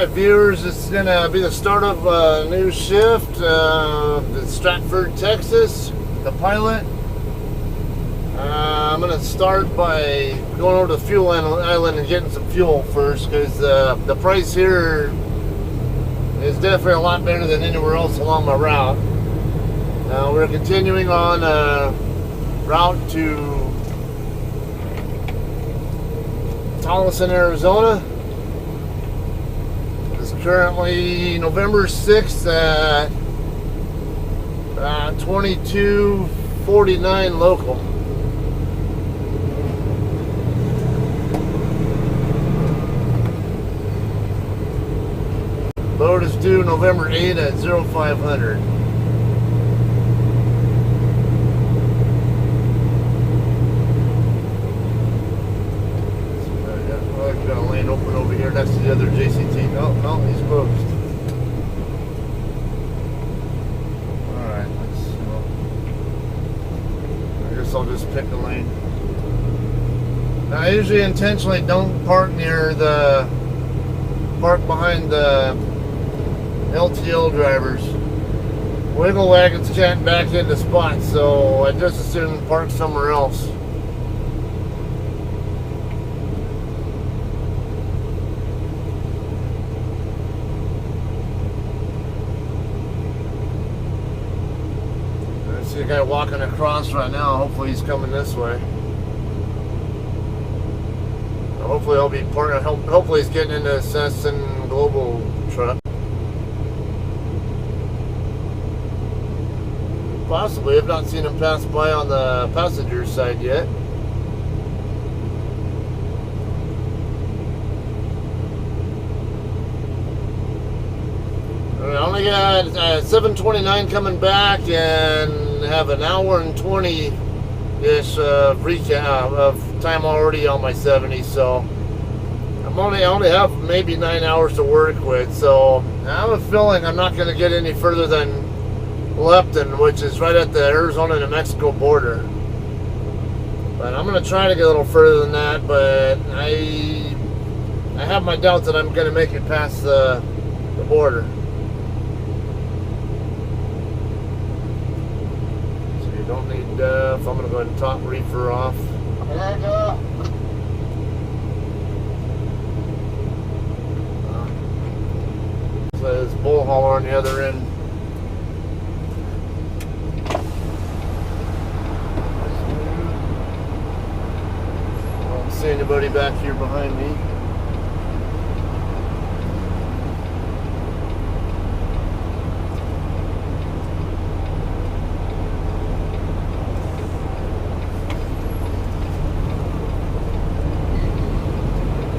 Alright viewers, it's going to be the start of a new shift in Stratford, Texas, the pilot. I'm going to start by going over to the fuel island and getting some fuel first, because the price here is definitely a lot better than anywhere else along my route. We're continuing on route to Tolleson, Arizona. Currently November 6th at 22:49 local. Load is due November 8th at 0500. Got a lane open over here next to the other JCT. No, he's closed. Alright, I guess I'll just pick a lane. Now, I usually intentionally don't park behind the LTL drivers. Wiggle wagons can't back into spots, so I just as soon park somewhere else. See a guy walking across right now. Hopefully he's coming this way. Hopefully I'll be part of. Hopefully he's getting into Assassin Global truck. Possibly. I've not seen him pass by on the passenger side yet. I only got 7:29 coming back and have an hour and 20-ish recap of time already on my 70, so I only have maybe 9 hours to work with, so I have a feeling I'm not going to get any further than Lepton, which is right at the Arizona New Mexico border. But I'm going to try to get a little further than that, but I have my doubts that I'm going to make it past the border. Don't need if I'm going to go ahead and top reefer off. So there's bull hauler on the other end. I don't see anybody back here behind me.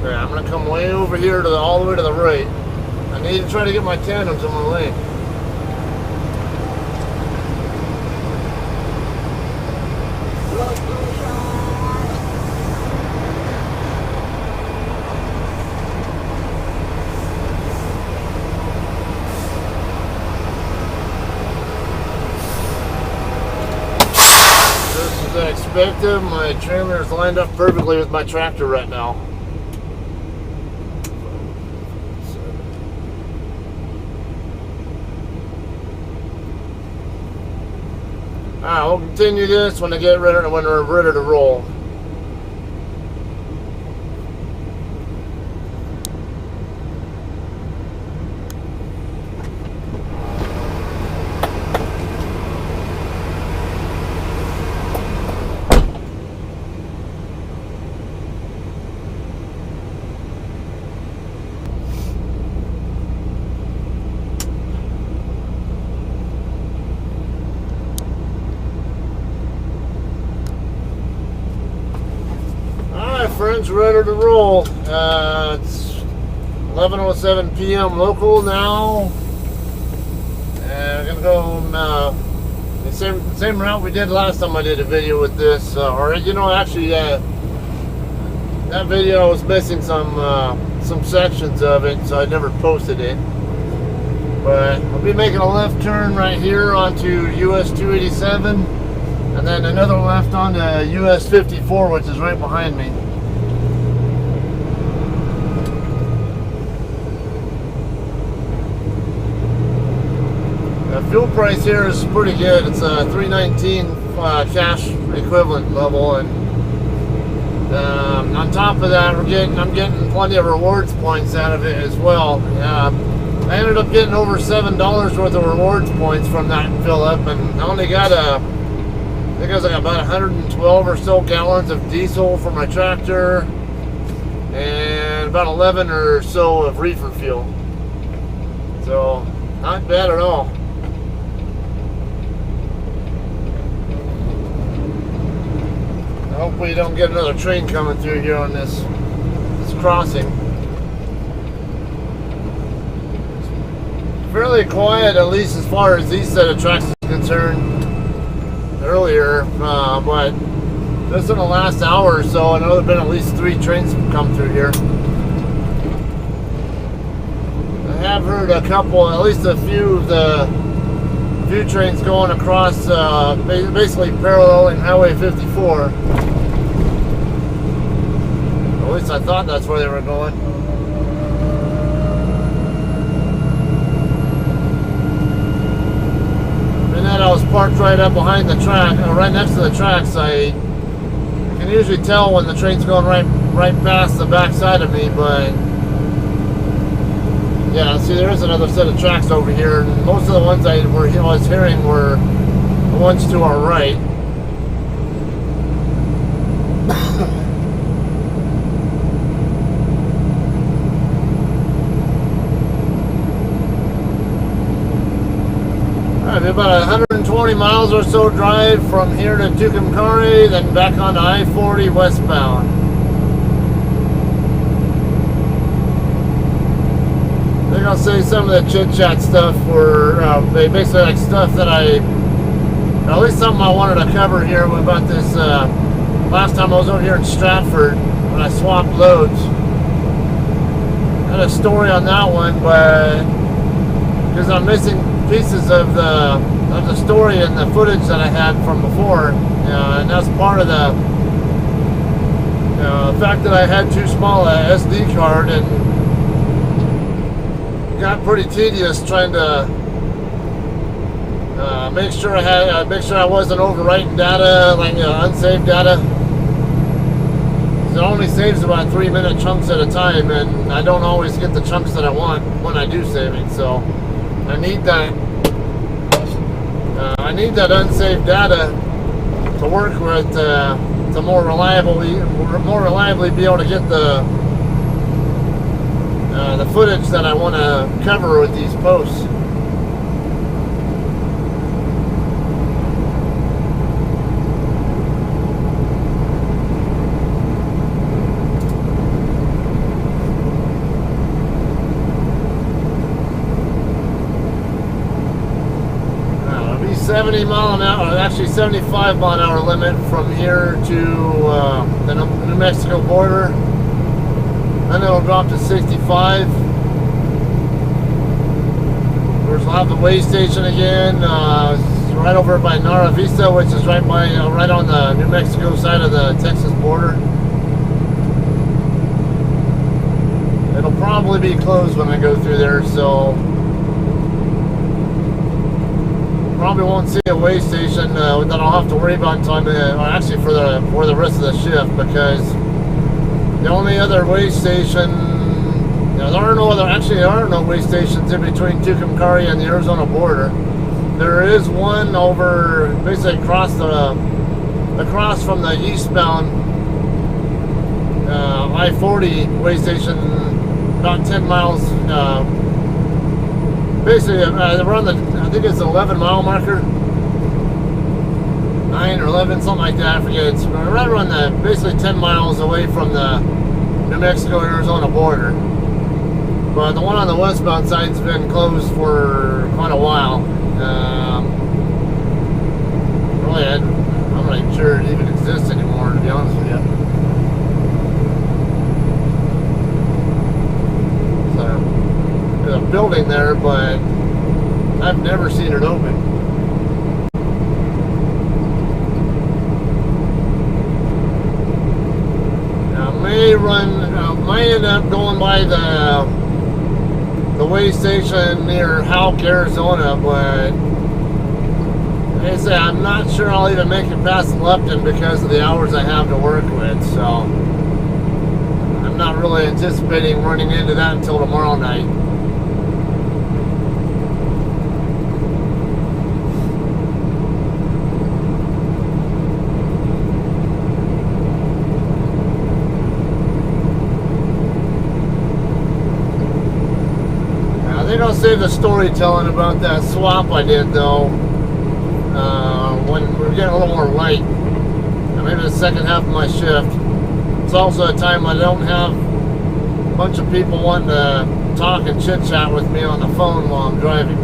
I'm going to come way over here to all the way to the right. I need to try to get my tandems in my lane. Just as I expected, my trailer is lined up perfectly with my tractor right now. Alright, we'll continue this when we're ready to roll. Friends, ready to roll. It's 11:07 p.m. local now, and we're gonna go the same route we did last time I did a video with this. Actually, that video was missing some sections of it, so I never posted it. But I'll be making a left turn right here onto US 287, and then another left onto US 54, which is right behind me. Fuel price here is pretty good. It's a $3.19 cash equivalent level, and on top of that, I'm getting plenty of rewards points out of it as well. I ended up getting over $7 worth of rewards points from that fill up, and I only got I think it was like about 112 or so gallons of diesel for my tractor, and about 11 or so of reefer fuel. So not bad at all. I hope we don't get another train coming through here on this crossing. It's fairly quiet, at least as far as these set of tracks is concerned earlier, but just in the last hour or so, I know there have been at least 3 trains come through here. I have heard a couple, at least a few of the trains going across, basically paralleling Highway 54. At least I thought that's where they were going. And then I was parked right up behind the track, right next to the tracks. I can usually tell when the train's going right past the back side of me, but yeah, see, there is another set of tracks over here, and most of the ones I was hearing were the ones to our right. Alright, about 120 miles or so drive from here to Tucumcari, then back on I-40 westbound. I'll say some of the chit-chat stuff were basically like stuff that at least something I wanted to cover here about this last time I was over here in Stratford when I swapped loads. I had a story on that one, but because I'm missing pieces of the story and the footage that I had from before, and that's part of the fact that I had too small a SD card, and got pretty tedious trying to make sure I wasn't overwriting data, like unsaved data. It only saves about 3-minute chunks at a time, and I don't always get the chunks that I want when I do saving. So I need that unsaved data to work with to more reliably be able to get the footage that I want to cover with these posts. It'll be 70 mile an hour, actually 75 mile an hour limit from here to the New Mexico border. Then it'll drop to 65. We'll have the weigh station again. It's right over by Nara Vista, which is right on the New Mexico side of the Texas border. It'll probably be closed when I go through there, so probably won't see a weigh station that I'll have to worry about until I'm actually for the rest of the shift, because the only other weigh station, there are no weigh stations in between Tucumcari and the Arizona border. There is one over, basically across from the eastbound I-40 weigh station, about 10 miles. Basically, around I think it's the 11-mile marker. 9 or 11, something like that, I forget. It's right around basically 10 miles away from the New Mexico-Arizona border. But the one on the westbound side's been closed for quite a while. Really, I'm not even sure it even exists anymore, to be honest with you. So, there's a building there, but I've never seen it open. Might end up going by the the way station near Houck, Arizona, but like I say, I'm not sure I'll even make it past Lupton because of the hours I have to work with, so I'm not really anticipating running into that until tomorrow night. They don't save the storytelling about that swap I did though. When we're getting a little more light, maybe the second half of my shift. It's also a time I don't have a bunch of people wanting to talk and chit chat with me on the phone while I'm driving.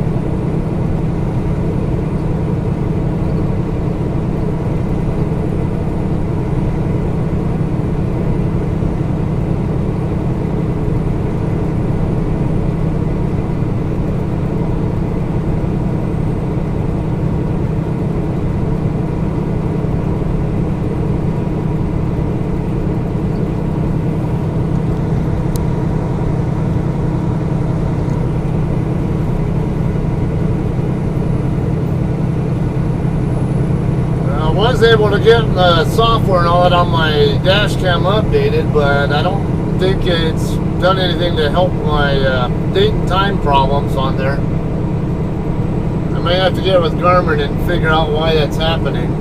I was able to get the software and all that on my dash cam updated, but I don't think it's done anything to help my date and time problems on there. I may have to get with Garmin and figure out why that's happening.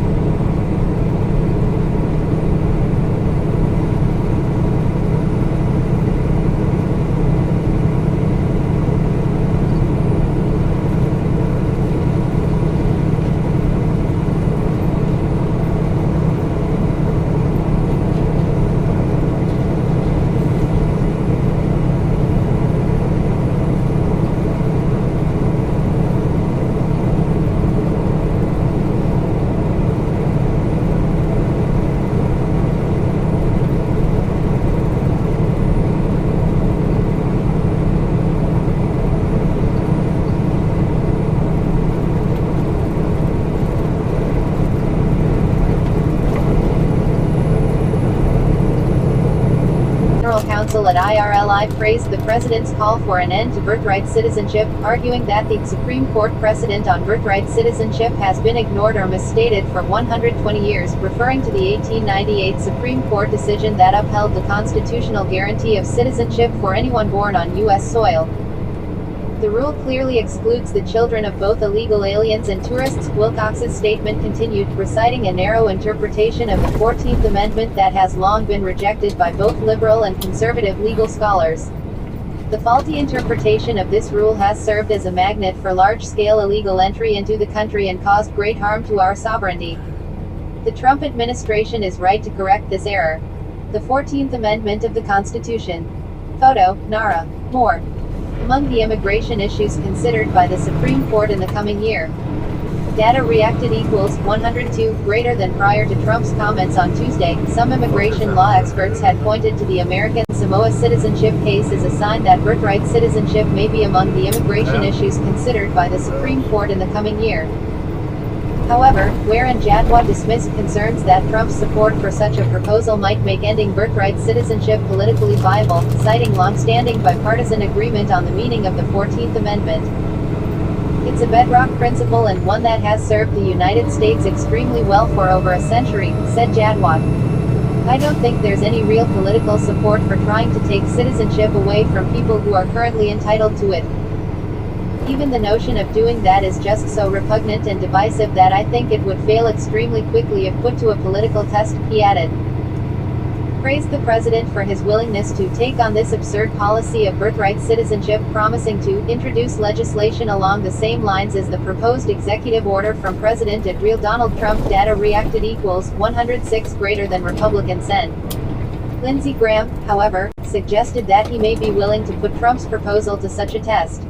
Council at IRLI praised the president's call for an end to birthright citizenship, arguing that the Supreme Court precedent on birthright citizenship has been ignored or misstated for 120 years, referring to the 1898 Supreme Court decision that upheld the constitutional guarantee of citizenship for anyone born on U.S. soil. The rule clearly excludes the children of both illegal aliens and tourists, Wilcox's statement continued, reciting a narrow interpretation of the 14th Amendment that has long been rejected by both liberal and conservative legal scholars. The faulty interpretation of this rule has served as a magnet for large-scale illegal entry into the country and caused great harm to our sovereignty. The Trump administration is right to correct this error. The 14th Amendment of the Constitution. Photo, Nara. More. Among the immigration issues considered by the Supreme Court in the coming year. Data reacted equals 102 greater than prior to Trump's comments on Tuesday. Some immigration law experts had pointed to the American Samoa citizenship case as a sign that birthright citizenship may be among the immigration issues considered by the Supreme Court in the coming year. However, Ware and Jadwa dismissed concerns that Trump's support for such a proposal might make ending birthright citizenship politically viable, citing long-standing bipartisan agreement on the meaning of the 14th Amendment. It's a bedrock principle and one that has served the United States extremely well for over a century, said Jadwa. I don't think there's any real political support for trying to take citizenship away from people who are currently entitled to it. Even the notion of doing that is just so repugnant and divisive that I think it would fail extremely quickly if put to a political test, he added. Praised the president for his willingness to take on this absurd policy of birthright citizenship, promising to introduce legislation along the same lines as the proposed executive order from President at Real Donald Trump. Data reacted equals 106 greater than Republican send. Lindsey Graham, however, suggested that he may be willing to put Trump's proposal to such a test.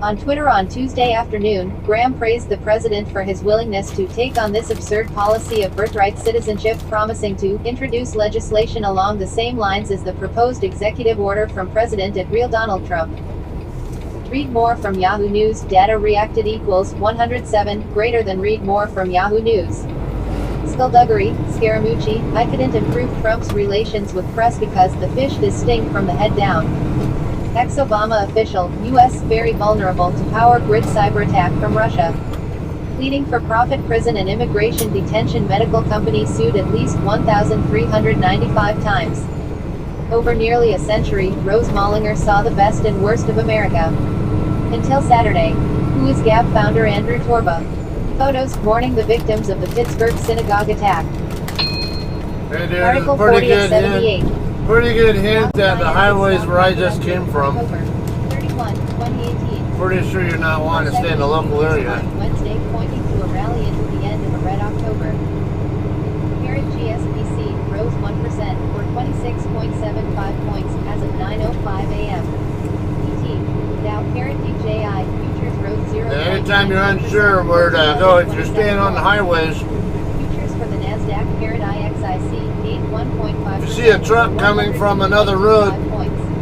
On Twitter on Tuesday afternoon, Graham praised the president for his willingness to take on this absurd policy of birthright citizenship, promising to introduce legislation along the same lines as the proposed executive order from President at Real Donald Trump. Read more from Yahoo News. Data reacted equals 107 greater than. Read more from Yahoo News. Skullduggery, Scaramucci, I couldn't improve Trump's relations with press because the fish does stink from the head down. Ex-Obama official, U.S. very vulnerable to power grid cyber attack from Russia. Leading for-profit prison and immigration detention medical company sued at least 1,395 times. Over nearly a century, Rose Mollinger saw the best and worst of America. Until Saturday. Who is Gab founder Andrew Torba? Photos mourning the victims of the Pittsburgh synagogue attack. Hey, dude, Article pretty 40 of good 78. pretty good hint at the highways where I just came from. October 31, 2018. Pretty sure you're not wanting to stay in the local area. Wednesday, pointing to a rally into the end of a red October. Parent GSBC rose 1%, or 26.75 points, as of 9:05 a.m. ET. Dow Parent DJI futures rose 0. Anytime you're unsure where to go, if you're staying on the highways, Futures for the Nasdaq Parent IXIC gained 1.5%. if you see a truck coming from another road,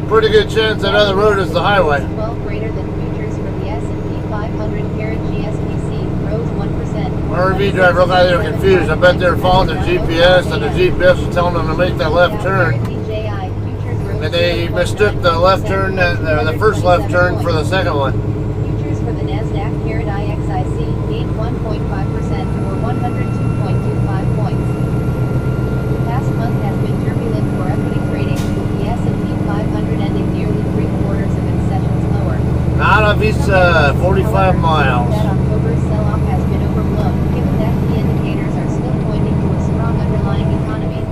pretty good chance that other road is the highway. 12 greater than futures for the S&P 500 Parent GSBC rose 1%. My RV driver looked like they were confused. I bet they were following their GPS, and the GPS was telling them to make that left turn. And they mistook the left turn, the first left turn, for the second one. Futures for the Nasdaq Parent IXIC gained 1.5%, or 102.25 points. The past month has been turbulent for equity trading, with the S&P 500 ending nearly 3/4 of its sessions lower. Out of each 45 miles. That October's sell-off has been overblown, given that key indicators are still pointing to a strong underlying economy.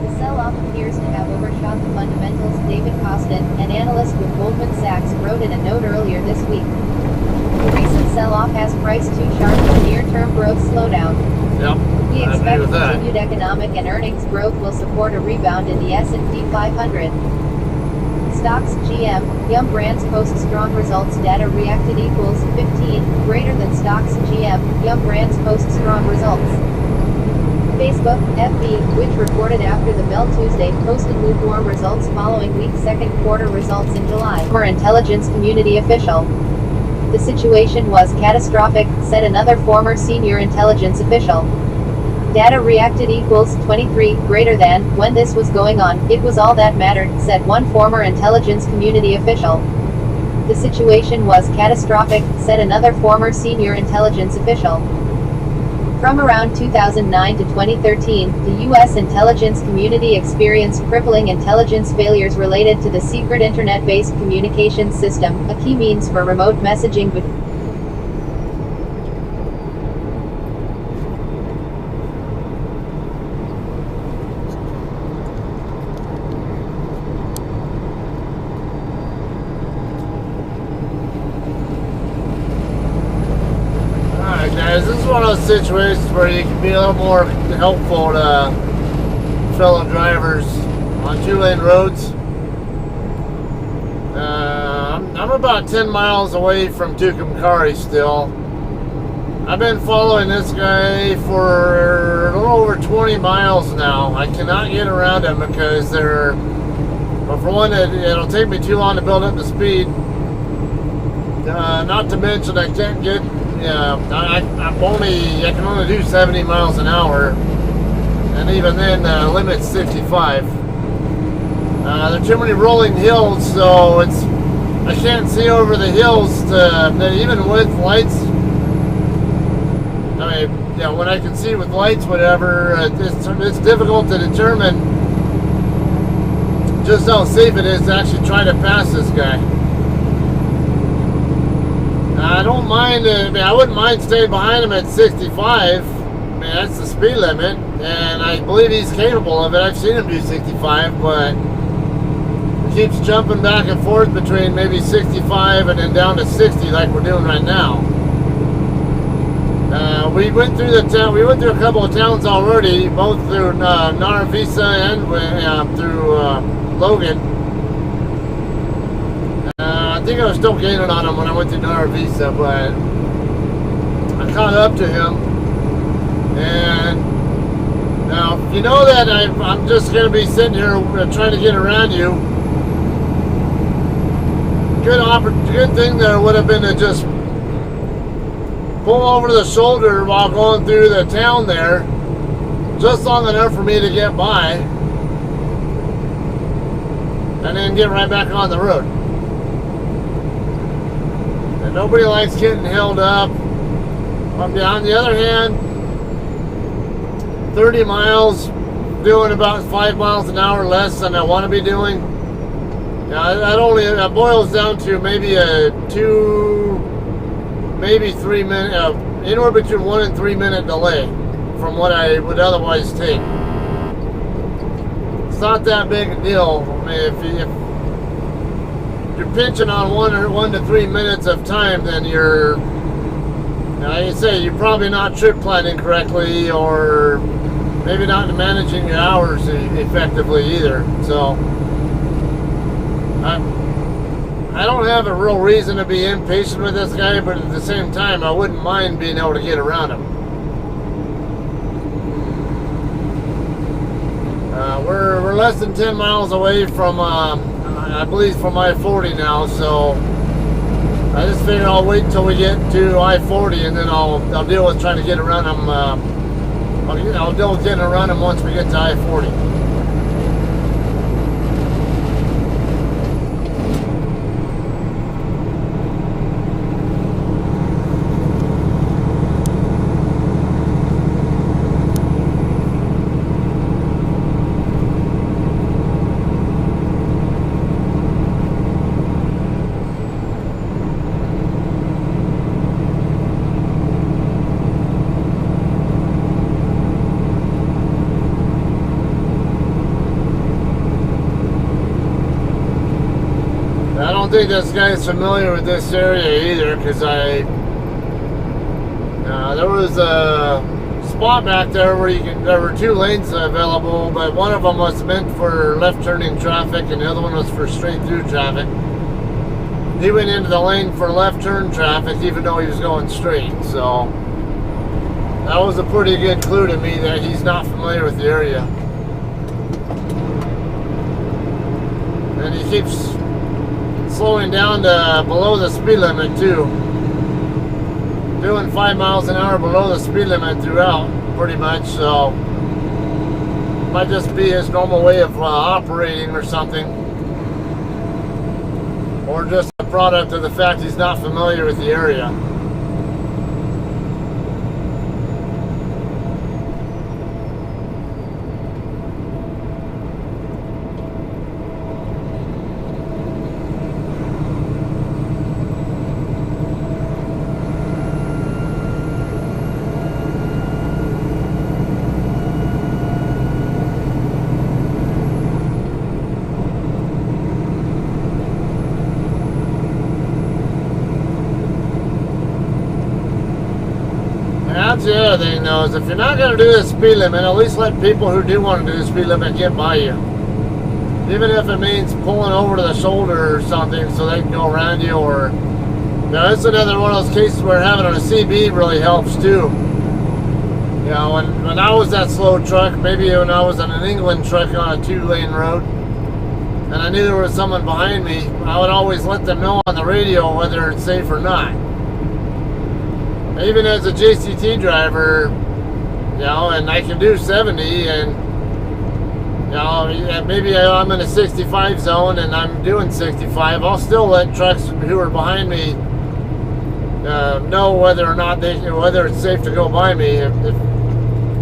The sell-off appears to have overshot the fundamentals, David Costin, an analyst with Goldman Sachs, wrote in a note earlier this week. The recent sell-off has priced too sharp a near-term growth slowdown. Yep, We I agree expect with that. continued economic and earnings growth will support a rebound in the S&P 500. Stocks GM, Yum Brands post strong results. Data reacted equals 15, greater than stocks GM, Yum Brands post strong results. Facebook, FB, which reported after the bell Tuesday, posted lukewarm results following weak second quarter results in July. Former intelligence community official. The situation was catastrophic, said another former senior intelligence official. Data reacted equals 23, greater than, when this was going on, it was all that mattered, said one former intelligence community official. The situation was catastrophic, said another former senior intelligence official. From around 2009 to 2013, the U.S. intelligence community experienced crippling intelligence failures related to the secret internet-based communications system, a key means for remote messaging between Guys, this is one of those situations where you can be a little more helpful to fellow drivers on 2-lane roads. I'm about 10 miles away from Tucumcari still. I've been following this guy for a little over 20 miles now. I cannot get around him because well, for one, it'll take me too long to build up the speed. Not to mention I can't get. I can only do 70 miles an hour, and even then, limit's 65. There are too many rolling hills, so I can't see over the hills even with lights. I mean, when I can see with lights, whatever, it's difficult to determine just how safe it is to actually try to pass this guy. I don't mind, I wouldn't mind staying behind him at 65. That's the speed limit, and I believe he's capable of it. I've seen him do 65, but he keeps jumping back and forth between maybe 65 and then down to 60 like we're doing right now. We went through the town. We went through a couple of towns already, both through Narvisa and through Logan. I think I was still gaining on him when I went to Narvisa, but I caught up to him. And now, you know that I'm just going to be sitting here trying to get around you. Good thing there would have been to just pull over the shoulder while going through the town there, just long enough for me to get by. and then get right back on the road. And nobody likes getting held up. On the other hand, 30 miles, doing about 5 miles an hour less than I want to be doing. That boils down to maybe a 2, maybe 3 minute, anywhere between 1 and 3 minute delay from what I would otherwise take. It's not that big a deal. I mean, if you're pinching on 1 to 3 minutes of time, then you're, like you say, you're probably not trip planning correctly, or maybe not managing your hours effectively either. So I don't have a real reason to be impatient with this guy, but at the same time, I wouldn't mind being able to get around him. We're less than 10 miles away from, I believe, from I-40 now, so I just figured I'll wait until we get to I-40, and then I'll deal with trying to get around him. I'll deal with getting around him once we get to I-40. I don't think this guy's familiar with this area either, because there was a spot back there where there were 2 lanes available, but one of them was meant for left turning traffic and the other one was for straight through traffic. He went into the lane for left turn traffic even though he was going straight, so that was a pretty good clue to me that he's not familiar with the area. And he keeps slowing down to below the speed limit too. Doing 5 miles an hour below the speed limit throughout, pretty much, so might just be his normal way of operating or something. Or just a product of the fact he's not familiar with the area. That's the other thing though, is if you're not going to do the speed limit, at least let people who do want to do the speed limit get by you. Even if it means pulling over to the shoulder or something so they can go around you, or, it's another one of those cases where having a CB really helps too. When I was that slow truck, maybe when I was in an England truck on a 2-lane road, and I knew there was someone behind me, I would always let them know on the radio whether it's safe or not. Even as a JCT driver, and I can do 70, and maybe I'm in a 65 zone and I'm doing 65, I'll still let trucks who are behind me know whether or not whether it's safe to go by me. If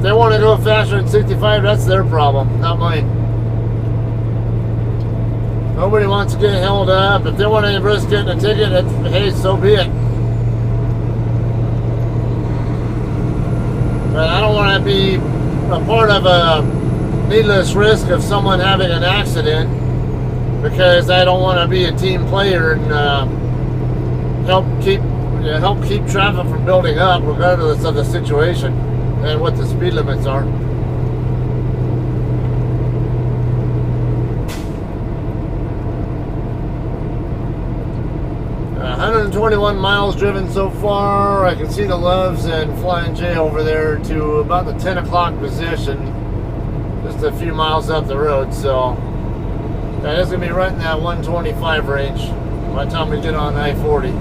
they want to go faster than 65, that's their problem, not mine. Nobody wants to get held up. If they want to risk getting a ticket, hey, so be it. But I don't want to be a part of a needless risk of someone having an accident, because I don't want to be a team player and help keep traffic from building up, regardless of the situation and what the speed limits are. 121 miles driven so far. I can see the Loves and Flying J over there to about the 10 o'clock position, just a few miles up the road, so that is going to be right in that 125 range by the time we get on I-40.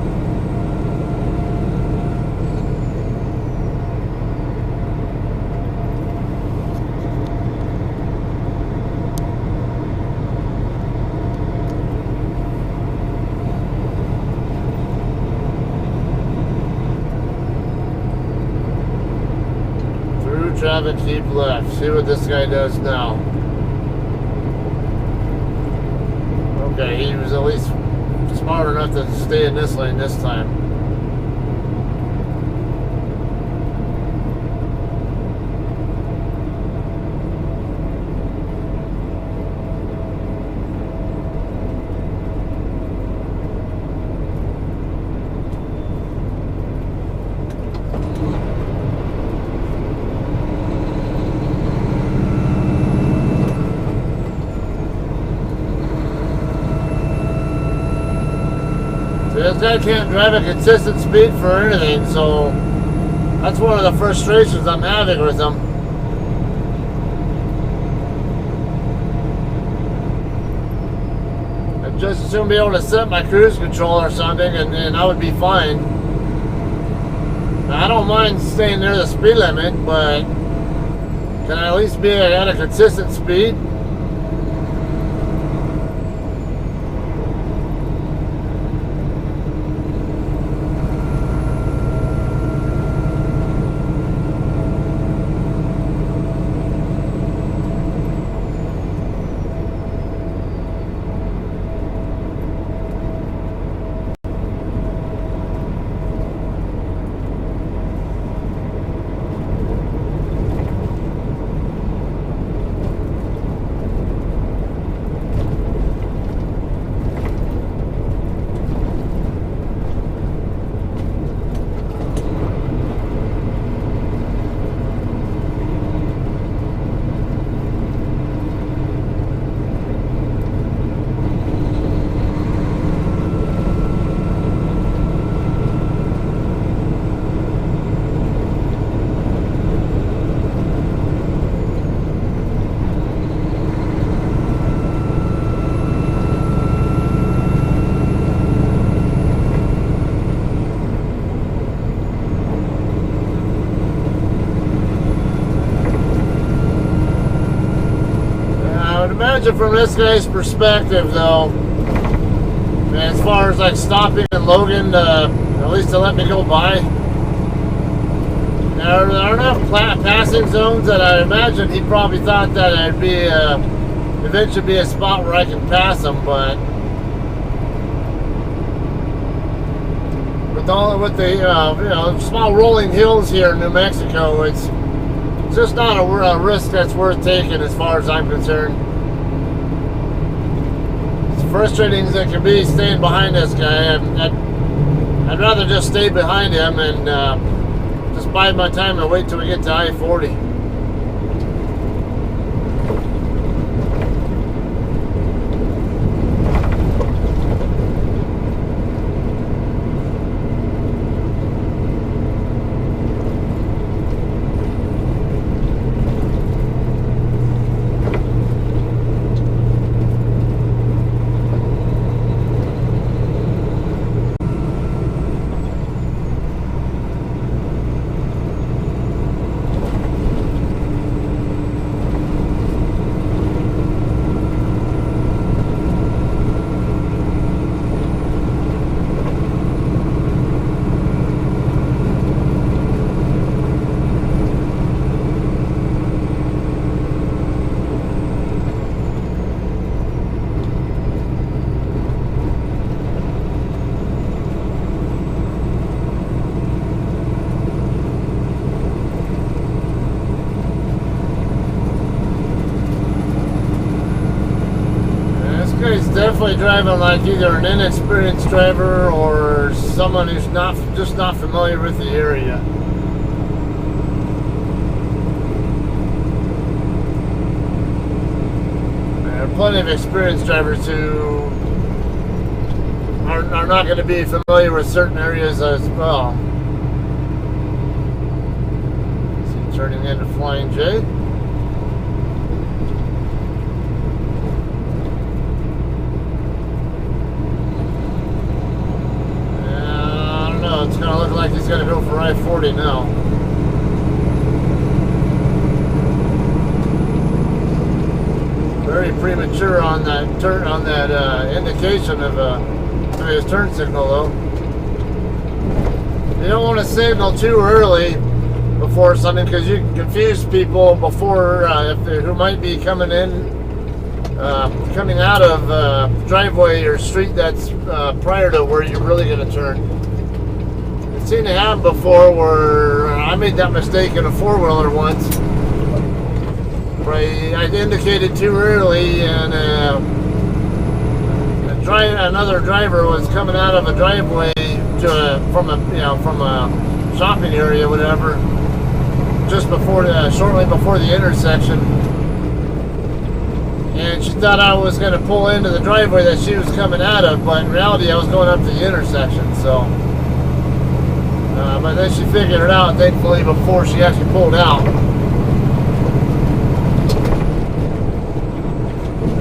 traffic, keep left. See what this guy does now. Okay, he was at least smart enough to stay in this lane this time. This guy can't drive a consistent speed for anything, so that's one of the frustrations I'm having with him. I'd just as soon be able to set my cruise control or something, and I would be fine. Now, I don't mind staying near the speed limit, but can I at least be at a consistent speed? Imagine from this guy's perspective, though, as far as like stopping in Logan, at least to let me go by. There are enough passing zones that I imagine he probably thought that it'd be eventually be a spot where I can pass him, but with the small rolling hills here in New Mexico, it's just not a risk that's worth taking as far as I'm concerned. Frustrating as it can be staying behind this guy, I'd rather just stay behind him and just bide my time and wait till we get to I-40. He's definitely driving like either an inexperienced driver or someone who's just not familiar with the area. There are plenty of experienced drivers who are not going to be familiar with certain areas as well. See, turning into Flying J. It's going to look like he's going to go for I-40 now. Very premature on that turn, on that indication of his turn signal, though. You don't want to signal too early before something, because you can confuse people before who might be coming in, coming out of driveway or street that's prior to where you're really going to turn. I've seen it happen before where I made that mistake in a four-wheeler once. Where I indicated too early, and another driver was coming out of a driveway from a shopping area, whatever, just before shortly before the intersection, and she thought I was going to pull into the driveway that she was coming out of, but in reality I was going up to the intersection. So but then she figured it out, thankfully, before she actually pulled out.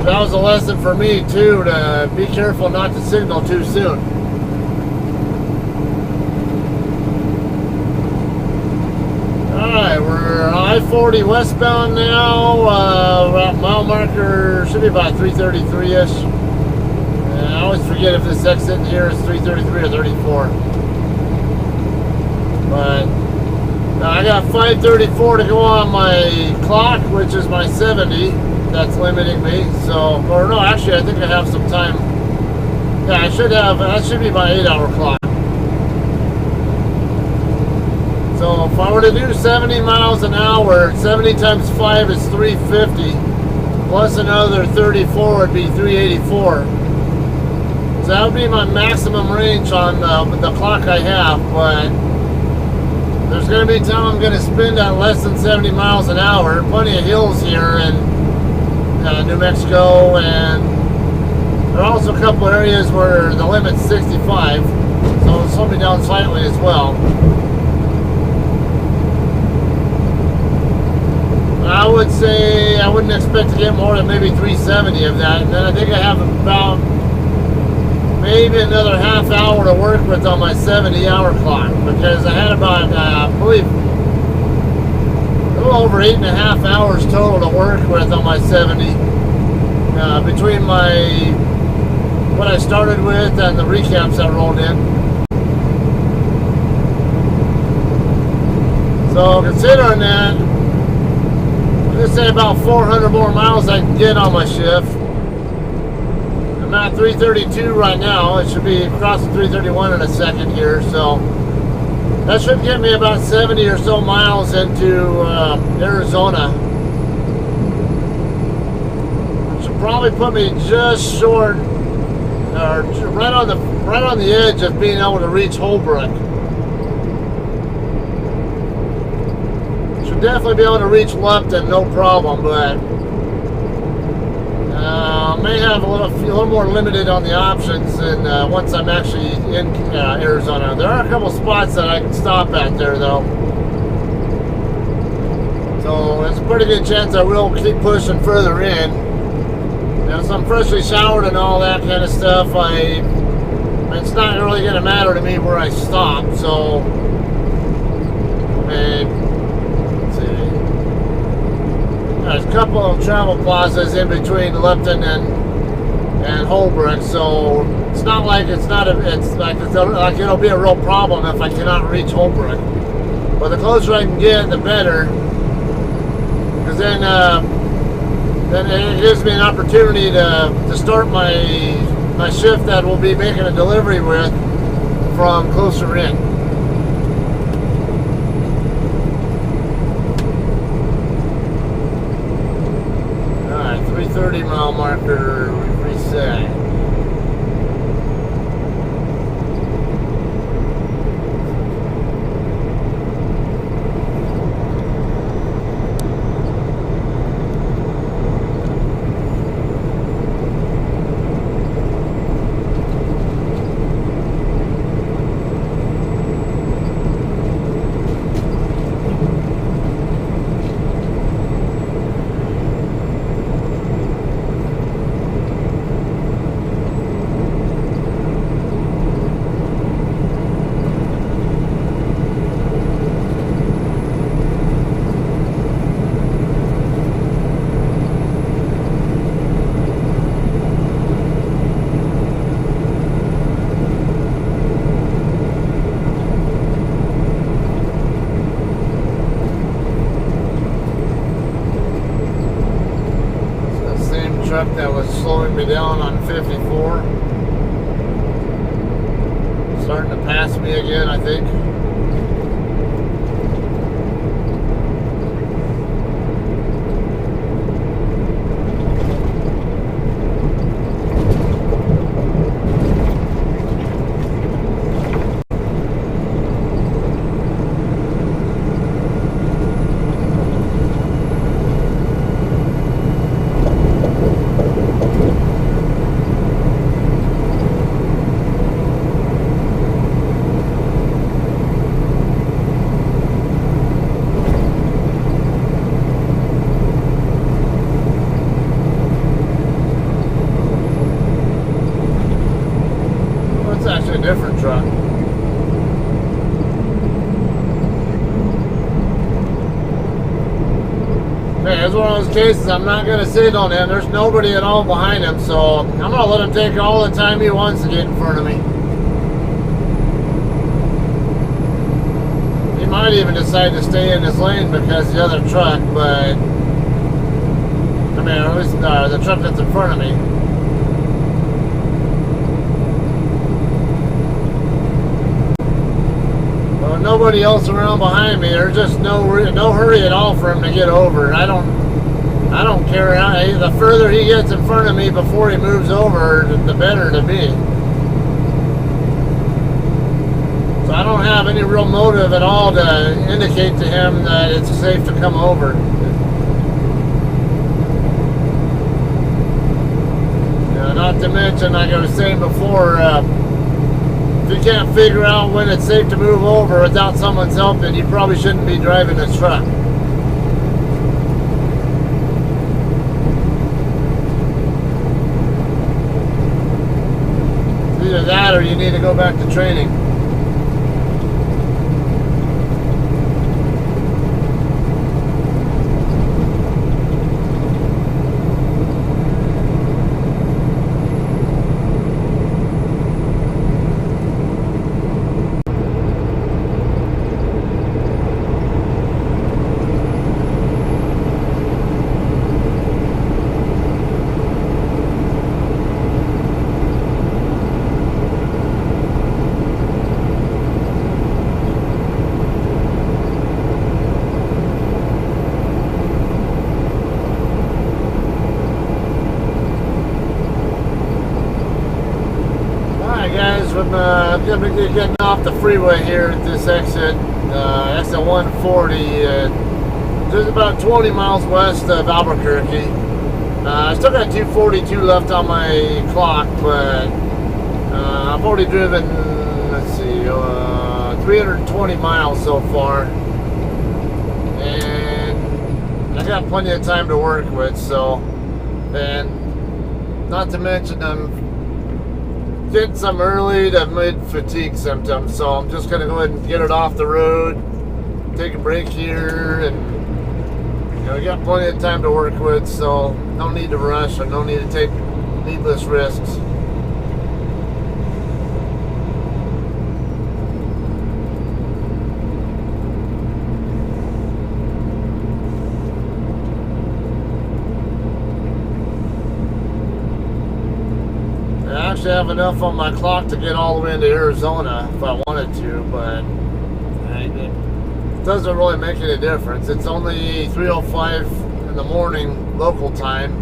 That was a lesson for me too, to be careful not to signal too soon. Alright, we're I-40 westbound now. We're at mile marker, should be about 333-ish. I always forget if this exit here is 333 or 34. But I got 534 to go on my clock, which is my 70. That's limiting me. So, or no, actually I think I have some time. Yeah, I should have, that should be my 8-hour clock. So if I were to do 70 miles an hour, 70 times 5 is 350, plus another 34 would be 384. So that would be my maximum range on the clock I have, but there's going to be time I'm going to spend at less than 70 miles an hour. Plenty of hills here in New Mexico, and there are also a couple areas where the limit's 65, so it'll slow me down slightly as well. I would say I wouldn't expect to get more than maybe 370 of that, and then I think I have about maybe another half hour to work with on my 70-hour clock, because I had about, I believe, a little over 8.5 hours total to work with on my 70, between what I started with and the recaps I rolled in. So considering that, let's say about 400 more miles I can get on my shift. I'm at 332 right now. It should be crossing 331 in a second here, so that should get me about 70 or so miles into Arizona. Should probably put me just short, or right on the edge of being able to reach Holbrook. Should definitely be able to reach Lupton, no problem, but may have a little more limited on the options, and once I'm actually in Arizona. There are a couple spots that I can stop at there, though. So there's a pretty good chance I will keep pushing further in. Now, since I'm freshly showered and all that kind of stuff, it's not really going to matter to me where I stop. So, let's see. There's a couple of travel plazas in between Lupton and Holbrook, so it's not like it's like it'll be a real problem if I cannot reach Holbrook. But the closer I can get, the better, because then it gives me an opportunity to start my shift that we'll be making a delivery with from closer in. Alright, 330 mile marker, we've reset. slowing me down on 54. Starting to pass me again, I think. Actually a different truck. Okay, it's one of those cases I'm not going to sit on him. There's nobody at all behind him, so I'm going to let him take all the time he wants to get in front of me. He might even decide to stay in his lane because the other truck, but I mean, at least the truck that's in front of me. Nobody else around behind me. There's just no hurry at all for him to get over. I don't care how. The further he gets in front of me before he moves over, the better to me. So I don't have any real motive at all to indicate to him that it's safe to come over. Not to mention, like I was saying before, if you can't figure out when it's safe to move over without someone's help, then you probably shouldn't be driving this truck. It's either that or you need to go back to training. I'm going to be getting off the freeway here at this exit, exit 140, just about 20 miles west of Albuquerque. I still got 242 left on my clock, but I've already driven, let's see, 320 miles so far, and I got plenty of time to work with, so, and not to mention I'm getting some early to mid fatigue symptoms, so I'm just going to go ahead and get it off the road, take a break here, and we got plenty of time to work with, so no need to rush and no need to take needless risks. I actually have enough on my clock to get all the way into Arizona if I wanted to, but it doesn't really make any difference. It's only 3:05 in the morning local time,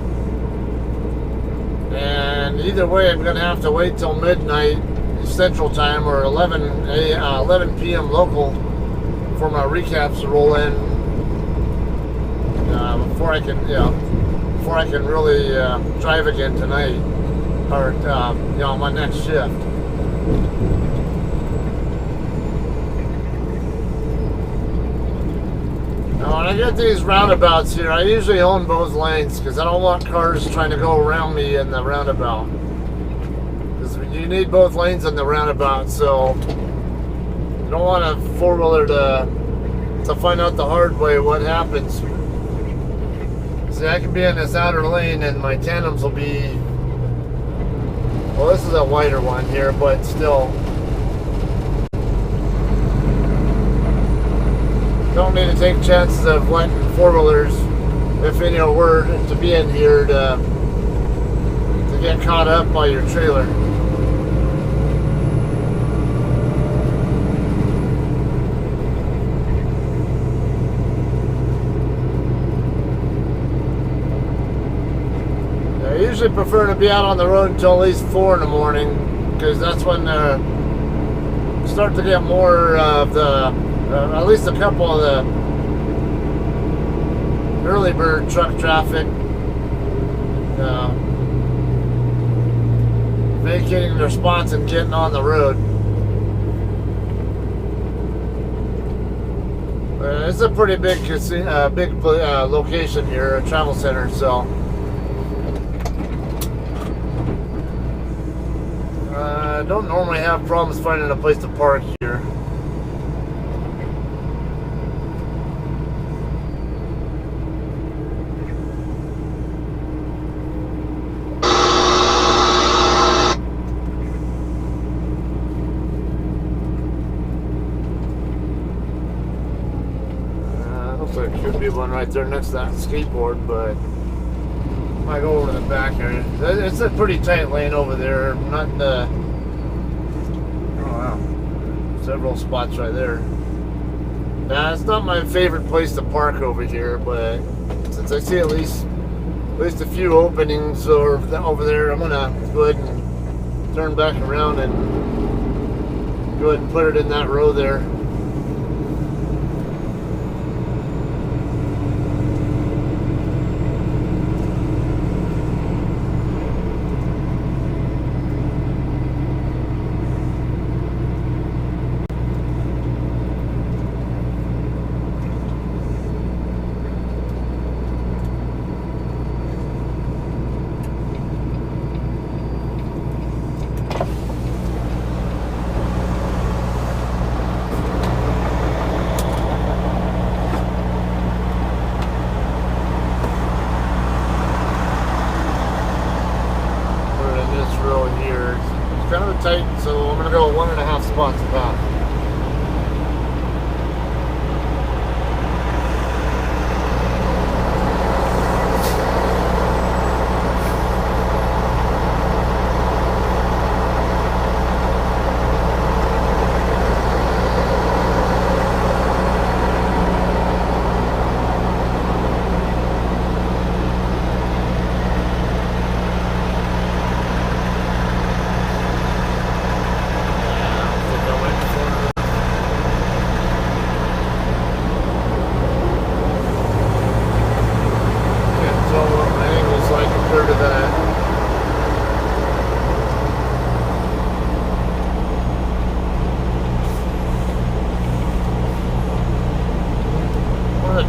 and either way I'm going to have to wait till midnight Central Time or 11 p.m. local for my recaps to roll in before I can really drive again tonight. Or my next shift. Now, when I get these roundabouts here, I usually own both lanes because I don't want cars trying to go around me in the roundabout. Because you need both lanes in the roundabout, so you don't want a four-wheeler to find out the hard way what happens. See, I can be in this outer lane and my tandems will be. Well, this is a wider one here, but still. Don't need to take chances of letting four-wheelers, if any were to be in here, to to get caught up by your trailer. I usually prefer to be out on the road until at least 4 in the morning, because that's when start to get more of the, at least a couple of the early bird truck traffic vacating their spots and getting on the road. It's a pretty big location here, a travel center, so I don't normally have problems finding a place to park here. Looks like there should be one right there next to that skateboard, but I might go over to the back area. It's a pretty tight lane over there, not several spots right there. Now, it's not my favorite place to park over here, but since I see at least a few openings over there, I'm gonna go ahead and turn back around and go ahead and put it in that row there. Tight, so I'm gonna go 1.5 spots back.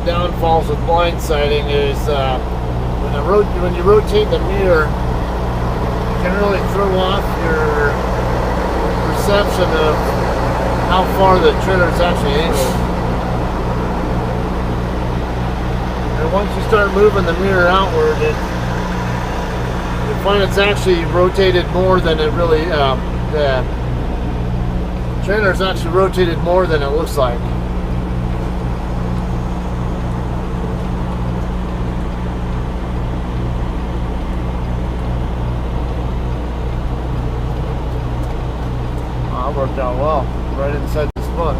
Downfalls with blindsiding is when you rotate the mirror, it can really throw off your perception of how far the trailer is actually angled. And once you start moving the mirror outward, you find it's actually rotated more than it really. The trailer is actually rotated more than it looks like. Worked out well, right inside the spot.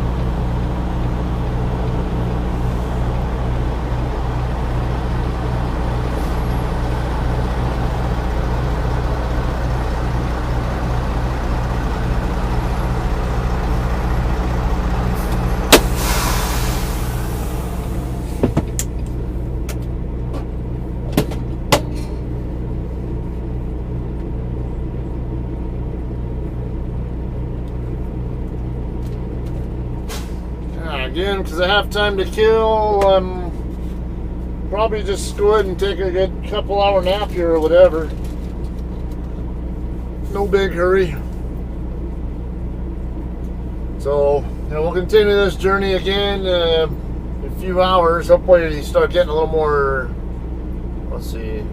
Again, because I have time to kill, probably just go ahead and take a good couple hour nap here or whatever. No big hurry. So, we'll continue this journey again in a few hours. Hopefully you start getting a little more, let's see,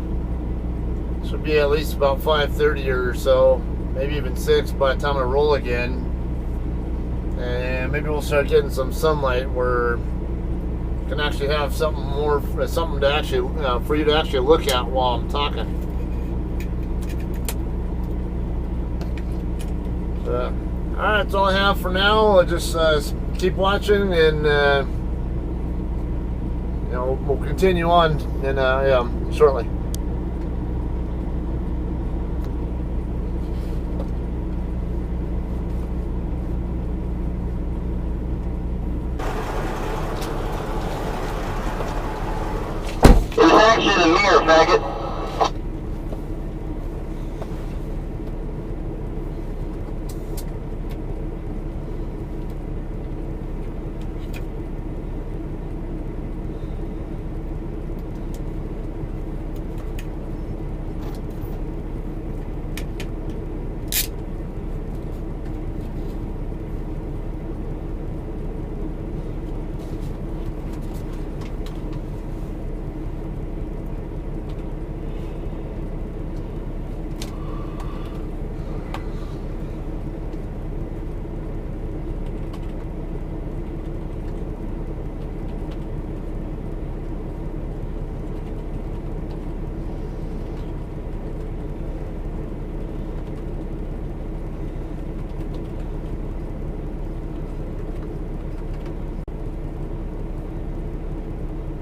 should be at least about 5:30 or so, maybe even 6 by the time I roll again. And maybe we'll start getting some sunlight where you can actually have something to actually for you to actually look at while I'm talking. Alright, that's all I have for now. I'll just keep watching, and we'll continue on shortly. There's actually a mirror, faggot.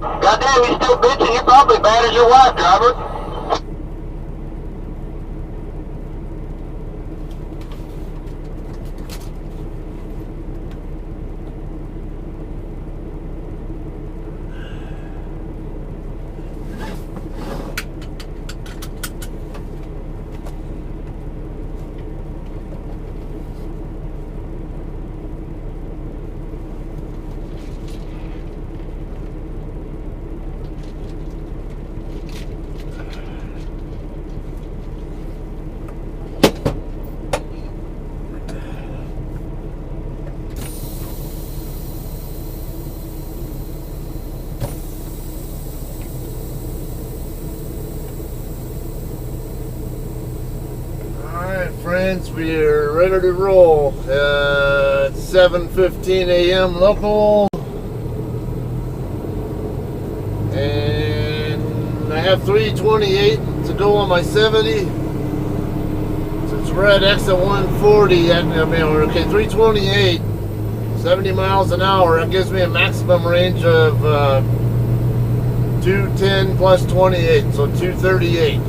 Goddamn, you still bitching? You're probably bad as your wife, driver. Friends, we're ready to roll. 7:15 a.m. local, and I have 328 to go on my 70. Since we're at exit 140, 328, 70 miles an hour. That gives me a maximum range of 210 plus 28, so 238.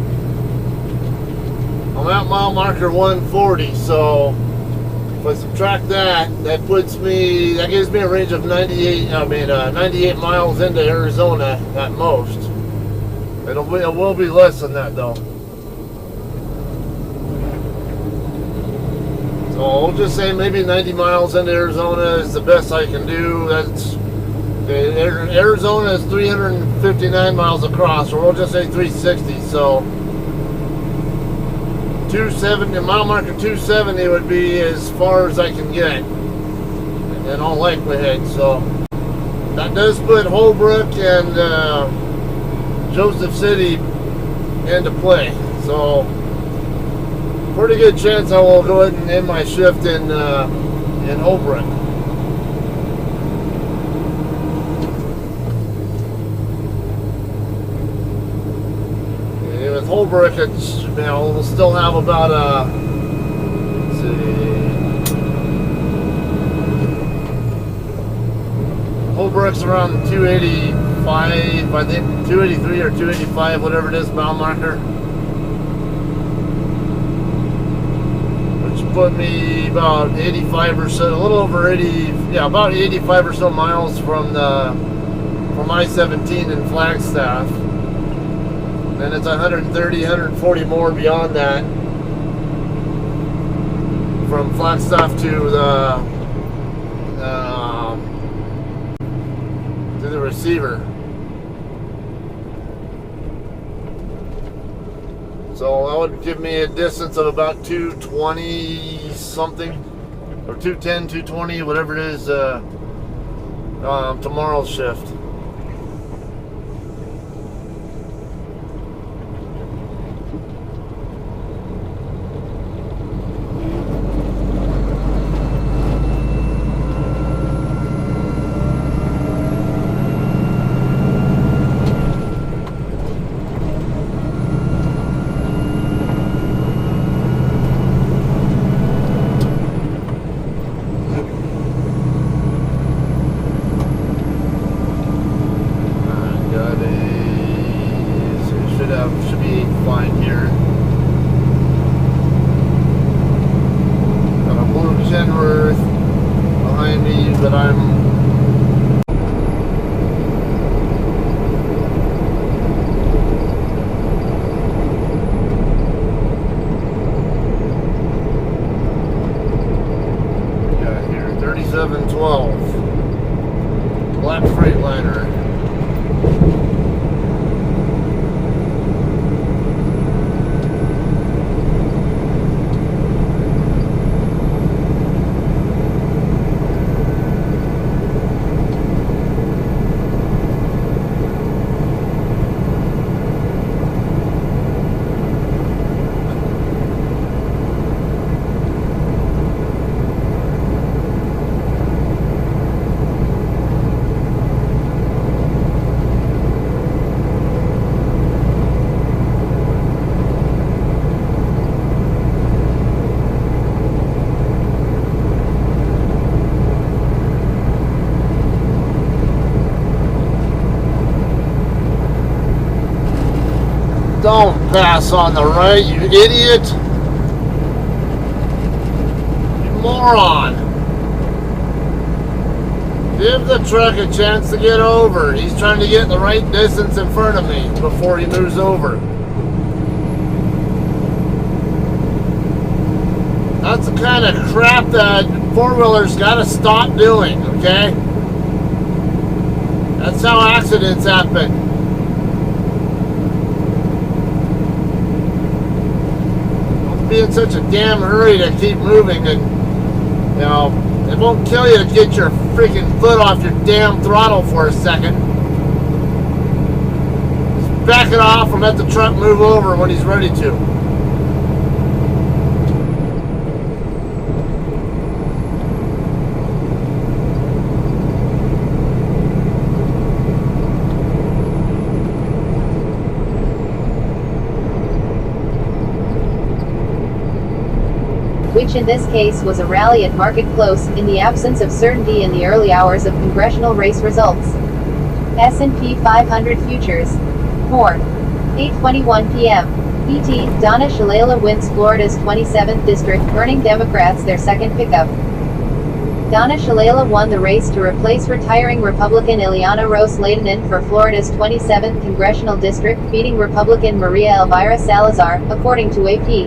I'm at mile marker 140, so if I subtract that gives me a range of 98 miles into Arizona at most. It will be less than that though. So we'll just say maybe 90 miles into Arizona is the best I can do. Arizona is 359 miles across, or we'll just say 360. So 270, mile marker 270 would be as far as I can get in all likelihood. So that does put Holbrook and Joseph City into play. So pretty good chance I will go ahead and end my shift in Holbrook. With Holbrook, it's, we'll still have about let's see, Holbrook's around 285, I think 283 or 285, whatever it is, mile marker, which put me about 85 or so, a little over 80, about 85 or so miles from I-17 in Flagstaff. And it's 130, 140 more beyond that from Flagstaff to the receiver. So that would give me a distance of about 220 something, or 210, 220, whatever it is, tomorrow's shift. but I'm... Yeah, here, 3712. Black Freightliner. Don't pass on the right, you idiot! You moron! Give the truck a chance to get over. He's trying to get the right distance in front of me before he moves over. That's the kind of crap that four-wheelers gotta stop doing, okay? That's how accidents happen. Be in such a damn hurry to keep moving, and you know it won't kill you to get your freaking foot off your damn throttle for a second. Just back it off and let the truck move over when he's ready to. Which in this case was a rally at Market Close, in the absence of certainty in the early hours of congressional race results. S&P 500 futures. More. 8:21 p.m. ET, Donna Shalala wins Florida's 27th district, earning Democrats their second pickup. Donna Shalala won the race to replace retiring Republican Ileana Ros-Lehtinen for Florida's 27th congressional district, beating Republican Maria Elvira Salazar, according to AP.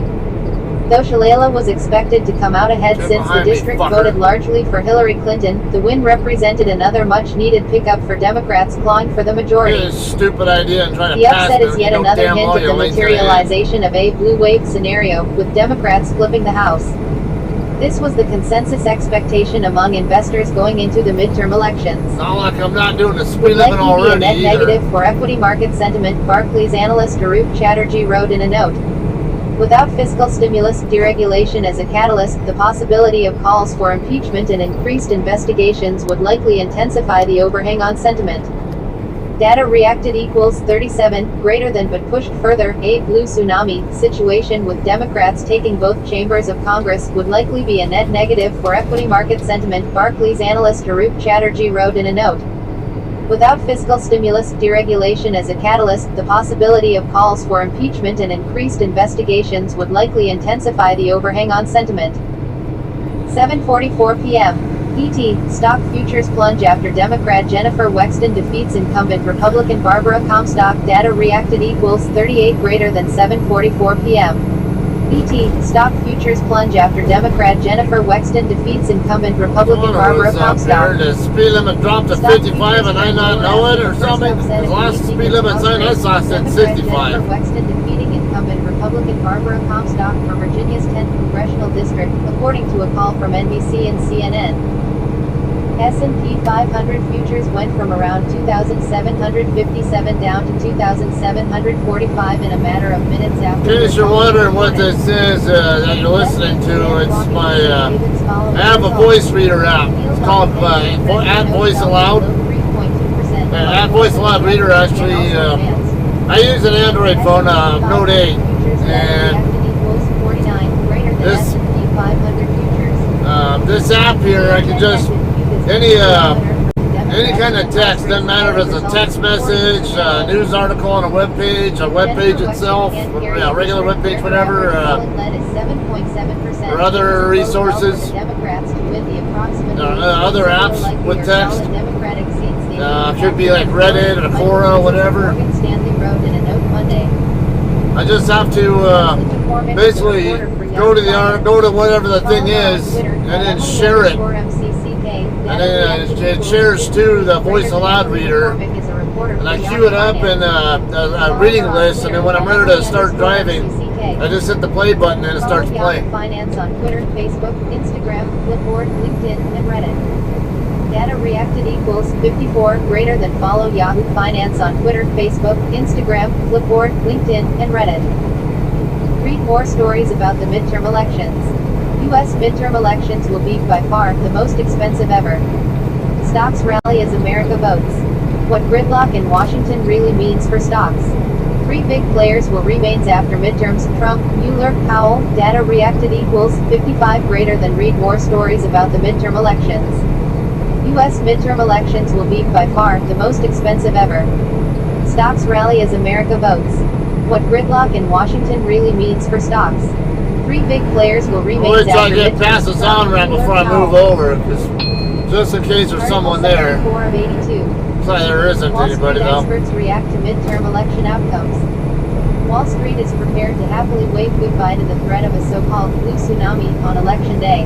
Though Shalala was expected to come out ahead since the district voted largely for Hillary Clinton, the win represented another much-needed pickup for Democrats clawing for the majority. It's a stupid idea and trying to the upset is yet another hint of the materialization of a blue wave scenario, with Democrats flipping the House. This was the consensus expectation among investors going into the midterm elections. Not like I'm not doing the speed limit already. Would likely be a net negative for equity market sentiment, Barclays analyst Arup Chatterjee wrote in a note. Without fiscal stimulus, deregulation as a catalyst, the possibility of calls for impeachment and increased investigations would likely intensify the overhang on sentiment. Data reacted equals 37, greater than but pushed further, a blue tsunami situation with Democrats taking both chambers of Congress would likely be a net negative for equity market sentiment, Barclays analyst Arup Chatterjee wrote in a note. Without fiscal stimulus, deregulation as a catalyst, the possibility of calls for impeachment and increased investigations would likely intensify the overhang on sentiment. 7:44 p.m. ET, stock futures plunge after Democrat Jennifer Wexton defeats incumbent Republican Barbara Comstock. Data reacted equals 38, greater than 7:44 p.m. ET, stock futures plunge after Democrat Jennifer Wexton defeats incumbent Republican Barbara Comstock. The speed limit dropped to 55 and I not know it or something? The last speed limit sign I saw said 65. Jennifer Wexton defeating incumbent Republican Barbara Comstock for Virginia's 10th congressional district, according to a call from NBC and CNN. S&P 500 futures went from around 2,757 down to 2,745 in a matter of minutes after. In case you're wondering what this is that you're listening to, it's my, I have a voice reader app. It's called Add Voice Aloud. Add Voice Aloud reader actually, I use an Android phone, Note 8, and this app here, I can just any kind of text, doesn't matter if it's a text message, a news article on a web page itself, regular web page, whatever, or other resources. with the approximately other apps with text. Democratic seats Could be like Reddit or Quora, whatever. Morgan Stanley wrote in a note Monday. I just have to basically go to whatever the thing is, and then share it. And then it shares to the Voice Aloud reader, and I queue it up in a reading list, and then when I'm ready to start driving, I just hit the play button and it starts playing. Finance on Twitter, Facebook, Instagram, Flipboard, LinkedIn, and Reddit. Data reacted equals 54 greater than follow Yahoo Finance on Twitter, Facebook, Instagram, Flipboard, LinkedIn, and Reddit. Read more stories about the midterm elections. U.S. midterm elections will be by far the most expensive ever. Stocks rally as America votes. What gridlock in Washington really means for stocks. 3 big players will remain after midterms: Trump, Mueller, Powell. Data reacted equals 55 greater than read more stories about the midterm elections. U.S. midterm elections will be by far the most expensive ever. Stocks rally as America votes. What gridlock in Washington really means for stocks. 3 big players will remain Always try after to get past the sound ramp before I move over, just in case there's someone there. 4 of 82. Sorry, there isn't Wall anybody Street though. experts react to midterm election outcomes. Wall Street is prepared to happily wave goodbye to the threat of a so-called blue tsunami on election day.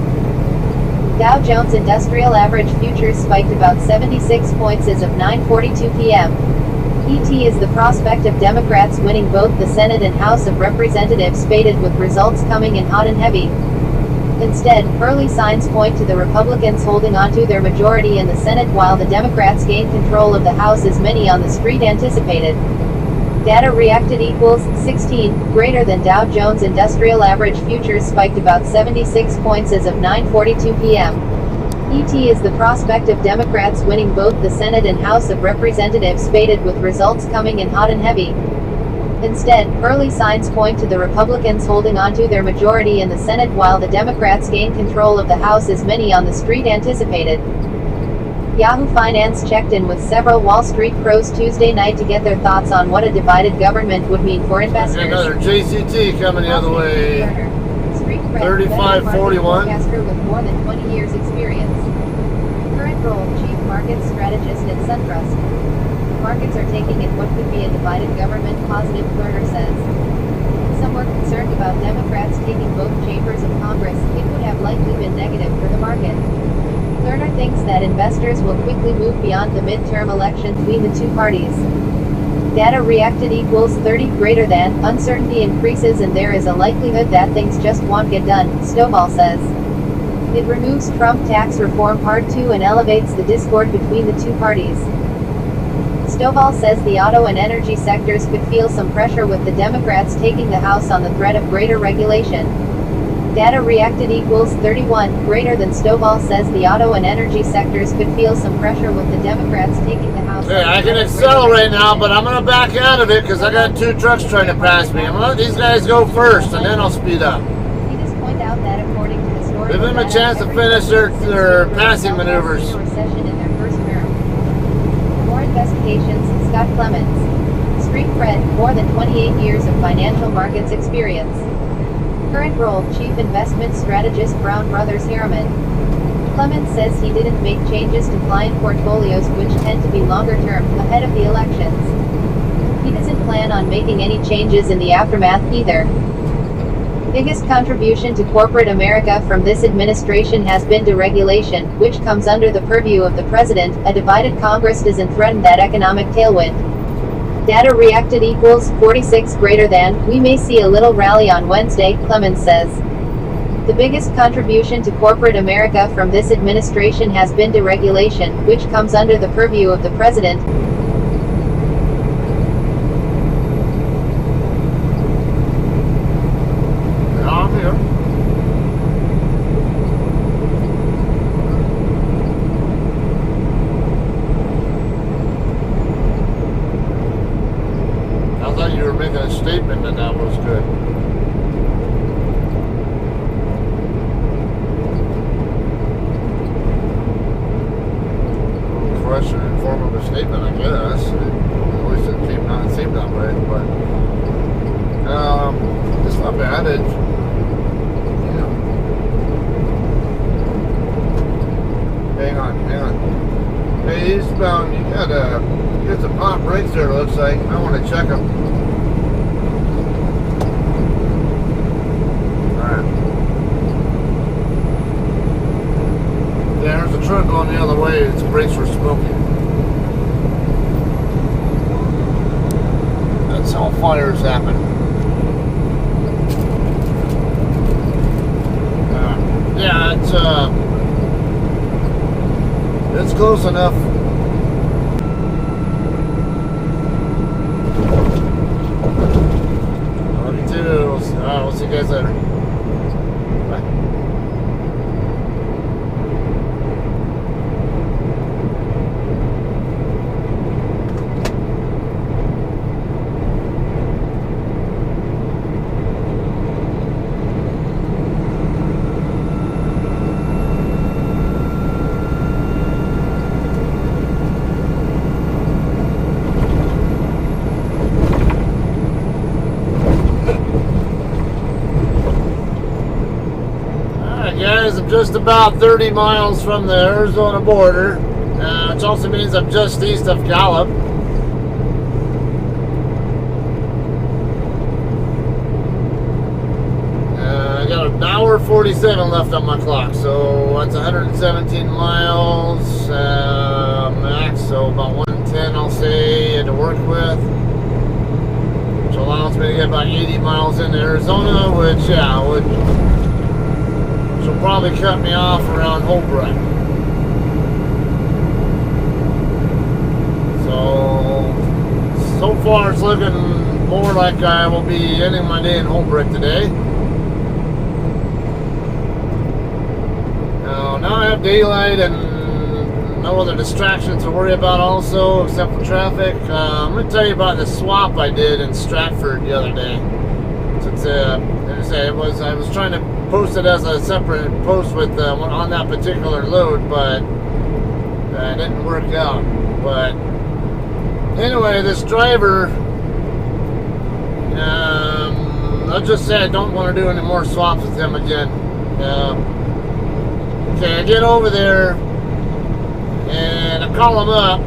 Dow Jones Industrial Average futures spiked about 76 points as of 9:42 p.m. ET is the prospect of Democrats winning both the Senate and House of Representatives, faded with results coming in hot and heavy. Instead, early signs point to the Republicans holding onto their majority in the Senate while the Democrats gain control of the House, as many on the street anticipated. Data reacted equals 16 greater than Dow Jones Industrial Average futures spiked about 76 points as of 9:42 p.m. ET is the prospect of Democrats winning both the Senate and House of Representatives, faded with results coming in hot and heavy. Instead, early signs point to the Republicans holding onto their majority in the Senate while the Democrats gain control of the House, as many on the street anticipated. Yahoo Finance checked in with several Wall Street pros Tuesday night to get their thoughts on what a divided government would mean for investors. Another JCT coming the other way. 3541. Forecaster with more than 20 years experience. Current role: Chief Market Strategist at SunTrust. Markets are taking it what could be a divided government positive, Lerner says. Some were concerned about Democrats taking both chambers of Congress. It would have likely been negative for the market. Lerner thinks that investors will quickly move beyond the midterm election between the 2 parties. Data reacted equals 30 greater than, uncertainty increases and there is a likelihood that things just won't get done, Stovall says. It removes Trump tax reform Part 2 and elevates the discord between the 2 parties. Stovall says the auto and energy sectors could feel some pressure with the Democrats taking the House on the threat of greater regulation. Data reacted equals 31 greater than Stovall says the auto and energy sectors could feel some pressure with the Democrats taking the House. Hey, I can accelerate now, but I'm going to back out of it because I got 2 trucks trying to pass me. I'm going to let these guys go first, and then I'll speed up. He does point out that according to historical Give them a chance to finish their passing maneuvers. Recession in their first term. More investigations, Scott Clements. Street cred, more than 28 years of financial markets experience. Current role: Chief Investment Strategist, Brown Brothers Harriman. Clements says he didn't make changes to client portfolios, which tend to be longer term, ahead of the elections. He doesn't plan on making any changes in the aftermath either. Biggest contribution to corporate America from this administration has been deregulation, which comes under the purview of the president. A divided Congress doesn't threaten that economic tailwind. Data reacted equals 46 greater than, we may see a little rally on Wednesday, Clemens says. The biggest contribution to corporate America from this administration has been deregulation, which comes under the purview of the president. I'm here. I thought you were making a statement and that was good. Question in form of a statement, I guess. At least it seemed that way, but it's not bad. hang on. Hey, eastbound, you got some hot brakes there, looks like. I want to check them. Alright. Yeah, there's a truck going the other way. Its brakes were smoking. That's how fires happen. Yeah, it's close enough. Love you too. We'll see you guys later. Bye. Guys, I'm just about 30 miles from the Arizona border, which also means I'm just east of Gallup. I got an hour 47 left on my clock, so that's 117 miles max, so about 110 I'll say to work with, which allows me to get about 80 miles into Arizona, which will probably cut me off around Holbrook. So far it's looking more like I will be ending my day in Holbrook today. Now I have daylight and no other distractions to worry about also, except for traffic. I'm going to tell you about the swap I did in Stratford the other day. Since I was trying to post it as a separate post with on that particular load, but it didn't work out. But anyway, this driver, I'll just say I don't want to do any more swaps with him again. Okay, I get over there and I call him up.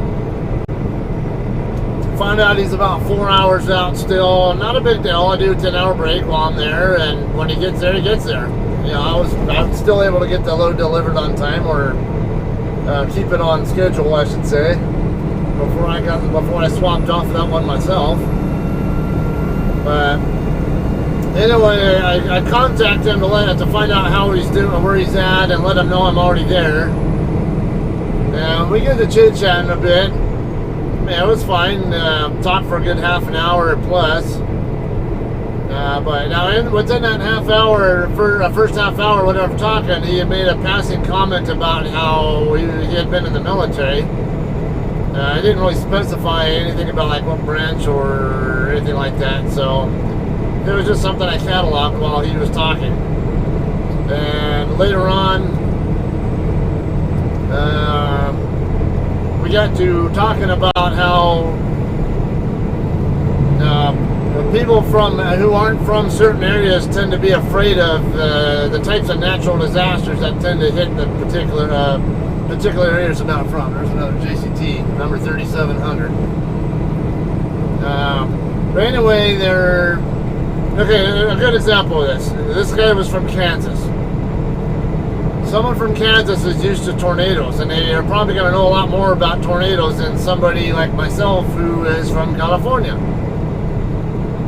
Find out he's about 4 hours out still. Not a big deal. I do a 10-hour break while I'm there, and when he gets there, he gets there. You know, I was still able to get the load delivered on time, or keep it on schedule, I should say, before I swapped off that one myself. But anyway, I contact him to find out how he's doing, where he's at, and let him know I'm already there. And we get to chit-chatting a bit. Yeah, it was fine. Talked for a good half an hour plus. But now within that half hour, first half hour, whatever, talking, he had made a passing comment about how he had been in the military. I didn't really specify anything about like what branch or anything like that, so it was just something I cataloged while he was talking. And later on, we got to talking about how people who aren't from certain areas tend to be afraid of the types of natural disasters that tend to hit the particular areas they're not from. There's another JCT, number 3700. But anyway, a good example of this. This guy was from Kansas. Someone from Kansas is used to tornadoes, and they are probably going to know a lot more about tornadoes than somebody like myself who is from California.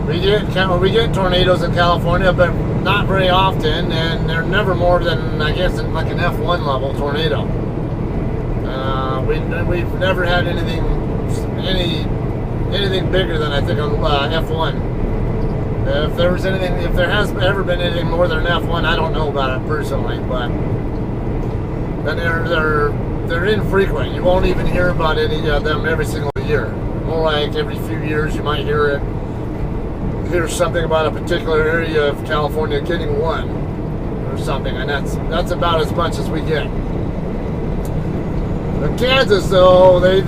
We get tornadoes in California, but not very often, and they're never more than, I guess, like an F1 level tornado. We've never had anything bigger than, I think, an F1. If there has ever been anything more than an F1, I don't know about it personally, but then they're infrequent. You won't even hear about any of them every single year. More like every few years you might hear something about a particular area of California getting one or something, and that's about as much as we get. But Kansas, though, they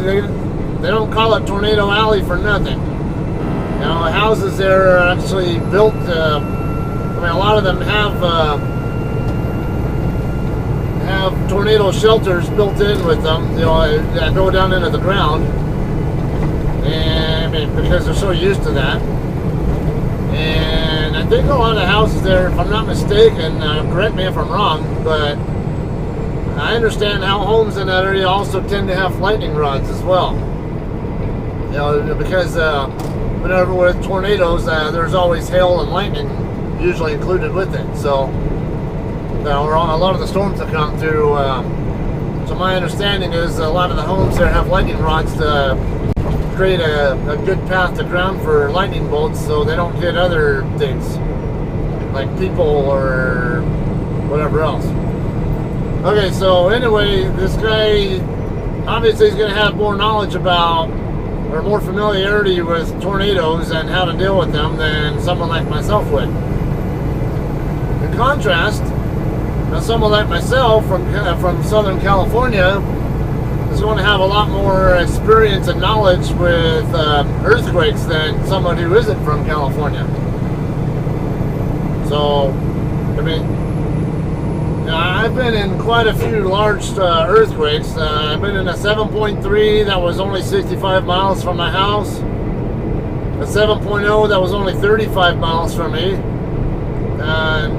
don't call it Tornado Alley for nothing. You know, houses there are actually built. A lot of them have have tornado shelters built in with them, you know, that go down into the ground. And I mean, because they're so used to that. And I think a lot of the houses there, if I'm not mistaken, correct me if I'm wrong, but I understand how homes in that area also tend to have lightning rods as well. You know, because whenever with tornadoes, there's always hail and lightning usually included with it. So a lot of the storms that come through, so my understanding is a lot of the homes there have lightning rods to create a good path to ground for lightning bolts, so they don't hit other things like people or whatever else. Okay, so anyway, this guy obviously is going to have more knowledge about, or more familiarity with tornadoes and how to deal with them than someone like myself would. In contrast, someone like myself from Southern California is going to have a lot more experience and knowledge with earthquakes than someone who isn't from California. So, I mean, I've been in quite a few large earthquakes. I've been in a 7.3 that was only 65 miles from my house, a 7.0 that was only 35 miles from me,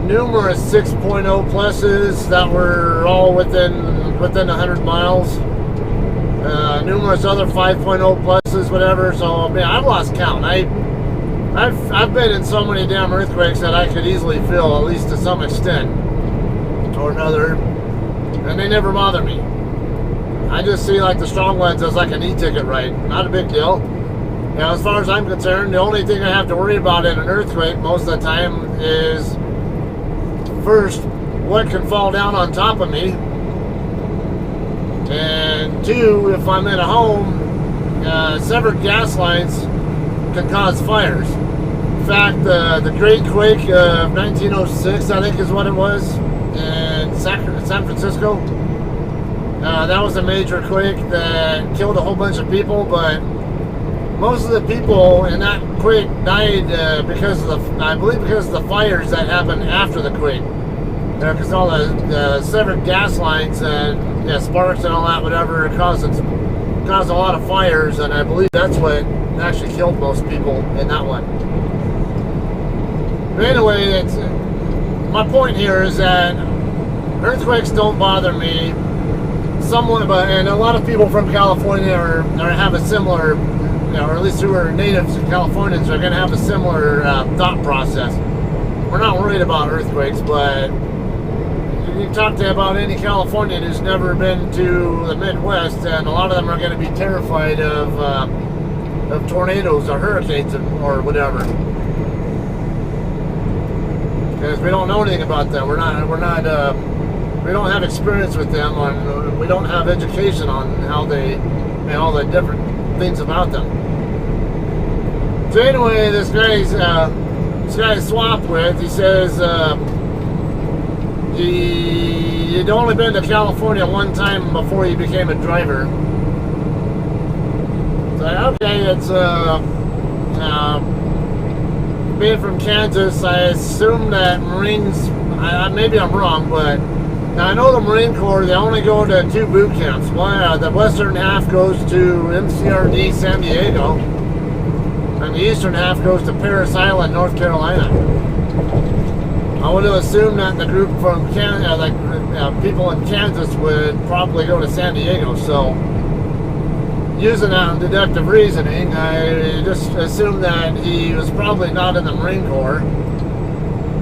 numerous 6.0 pluses that were all within 100 miles, numerous other 5.0 pluses, whatever. So I mean, I've lost count. I've been in so many damn earthquakes that I could easily feel, at least to some extent or another, and they never bother me. I just see like the strong ones as like an e-ticket ride. Not a big deal. You know, as far as I'm concerned, the only thing I have to worry about in an earthquake most of the time is, first, what can fall down on top of me, and two, if I'm in a home, severed gas lines can cause fires. In fact, the Great Quake of 1906, I think is what it was, in San Francisco. That was a major quake that killed a whole bunch of people, but most of the people in that quake died because of I believe because of the fires that happened after the quake. Because all the severed gas lines and sparks and all that, whatever, caused a lot of fires, and I believe that's what actually killed most people in that one. But anyway, my point here is that earthquakes don't bother me. And a lot of people from California have a similar, or at least who are natives of Californians are going to have a similar thought process. We're not worried about earthquakes, but you talk to about any Californian who's never been to the Midwest, and a lot of them are going to be terrified of tornadoes or hurricanes or whatever, because we don't know anything about them. We don't have experience with them, we don't have education on how they, all the different things about them. So anyway, this guy I swapped with, he says he'd only been to California one time before he became a driver. So okay, it's being from Kansas, I assume that Marines, maybe I'm wrong, but now I know the Marine Corps, they only go to 2 boot camps. One, the western half goes to MCRD San Diego, and the eastern half goes to Parris Island, North Carolina. I would have assumed that the group from Canada, people in Kansas, would probably go to San Diego. So, using that deductive reasoning, I just assumed that he was probably not in the Marine Corps,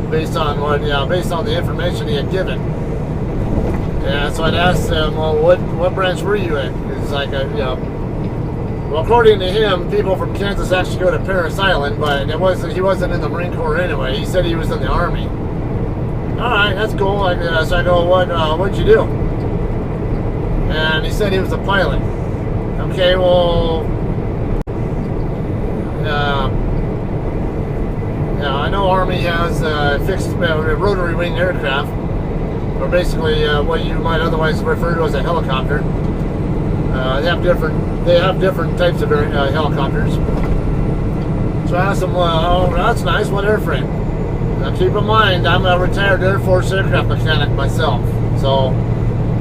based on the information he had given. Yeah, so I'd asked him, well, what branch were you in? He's like, well, according to him, people from Kansas actually go to Parris Island, but he wasn't in the Marine Corps anyway. He said he was in the Army. All right, that's cool. So I go, what'd you do? And he said he was a pilot. Okay, well, I know Army has fixed rotary wing aircraft, or basically what you might otherwise refer to as a helicopter. They have different types of helicopters. So I asked him, well, that's nice. What airframe? Now keep in mind, I'm a retired Air Force aircraft mechanic myself. So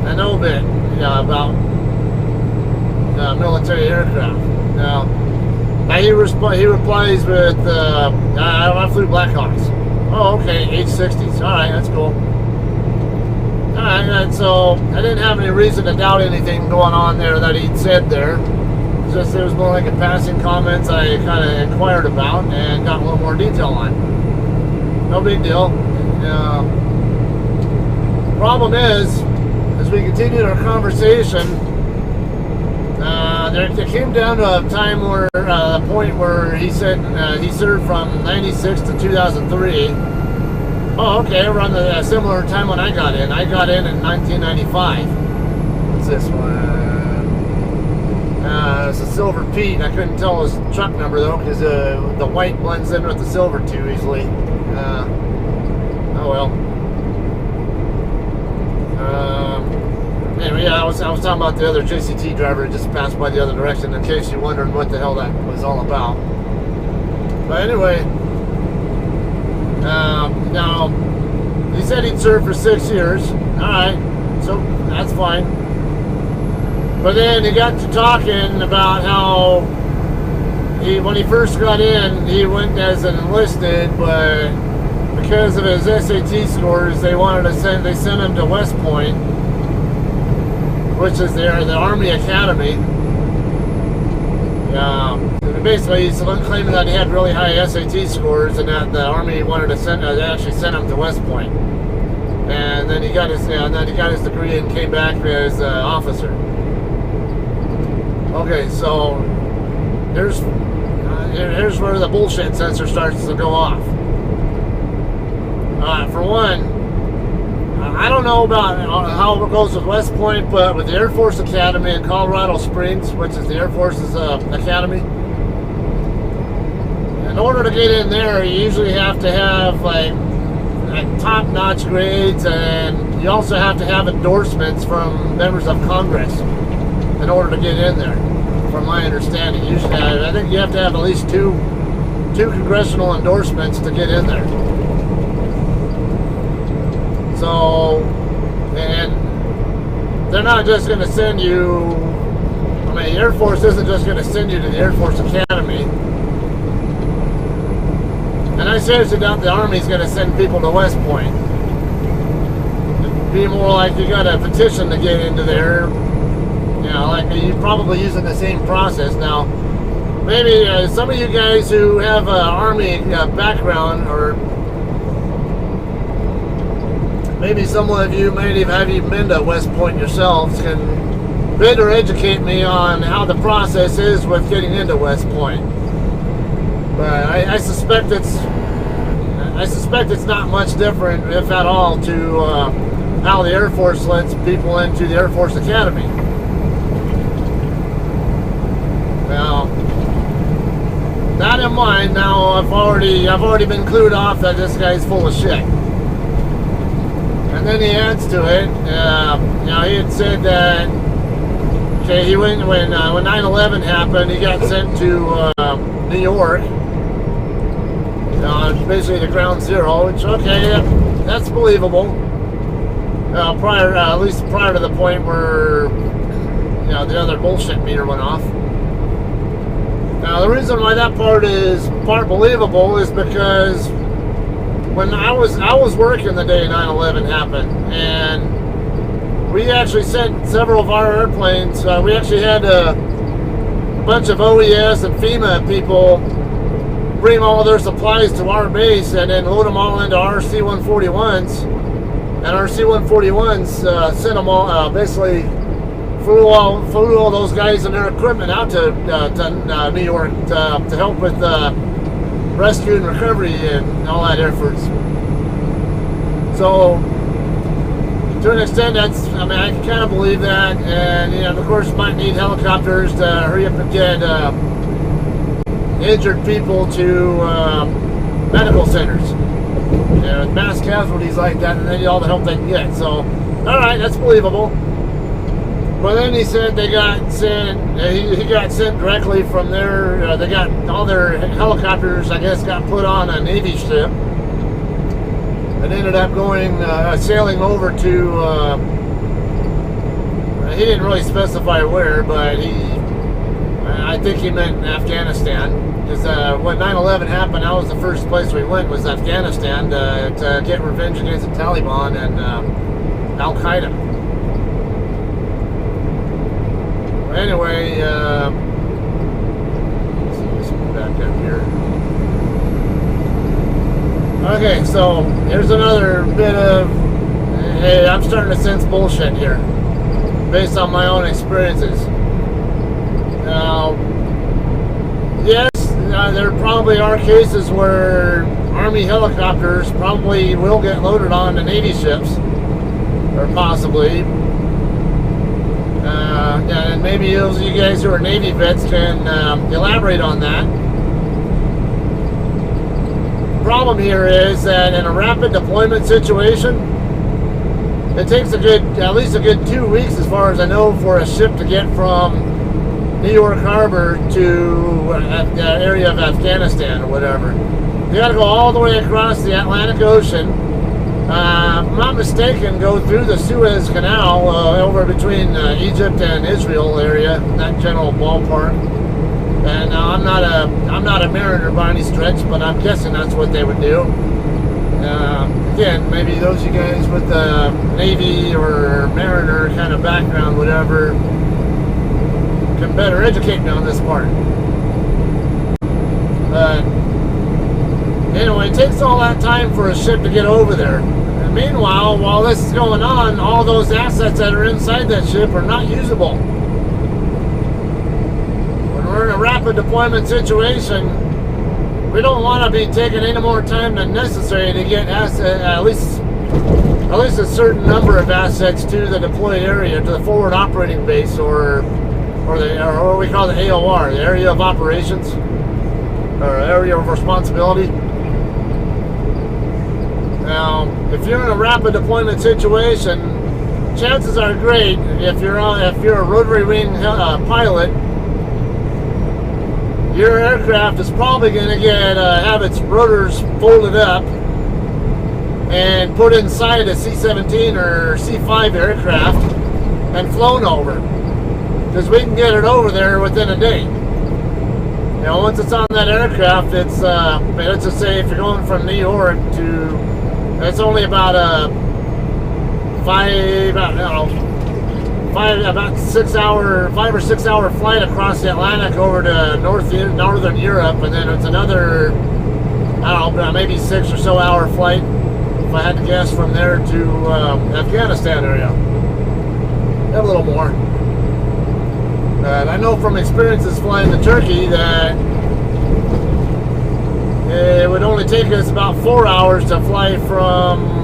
I know a bit, about military aircraft. Now he replies with, I flew Blackhawks. Oh, okay, H-60s. All right, that's cool. All right, and so I didn't have any reason to doubt anything going on there that he'd said there. It's just it was more like a passing comments I kind of inquired about and got a little more detail on. No big deal. Problem is, as we continued our conversation, it came down to a time where, a point where he said he served from 96 to 2003. Oh, okay, around the similar time when I got in. I got in 1995. What's this one? It's a Silver Pete. I couldn't tell his truck number though, because the white blends in with the silver too easily. Oh well. Anyway, yeah, I was talking about the other JCT driver who just passed by the other direction, in case you wondered what the hell that was all about. But anyway, now he said he'd served for 6 years. All right, so that's fine. But then he got to talking about how when he first got in, he went as an enlisted, but because of his SAT scores, they sent him to West Point, which is the Army Academy. Basically, he's claiming that he had really high SAT scores, and that the Army wanted to actually send him to West Point. And then he got his degree and came back as an officer. Okay, so here's where the bullshit sensor starts to go off. For one, I don't know about how it goes with West Point, but with the Air Force Academy in Colorado Springs, which is the Air Force's academy, in order to get in there, you usually have to have like top-notch grades, and you also have to have endorsements from members of Congress in order to get in there, from my understanding. Usually, I think you have to have at least two congressional endorsements to get in there. So, and they're not just going to send you, I mean, the Air Force isn't just going to send you to the Air Force Academy. And I seriously doubt the Army's going to send people to West Point. It'd be more like you got a petition to get into there. Like you're probably using the same process. Now, maybe some of you guys who have an Army background, or maybe some of you may have even been to West Point yourselves, can better educate me on how the process is with getting into West Point. But I suspect it's not much different, if at all, to how the Air Force lets people into the Air Force Academy. Now, that in mind, now I've already been clued off that this guy's full of shit. And then he adds to it, he had said that, okay, he went when 9/11 happened, he got sent to New York, basically to ground zero, which, okay, that's believable. At least prior to the point where, the other bullshit meter went off. Now, the reason why that part is believable is because when I was working the day 9/11 happened, and we actually sent several of our airplanes. We actually had a bunch of OES and FEMA people bring all of their supplies to our base and then load them all into our C-141s. And our C-141s sent them all, basically flew all those guys and their equipment out to New York to help with rescue and recovery and all that efforts. So, to an extent, I can kind of believe that. And, of course, might need helicopters to hurry up and get injured people to medical centers. With mass casualties like that, and they need all the help they can get. So, all right, that's believable. But then he said they got sent. He got sent directly from there. They got all their helicopters, I guess, got put on a Navy ship, and ended up going sailing over to He didn't really specify where, but I think he meant Afghanistan. Because when 9/11 happened, that was the first place we went, was Afghanistan, to get revenge against the Taliban and Al-Qaeda. Anyway, let's go back up here. Okay, so here's another bit of, hey, I'm starting to sense bullshit here, based on my own experiences. Now, yes, there probably are cases where Army helicopters probably will get loaded on to Navy ships, or possibly. And maybe those of you guys who are Navy vets can elaborate on that. The problem here is that in a rapid deployment situation, it takes at least a good 2 weeks, as far as I know, for a ship to get from New York Harbor to the area of Afghanistan or whatever. You got to go all the way across the Atlantic Ocean. If I'm not mistaken, go through the Suez Canal over between Egypt and Israel area, that general ballpark. And I'm not a mariner by any stretch, but I'm guessing that's what they would do. Again, maybe those of you guys with the Navy or mariner kind of background, whatever, can better educate me on this part. Anyway, it takes all that time for a ship to get over there. And meanwhile, while this is going on, all those assets that are inside that ship are not usable. When we're in a rapid deployment situation, we don't want to be taking any more time than necessary to get at least a certain number of assets to the deployed area, to the forward operating base, or what we call the AOR, the area of operations, or area of responsibility. Now, if you're in a rapid deployment situation, chances are great, if you're a rotary wing pilot, your aircraft is probably going to have its rotors folded up and put inside a C-17 or C-5 aircraft and flown over. Because we can get it over there within a day. You know, once it's on that aircraft, it's let's just say if you're going from New York to, it's only about a 5 or 6 hour flight across the Atlantic over to northern Europe, and then it's another, I don't know, maybe 6 or so hour flight, if I had to guess, from there to Afghanistan area. A little more. I know from experiences flying to Turkey that it would only take us about 4 hours to fly from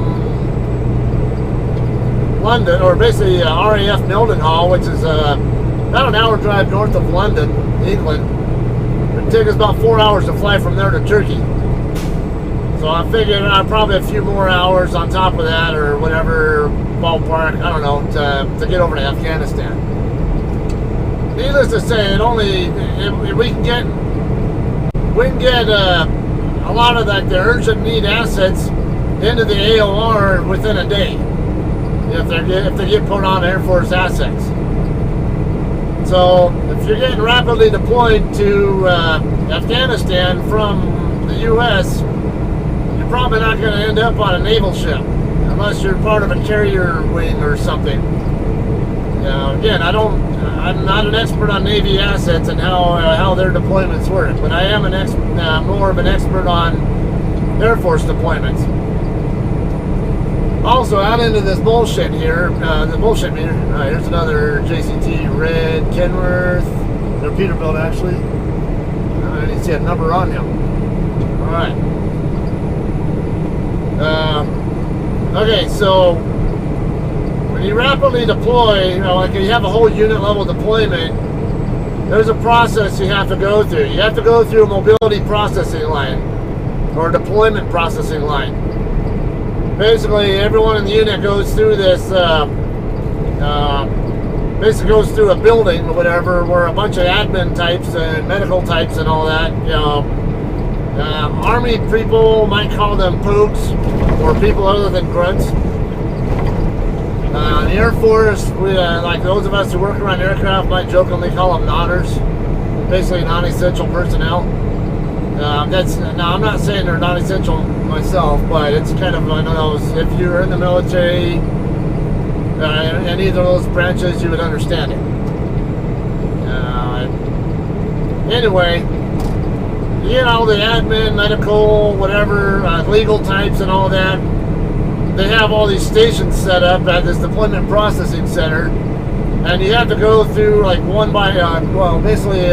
London, or basically RAF Mildenhall, which is about an hour drive north of London, England. It would take us about 4 hours to fly from there to Turkey. So I figured probably a few more hours on top of that, or whatever ballpark, I don't know, to get over to Afghanistan. Needless to say, we can get a lot of the urgent need assets into the AOR within a day if they get put on Air Force assets. So if you're getting rapidly deployed to Afghanistan from the U.S., you're probably not going to end up on a naval ship unless you're part of a carrier wing or something. Again, I'm not an expert on Navy assets and how their deployments work, but I am more of an expert on Air Force deployments. Also, out into this bullshit here, the bullshit meter. Here's another JCT Red Kenworth, or Peterbilt actually. I need to see a number on him. All right. Okay, so when you rapidly deploy, like you have a whole unit level deployment, there's a process you have to go through. You have to go through a mobility processing line, or a deployment processing line. Basically, everyone in the unit goes through this, basically goes through a building or whatever, where a bunch of admin types and medical types and all that, Army people might call them pooks, or people other than grunts. The Air Force, we, like those of us who work around aircraft might jokingly call them nonners, basically non-essential personnel. Now I'm not saying they're non-essential myself, but it's kind of one of those, if you're in the military, in either of those branches, you would understand it. Anyway, you know, the admin, medical, whatever, legal types and all that, they have all these stations set up at this deployment processing center, and you have to go through like one by, basically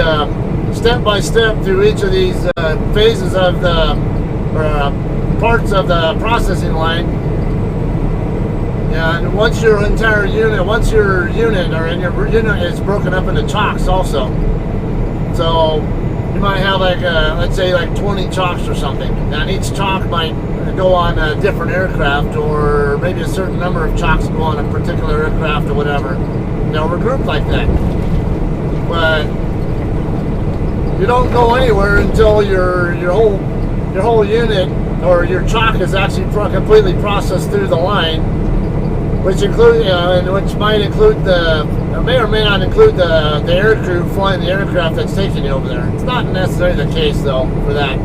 step by step through each of these phases of the, parts of the processing line. And once your unit is broken up into chocks also. So you might have like, let's say like 20 chocks or something. And each chock might go on a different aircraft, or maybe a certain number of chocks go on a particular aircraft or whatever. We're grouped like that. But you don't go anywhere until your whole unit or your chock is actually completely processed through the line, which include which might include may or may not include the air crew flying the aircraft that's taking you over there. It's not necessarily the case though for that.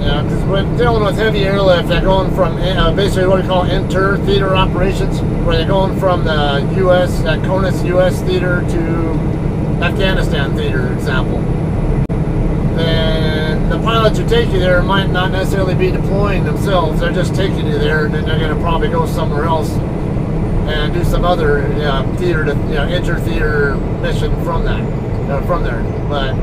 Because when dealing with heavy airlift, they're going from basically what we call inter-theater operations, where they're going from the U.S. CONUS U.S. theater to Afghanistan theater, example. And the pilots who take you there might not necessarily be deploying themselves. They're just taking you there, and then they're going to probably go somewhere else and do some other theater to inter-theater mission from that, from there. But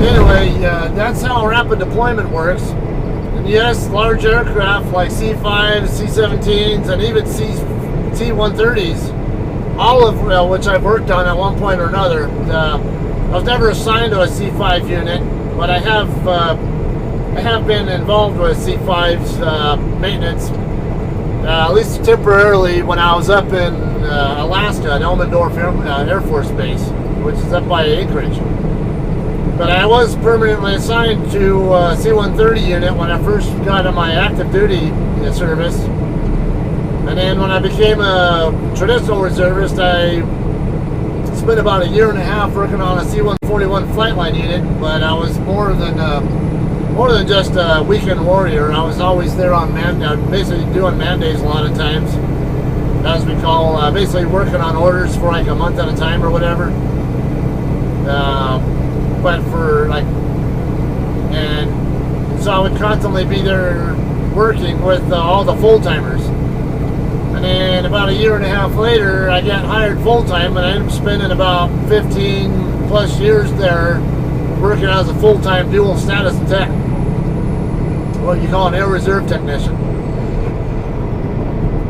anyway, that's how rapid deployment works. And yes, large aircraft like C-5s, C-17s, and even C-130s, all of which I've worked on at one point or another. I was never assigned to a C-5 unit, but I have been involved with C-5's maintenance, at least temporarily, when I was up in Alaska at Elmendorf Air Force Base, which is up by Anchorage. But I was permanently assigned to a C-130 unit when I first got on my active duty service. And then when I became a traditional reservist, I spent about a year and a half working on a C-141 flightline unit. But I was more than just a weekend warrior. I was always there on basically doing man days a lot of times, as we call, basically working on orders for like a month at a time or whatever. But for like, and so I would constantly be there working with all the full-timers. And then about a year and a half later, I got hired full-time, and I ended up spending about 15 plus years there working as a full-time dual status tech, what you call an air reserve technician.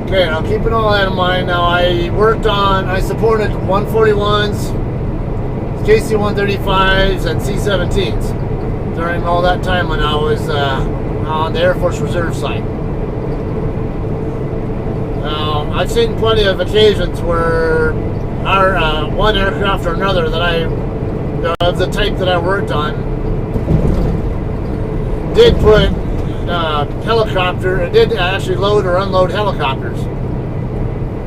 Okay, now keeping all that in mind, now I supported 141s, KC-135s, and C-17s during all that time when I was on the Air Force Reserve site. I've seen plenty of occasions where our one aircraft or another of the type that I worked on did put did actually load or unload helicopters.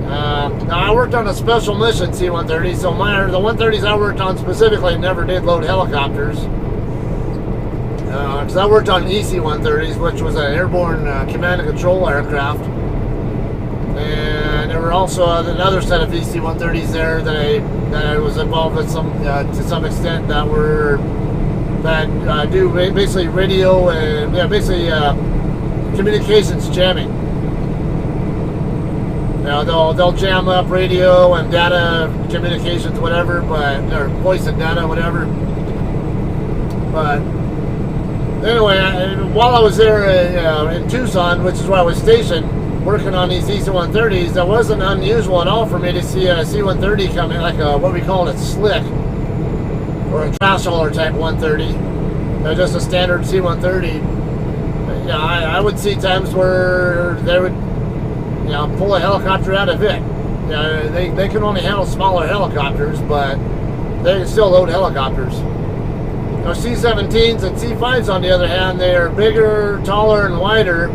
Now I worked on a special mission C-130, so the 130s I worked on specifically never did load helicopters. Because I worked on EC-130s, which was an airborne command and control aircraft. And there were also another set of EC-130s there that I was involved with to some extent that do basically radio and communications jamming. They'll jam up radio and data communications, whatever, or voice and data, whatever. But anyway, while I was there in Tucson, which is where I was stationed, working on these EC-130s, that wasn't unusual at all for me to see a C-130 come in, like what we call a slick, or a trash hauler type 130. Just a standard C-130. I would see times where they would pull a helicopter out of it. They can only handle smaller helicopters, but they can still load helicopters. Now, C-17s and C-5s, on the other hand, they are bigger, taller, and wider.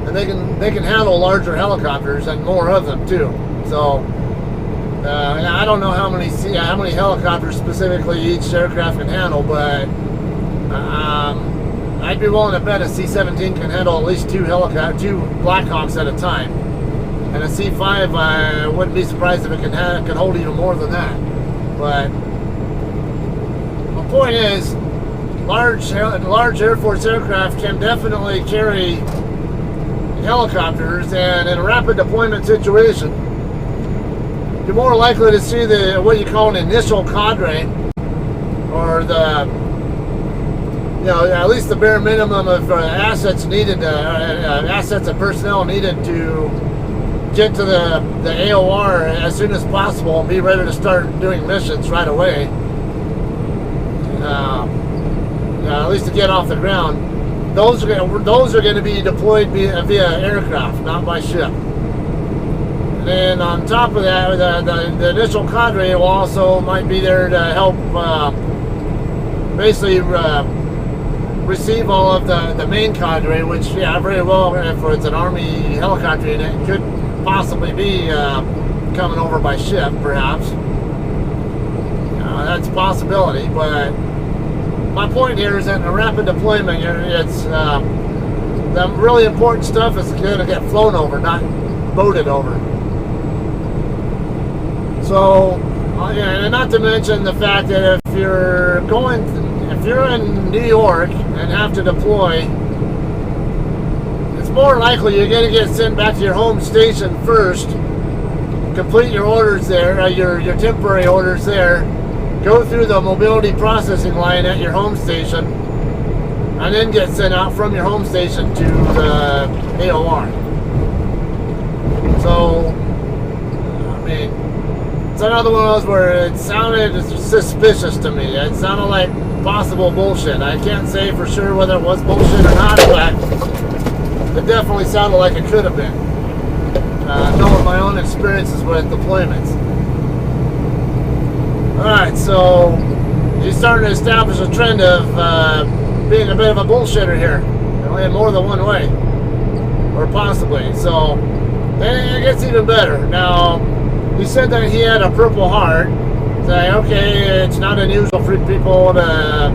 and they can handle larger helicopters and more of them too. So I don't know how many helicopters specifically each aircraft can handle, but I'd be willing to bet a C-17 can handle at least two Blackhawks at a time, and a C-5 I wouldn't be surprised if it can hold even more than that. But my point is, large Air Force aircraft can definitely carry helicopters, and in a rapid deployment situation, you're more likely to see what you call an initial cadre, or at least the bare minimum of assets needed, assets and personnel needed to get to the AOR as soon as possible and be ready to start doing missions right away. At least to get off the ground. Those are going to be deployed via aircraft, not by ship. And then on top of that, the initial cadre will also might be there to help basically receive all of the main cadre, which very well, if it's an Army helicopter unit, it could possibly be coming over by ship, perhaps. That's a possibility, but my point here is that in a rapid deployment, it's the really important stuff is going to get flown over, not boated over. So, and not to mention the fact that if you're in New York and have to deploy, it's more likely you're going to get sent back to your home station first, complete your orders there, your temporary orders there, go through the mobility processing line at your home station, and then get sent out from your home station to the AOR. So, I mean, it's another one of those where it sounded suspicious to me. It sounded like possible bullshit. I can't say for sure whether it was bullshit or not, but it definitely sounded like it could have been. Knowing my own experiences with deployments. Alright, so he's starting to establish a trend of being a bit of a bullshitter here. In more than one way. Or possibly. So, it gets even better. Now, he said that he had a Purple Heart. Say, okay, it's not unusual for people to,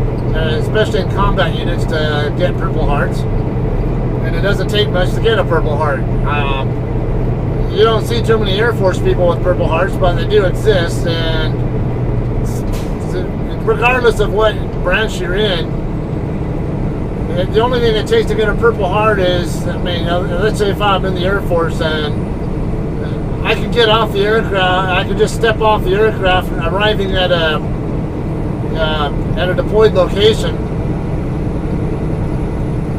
especially in combat units, to get Purple Hearts. And it doesn't take much to get a Purple Heart. You don't see too many Air Force people with Purple Hearts, but they do exist, and regardless of what branch you're in, the only thing it takes to get a Purple Heart is, I mean, let's say if I'm in the Air Force and I can get off the aircraft, I can just step off the aircraft arriving at a deployed location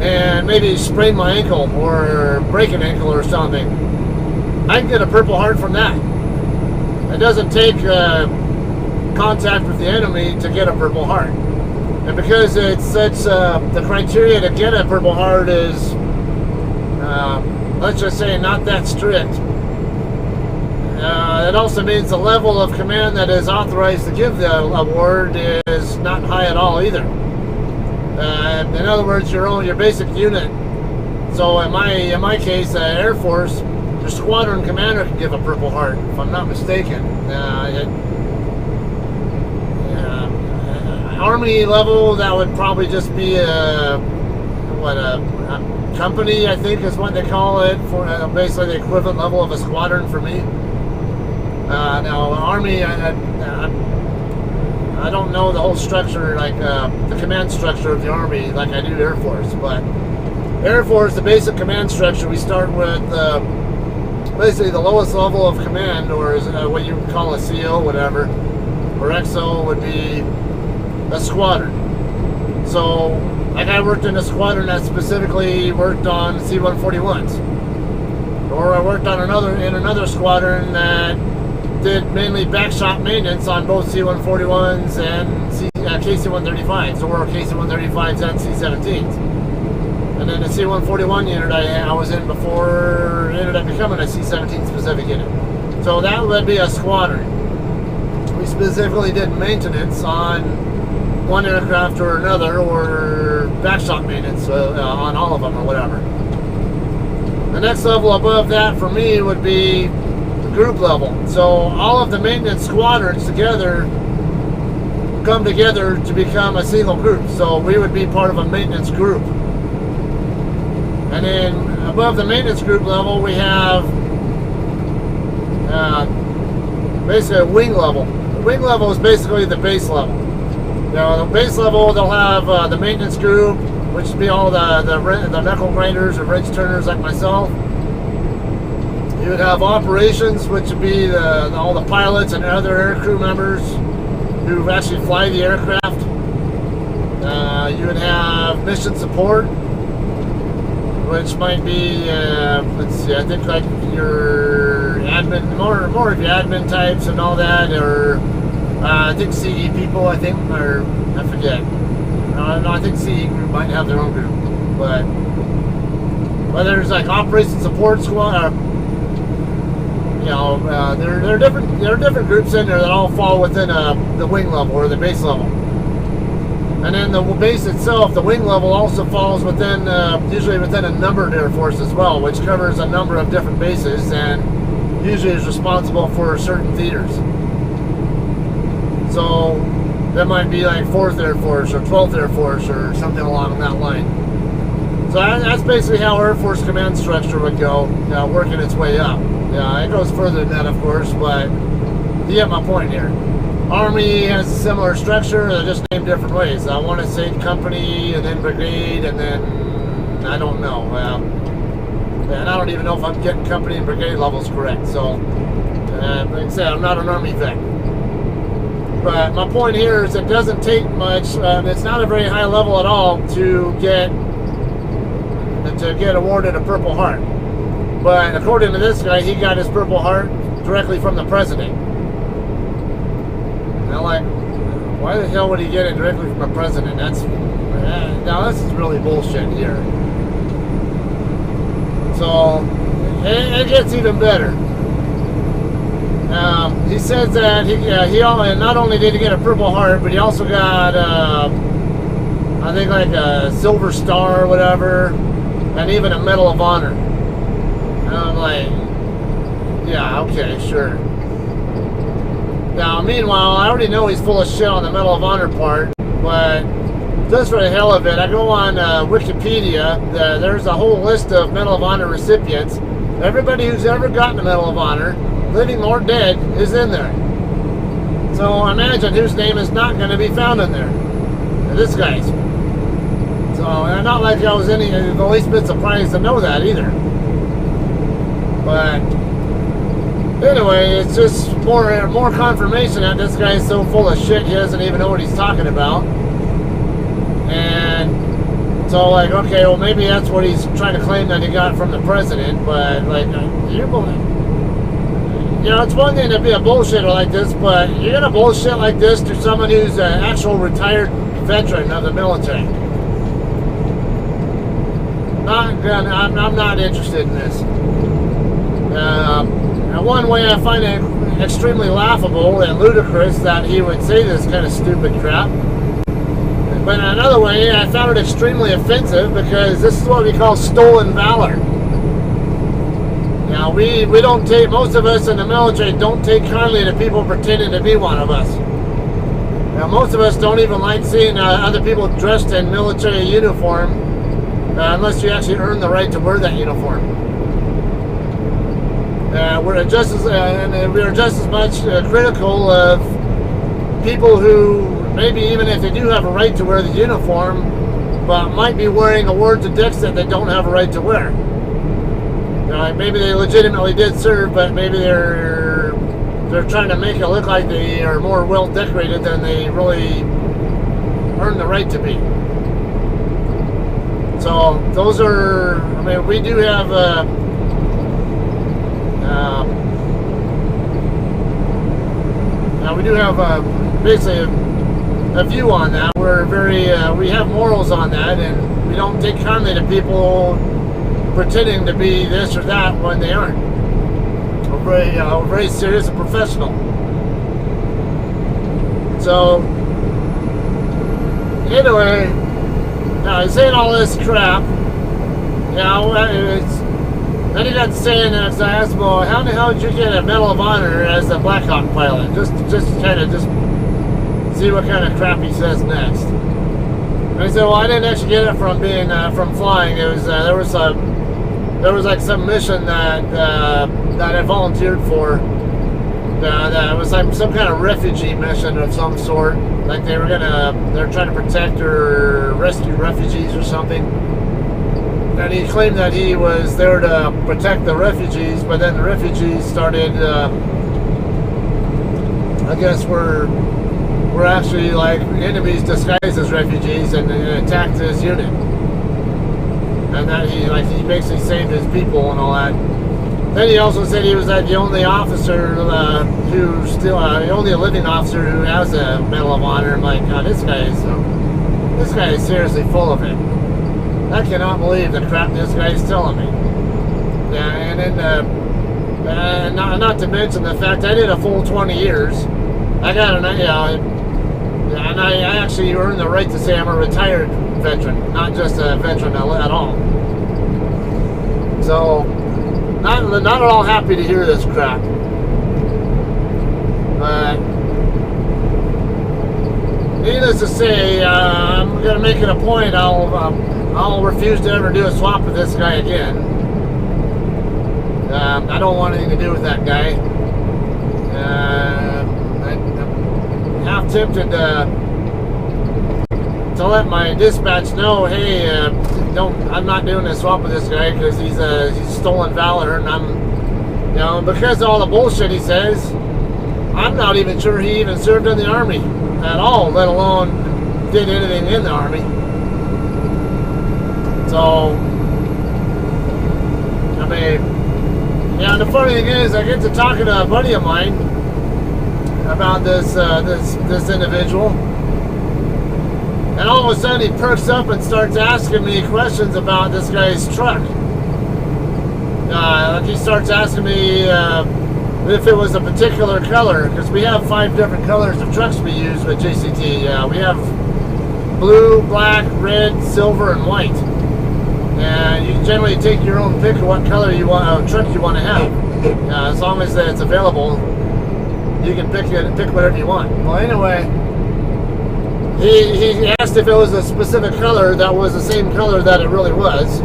and maybe sprain my ankle or break an ankle or something. I can get a Purple Heart from that. It doesn't take contact with the enemy to get a Purple Heart. And because it's such, the criteria to get a Purple Heart is, let's just say, not that strict. It also means the level of command that is authorized to give the award is not high at all either. In other words, your basic unit. So in my case, Air Force, your squadron commander can give a Purple Heart, if I'm not mistaken. Army level, that would probably just be a company, I think is what they call it, for basically the equivalent level of a squadron for me. Now, Army, I don't know the whole structure, like the command structure of the Army, like I do Air Force. But Air Force, the basic command structure, we start with basically the lowest level of command, or is what you would call a CO, whatever, or XO would be a squadron. So, like I worked in a squadron that specifically worked on C-141s, or I worked on another squadron that did mainly backshot maintenance on both C-141s and KC-135s, or KC-135s and C-17s. And then the C-141 unit I was in before it ended up becoming a C-17 specific unit. So that would be a squadron. We specifically did maintenance on one aircraft or another, or backshot maintenance on all of them or whatever. The next level above that for me would be the group level. So all of the maintenance squadrons together come together to become a single group. So we would be part of a maintenance group. And then above the maintenance group level, we have basically a wing level. The wing level is basically the base level. The base level, they'll have the maintenance group, which would be all the knuckle grinders or wrench turners like myself. You would have operations, which would be all the pilots and other air crew members who actually fly the aircraft. You would have mission support, which might be, let's see, I think like your admin, more of your admin types and all that, or I think CE people, I forget. No, I think CE group might have their own group, but there's like operation support squad. There are different groups in there that all fall within the wing level or the base level. And then the base itself, the wing level, also falls within, usually within a numbered air force as well, which covers a number of different bases and usually is responsible for certain theaters. So that might be like 4th Air Force or 12th Air Force or something along that line. So that's basically how Air Force command structure would go, working its way up. It goes further than that, of course, but you get my point here. Army has a similar structure, they're just named different ways. I want to say company, and then brigade, and then I don't know. And I don't even know if I'm getting company and brigade levels correct. So, like I said, I'm not an Army vet. But my point here is it doesn't take much. It's not a very high level at all to get awarded a Purple Heart. But according to this guy, he got his Purple Heart directly from the president. And I'm like, why the hell would he get it directly from the president? Now this is really bullshit here. So it gets even better. He says that he not only did he get a Purple Heart, but he also got I think like a Silver Star or whatever, and even a Medal of Honor. And I'm like, yeah, okay, sure. Now, meanwhile, I already know he's full of shit on the Medal of Honor part, but just for the hell of it, I go on Wikipedia. There's a whole list of Medal of Honor recipients. Everybody who's ever gotten a Medal of Honor, living or dead, is in there. So imagine whose name is not going to be found in there. And this guy's. So, and not like I was the least bit surprised to know that either. But anyway, it's just more confirmation that this guy is so full of shit he doesn't even know what he's talking about. And so, like, okay, well, maybe that's what he's trying to claim that he got from the president. But like, do you believe? It's one thing to be a bullshitter like this, but you're gonna bullshit like this to someone who's an actual retired veteran of the military. I'm not interested in this. One way I find it extremely laughable and ludicrous that he would say this kind of stupid crap. But in another way, I found it extremely offensive because this is what we call stolen valor. Now, we don't take, most of us in the military don't take kindly to people pretending to be one of us. Now, most of us don't even like seeing other people dressed in military uniform unless you actually earn the right to wear that uniform. We are just as much critical of people who maybe even if they do have a right to wear the uniform, but might be wearing awards and dicks that they don't have a right to wear. Maybe they legitimately did serve, but maybe they're trying to make it look like they are more well decorated than they really earn the right to be. So those are, we do have basically a view on that. We're we have morals on that, and we don't take kindly to people pretending to be this or that when they aren't. We're very serious and professional. So anyway, saying all this crap, Then he got to saying that, so I asked him, well, how the hell did you get a Medal of Honor as a Black Hawk pilot? Just kind of see what kind of crap he says next. And he said, well, I didn't actually get it from being from flying. It was there was like some mission that I volunteered for. That was like some kind of refugee mission of some sort. Like they're trying to protect or rescue refugees or something. And he claimed that he was there to protect the refugees, but then the refugees started, I guess, were actually like enemies disguised as refugees and attacked his unit. And that he basically saved his people and all that. Then he also said he was like the only officer the only living officer who has a Medal of Honor. I'm like, God, this guy is seriously full of it. I cannot believe the crap this guy is telling me. Yeah, and then not to mention the fact I did a full 20 years. I got and I actually earned the right to say I'm a retired veteran, not just a veteran at all. So, not at all happy to hear this crap. But needless to say, I'm gonna make it a point. I'll refuse to ever do a swap with this guy again. I don't want anything to do with that guy. I'm half tempted to let my dispatch know, hey, I'm not doing a swap with this guy because he's stolen valor, and because of all the bullshit he says, I'm not even sure he even served in the Army at all, let alone did anything in the Army. So, I mean, yeah, and the funny thing is, I get to talking to a buddy of mine about this individual, and all of a sudden he perks up and starts asking me questions about this guy's truck. Like he starts asking me if it was a particular color, because we have 5 different colors of trucks we use with JCT. We have blue, black, red, silver, and white. And you can generally take your own pick of what color you want, truck you want to have. As long as it's available, you can pick whatever you want. Well, anyway, he asked if it was a specific color that was the same color that it really was.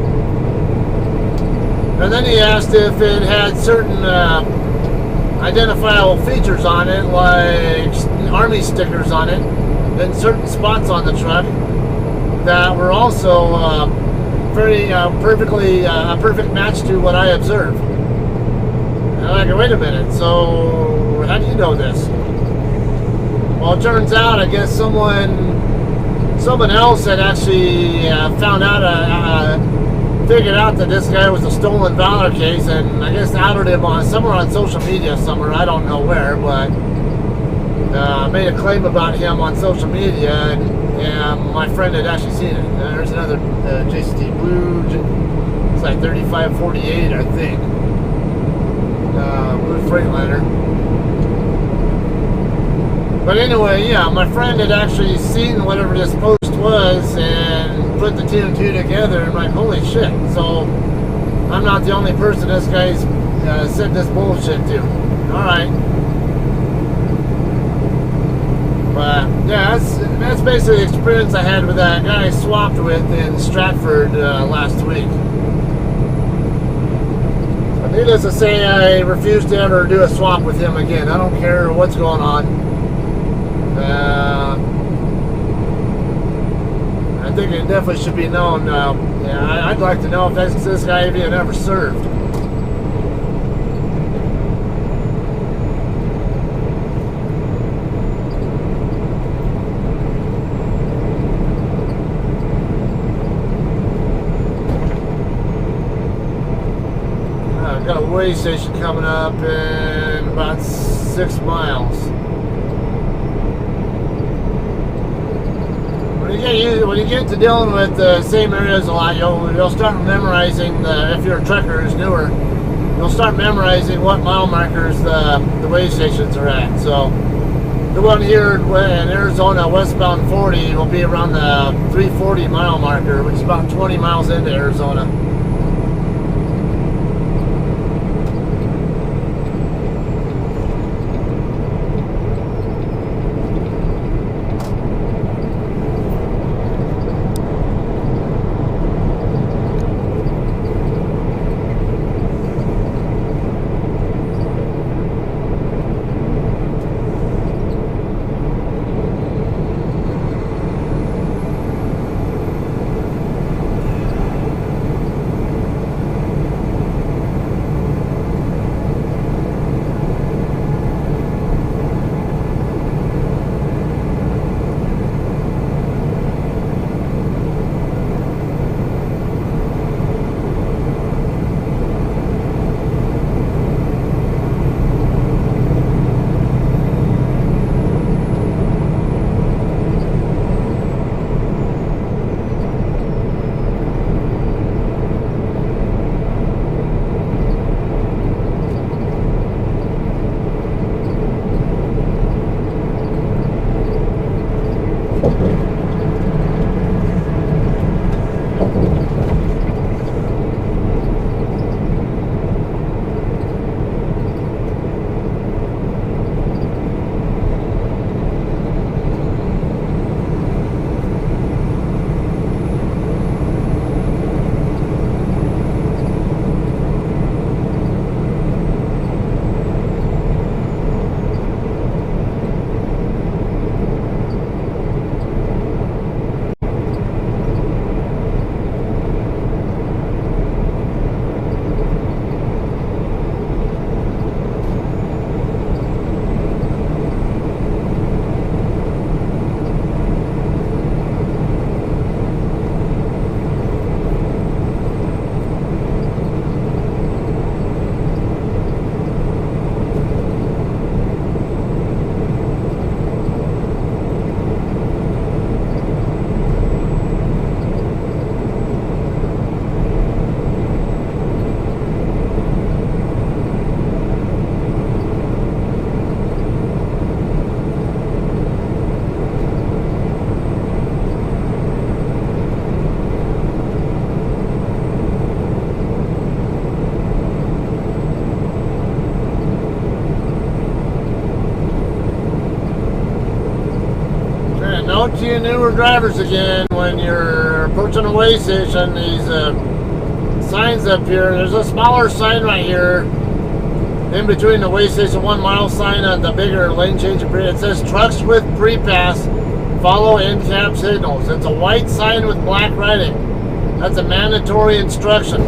And then he asked if it had certain identifiable features on it, like Army stickers on it, and certain spots on the truck that were also very perfectly a perfect match to what I observed. And I'm like, wait a minute, so how do you know this? Well, it turns out, I guess someone else had actually found out, figured out that this guy was a stolen valor case, and I guess outed him somewhere on social media somewhere, I don't know where, but made a claim about him on social media, and my friend had actually seen it. There's another JCT Blue, it's like 3548, I think, Blue Freightliner. But anyway, yeah, my friend had actually seen whatever this post was and put the 2 and 2 together, and I'm like, holy shit. So I'm not the only person this guy's said this bullshit to. Alright. But yeah, that's basically the experience I had with that guy I swapped with in Stratford last week. But needless to say, I refuse to ever do a swap with him again. I don't care what's going on. I think it definitely should be known. Yeah, I'd like to know if this guy even ever served. I've got a way station coming up in about 6 miles. When you get to dealing with the same areas a lot, you'll start memorizing, if you're a trucker who's newer, you'll start memorizing what mile markers the way stations are at. So the one here in Arizona, westbound 40, will be around the 340 mile marker, which is about 20 miles into Arizona. note to you newer drivers again, when you're approaching a way station, these signs up here, there's a smaller sign right here in between the way station 1 mile sign and the bigger lane change period. It says trucks with pre-pass follow end cap signals. It's a white sign with black writing. That's a mandatory instruction.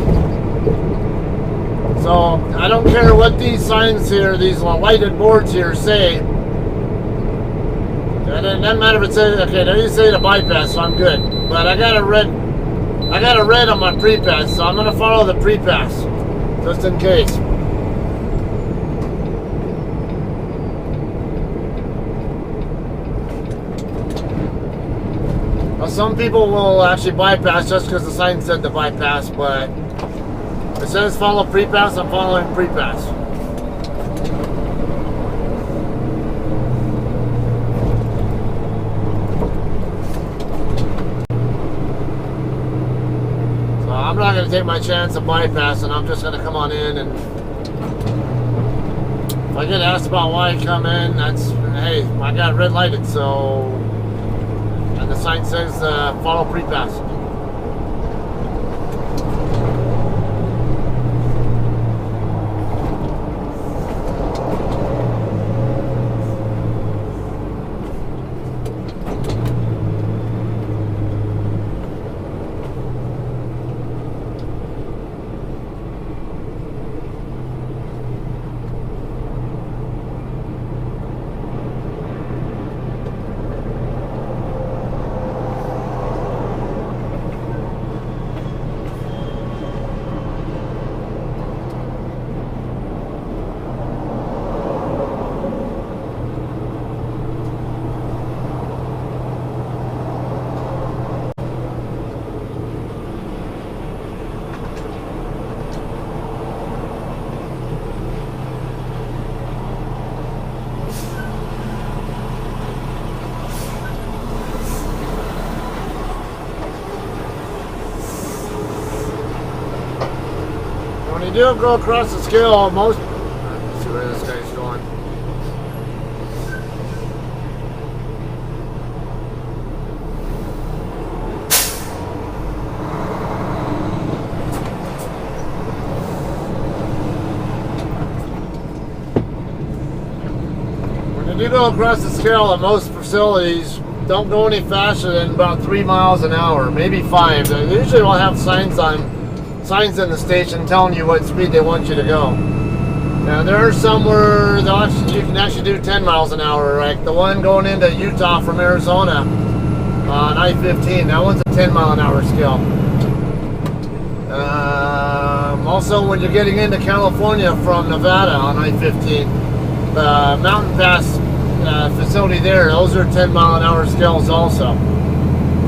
So I don't care what these signs here, these lighted boards here say. And it doesn't matter if it says, okay, they say to bypass, so I'm good. But I got a red on my pre-pass, so I'm gonna follow the pre-pass, just in case. Now, some people will actually bypass just because the sign said to bypass, but it says follow pre-pass, I'm following pre-pass. So I'm not going to take my chance of bypassing. I'm just going to come on in, and if I get asked about why I come in, that's, hey, I got red lighted, so, and the sign says follow pre-pass. When you do go across the scale, let's see where this guy's going. When you do go across the scale at most facilities, don't go any faster than about 3 miles an hour, maybe 5. They usually will have signs in the station telling you what speed they want you to go. Now there are some where you can actually do 10 miles an hour, like the one going into Utah from Arizona on I-15. That one's a 10 mile an hour scale. Also, when you're getting into California from Nevada on I-15, the Mountain Pass facility there, those are 10 mile an hour scales also.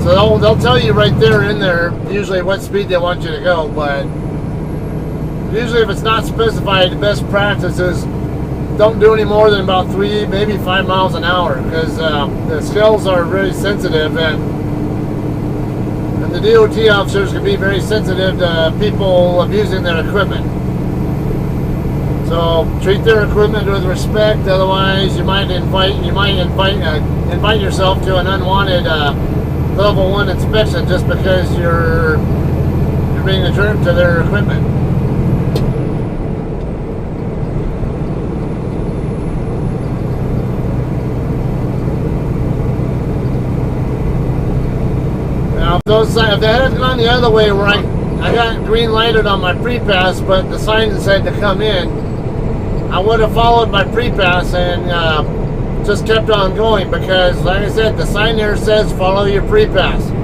So they'll tell you right there in there usually what speed they want you to go, but usually if it's not specified, the best practice is don't do any more than about 3, maybe 5 miles an hour, because the scales are very sensitive, and the DOT officers can be very sensitive to people abusing their equipment. So treat their equipment with respect, otherwise you might invite yourself to an unwanted level 1 inspection just because you're being a jerk to their equipment. Now if they had gone the other way where I got green lighted on my pre-pass but the sign said to come in, I would have followed my pre-pass and just kept on going, because like I said, the sign there says follow your pre-pass. It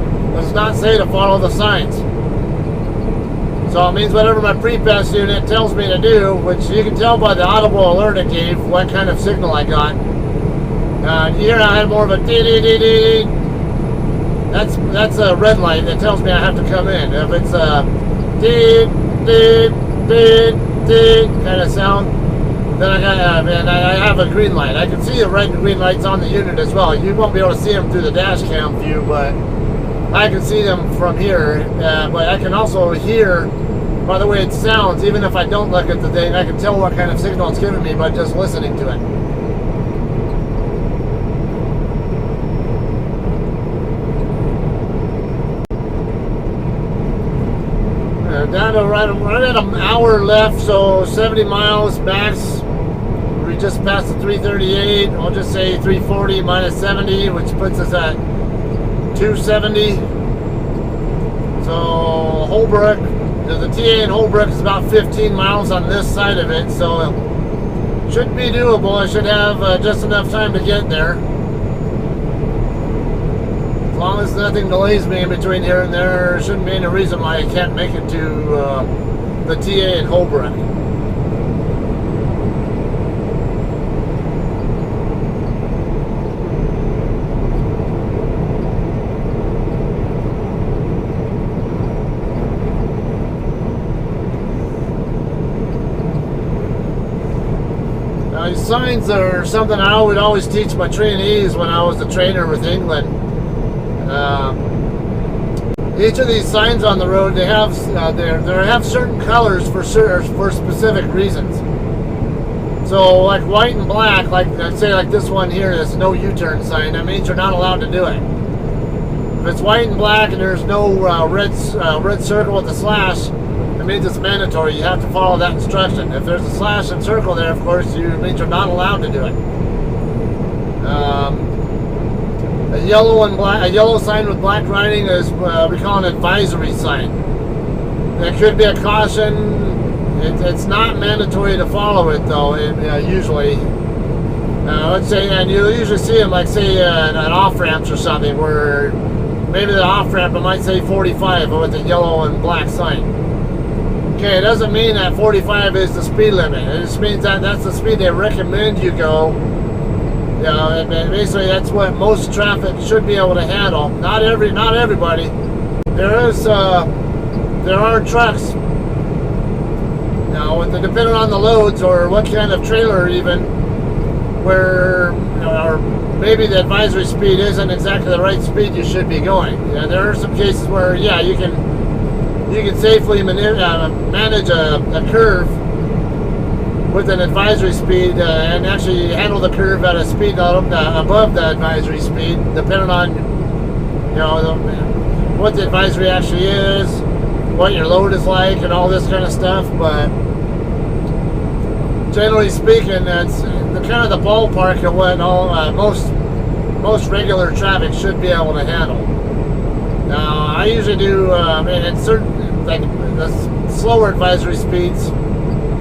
does not say to follow the signs. So it means whatever my pre-pass unit tells me to do, which you can tell by the audible alert it gave what kind of signal I got. Here I had more of a dee-dee-dee-dee. That's a red light that tells me I have to come in. If it's a dee-dee-dee-dee kind of sound, then I have a green light. I can see the red and green lights on the unit as well. You won't be able to see them through the dash cam view, but I can see them from here. But I can also hear, by the way it sounds, even if I don't look at the thing, I can tell what kind of signal it's giving me by just listening to it. right at an hour left, so 70 miles max. We just passed the 338. I'll just say 340 minus 70, which puts us at 270. So Holbrook, the TA in Holbrook is about 15 miles on this side of it, so it should be doable. I should have just enough time to get there. As long as nothing delays me in between here and there shouldn't be any reason why I can't make it to the TA in Holbrook. These signs are something I would always teach my trainees when I was a trainer with England. Each of these signs on the road, they have they have certain colors for specific reasons. So like white and black, like let's say like this one here, this no U-turn sign, that means you're not allowed to do it. If it's white and black and there's no red circle with a slash, it means it's mandatory. You have to follow that instruction. If there's a slash and circle there, of course, it means you're not allowed to do it. A yellow sign with black writing is we call an advisory sign. It could be a caution. It's not mandatory to follow it though. Usually, let's say, and you usually see them like say at off ramps or something, where maybe the off ramp it might say 45 with a yellow and black sign. Okay, it doesn't mean that 45 is the speed limit. It just means that that's the speed they recommend you go. You know, and basically that's what most traffic should be able to handle. Not everybody. There are trucks. Now, depending on the loads or what kind of trailer even, where or maybe the advisory speed isn't exactly the right speed you should be going. Yeah, there are some cases where you can safely manage a curve with an advisory speed and actually handle the curve at a speed above the advisory speed, depending on what the advisory actually is, what your load is like, and all this kind of stuff. But generally speaking, that's the kind of the ballpark of what most regular traffic should be able to handle. Now, I usually do, in certain, like the slower advisory speeds,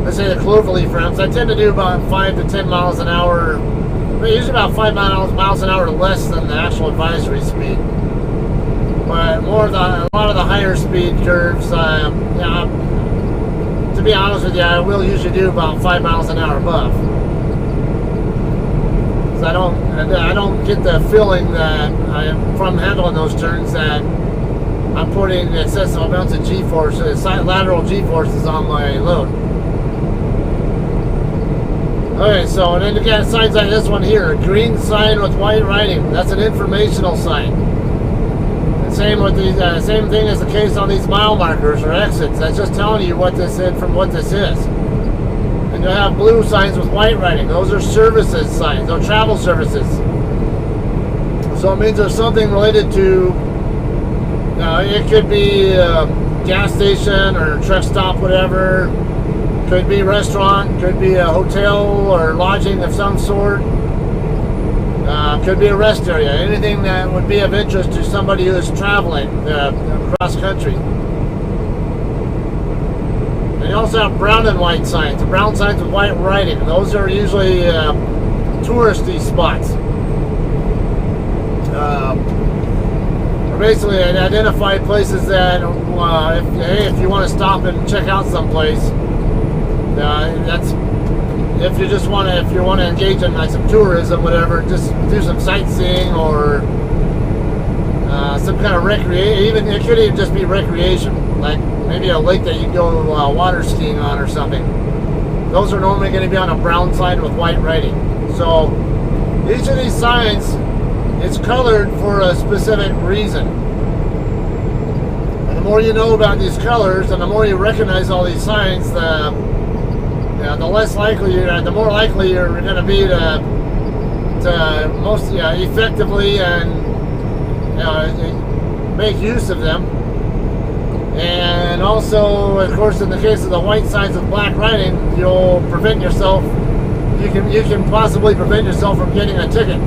let's say the cloverleaf ramps, I tend to do about 5 to 10 miles an hour, usually about 5 miles an hour less than the actual advisory speed. But a lot of the higher speed curves, to be honest with you, I will usually do about 5 miles an hour above. So I don't get the feeling that from handling those turns that I'm putting excessive amounts of G-forces, lateral G-forces on my load. Okay, so and then you got signs like this one here, a green sign with white writing. That's an informational sign. And same with these, same thing is the case on these mile markers or exits. That's just telling you what this is from what this is. And you'll have blue signs with white writing. Those are services signs, or travel services. So it means there's something related to, it could be a gas station or truck stop, whatever. Could be a restaurant, could be a hotel or lodging of some sort. Could be a rest area. Anything that would be of interest to somebody who is traveling across country. And you also have brown and white signs. The brown signs with white writing. Those are usually touristy spots. Basically, identify places that, if you want to stop and check out someplace, that's if you want to engage in like some tourism, whatever, just do some sightseeing or some kind of recreation. Even it could even just be recreation, like maybe a lake that you go water skiing on or something. Those are normally going to be on a brown sign with white writing. So each of these signs is colored for a specific reason. And the more you know about these colors, and the more you recognize all these signs, the more likely you're going to be to most effectively and make use of them. And also, of course, in the case of the white signs with black writing, you'll prevent yourself. You can possibly prevent yourself from getting a ticket.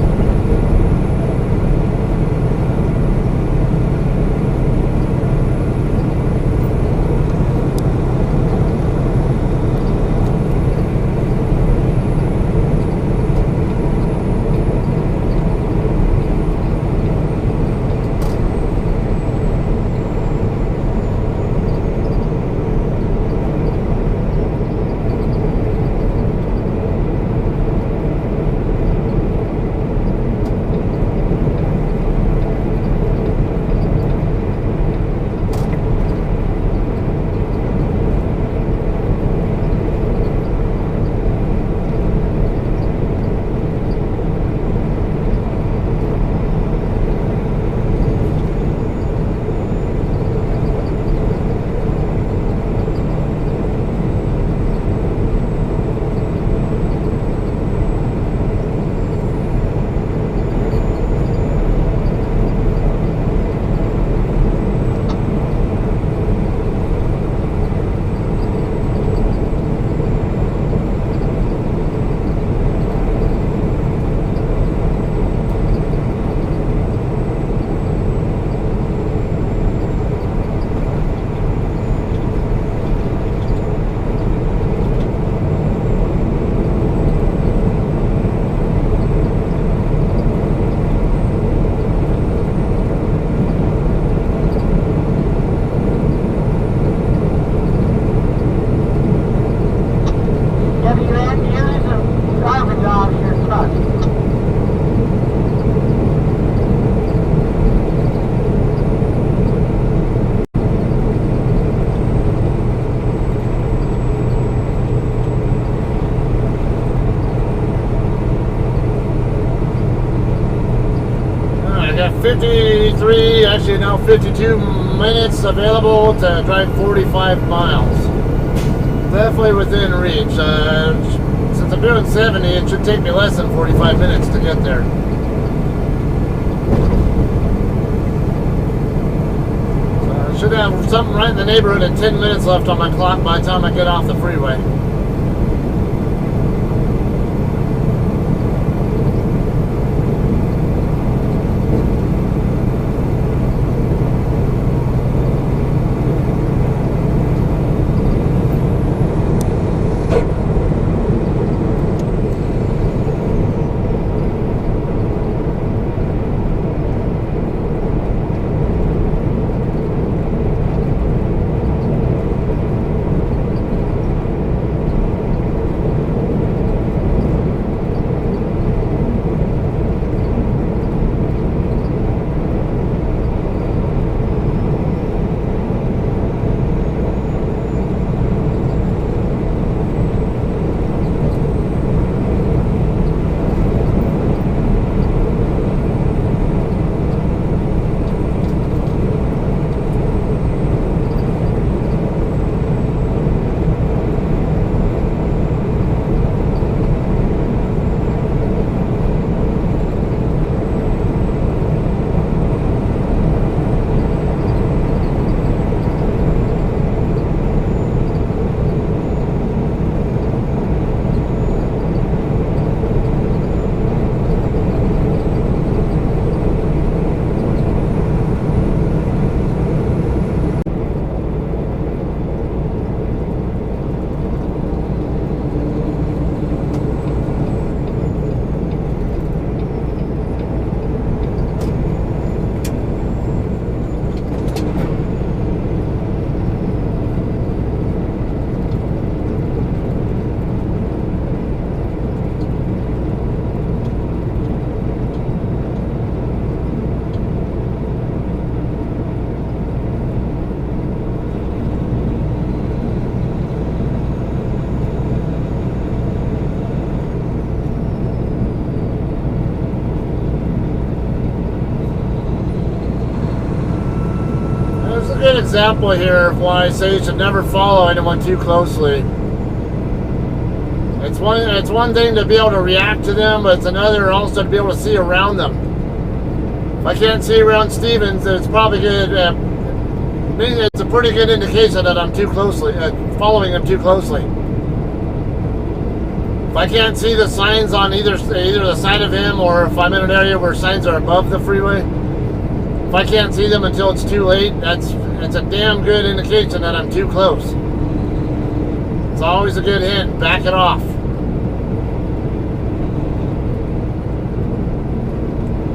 I got 53, actually now 52 minutes available to drive 45 miles. Definitely within reach. Since I'm doing 70, it should take me less than 45 minutes to get there. So I should have something right in the neighborhood of 10 minutes left on my clock by the time I get off the freeway. Good example here of why I say you should never follow anyone too closely. It's one thing to be able to react to them, but it's another also to be able to see around them. If I can't see around Stevens, it's probably good. it's a pretty good indication that I'm too closely, following him too closely. If I can't see the signs on either the side of him, or if I'm in an area where signs are above the freeway, if I can't see them until it's too late, it's a damn good indication that I'm too close. It's always a good hint. Back it off.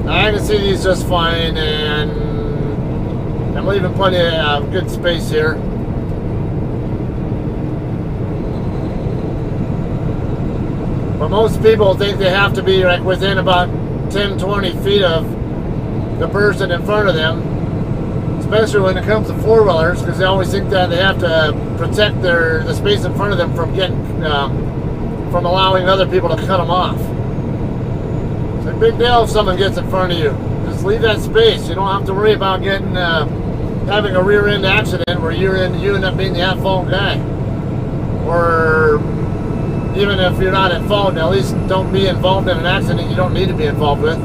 I can see these just fine, and I'm leaving plenty of good space here. But most people think they have to be like within about 10-20 feet of the person in front of them, especially when it comes to four-wheelers, because they always think that they have to protect the space in front of them from from allowing other people to cut them off. It's a big deal if someone gets in front of you. Just leave that space. You don't have to worry about having a rear-end accident where you end up being the at-fault guy. Or even if you're not at fault, at least don't be involved in an accident you don't need to be involved with.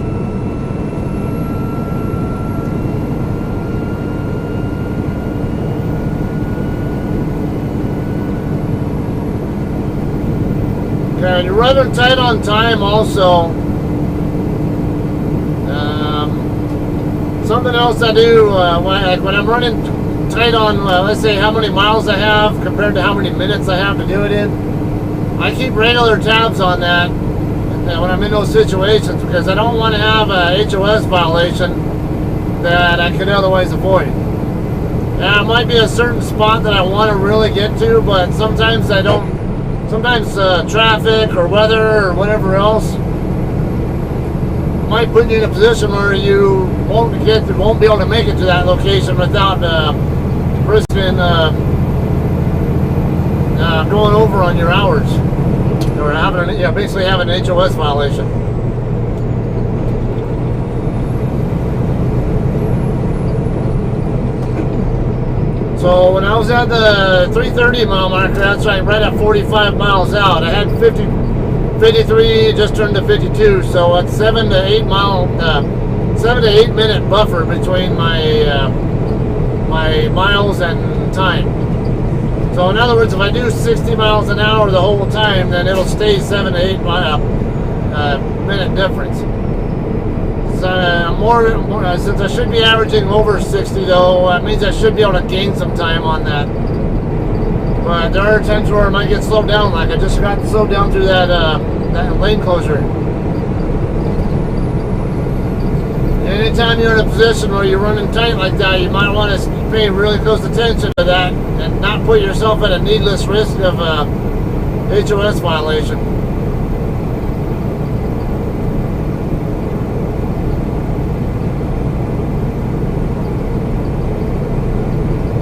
Okay, you're running tight on time also. Something else I do, when I'm running tight on, let's say how many miles I have compared to how many minutes I have to do it in, I keep regular tabs on that when I'm in those situations, because I don't want to have a HOS violation that I could otherwise avoid. Now, it might be a certain spot that I want to really get to, but sometimes I don't. Sometimes traffic or weather or whatever else might put you in a position where you won't be able to make it to that location without risking going over on your hours, or basically having an HOS violation. So when I was at the 330 mile marker, that's right at 45 miles out, I had 53, just turned to 52, so it's 7 to 8 minute buffer between my miles and time. So in other words, if I do 60 miles an hour the whole time, then it'll stay 7 to 8 minute difference. Since I should be averaging over 60 though, that means I should be able to gain some time on that. But there are times where I might get slowed down, like I just got slowed down through that lane closure. Anytime you're in a position where you're running tight like that, you might want to pay really close attention to that and not put yourself at a needless risk of a HOS violation.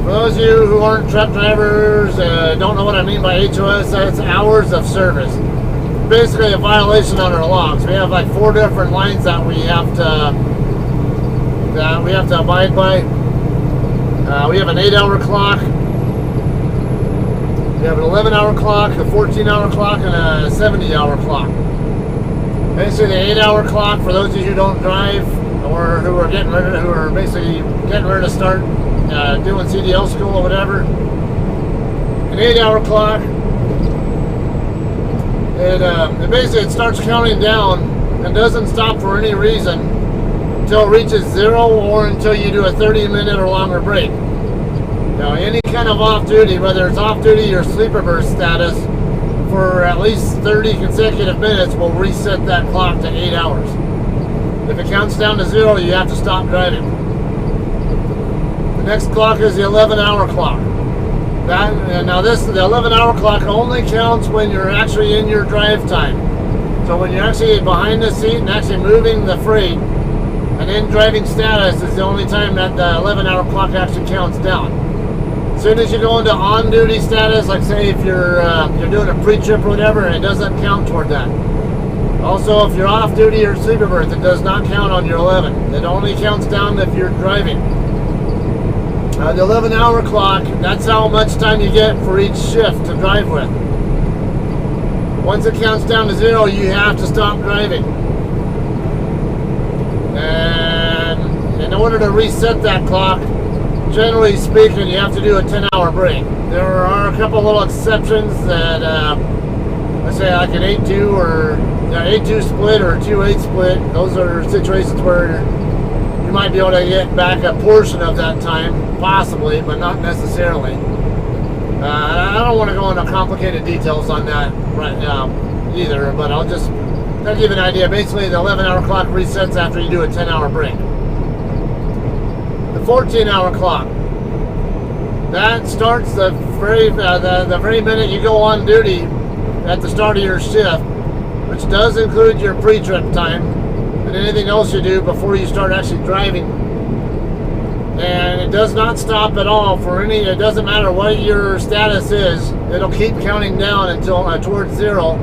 For those of you who aren't truck drivers, don't know what I mean by HOS, that's hours of service. Basically a violation on our logs. We have like 4 different lines that we have to abide by. We have an 8-hour clock. We have an 11-hour clock, a 14-hour clock, and a 70-hour clock. Basically the 8-hour clock, for those of you who don't drive or who are basically getting ready to start doing CDL school or whatever, an 8-hour clock, it starts counting down and doesn't stop for any reason until it reaches 0 or until you do a 30-minute or longer break. Now, any kind of off-duty, whether it's off-duty or sleeper burst status, for at least 30 consecutive minutes will reset that clock to 8 hours. If it counts down to 0, you have to stop driving. The next clock is the 11-hour clock. The 11-hour clock only counts when you're actually in your drive time. So when you're actually behind the seat and actually moving the freight, and in driving status is the only time that the 11-hour clock actually counts down. As soon as you go into on-duty status, like say if you're doing a pre-trip or whatever, it doesn't count toward that. Also, if you're off-duty or sleeper berth, it does not count on your 11. It only counts down if you're driving. The 11-hour clock, that's how much time you get for each shift to drive with. Once it counts down to 0, you have to stop driving. And in order to reset that clock, generally speaking, you have to do a 10-hour break. There are a couple little exceptions that, let's say like an 8-2 or 8-2 split or a 2-8 split. Those are situations where you might be able to get back a portion of that time, possibly, but not necessarily. I don't want to go into complicated details on that right now either, but I'll give you an idea. Basically, the 11-hour clock resets after you do a 10-hour break. The 14-hour clock, that starts the very minute you go on duty at the start of your shift, which does include your pre-trip time and anything else you do before you start actually driving. And it does not stop at all for any. It doesn't matter what your status is. It'll keep counting down until towards zero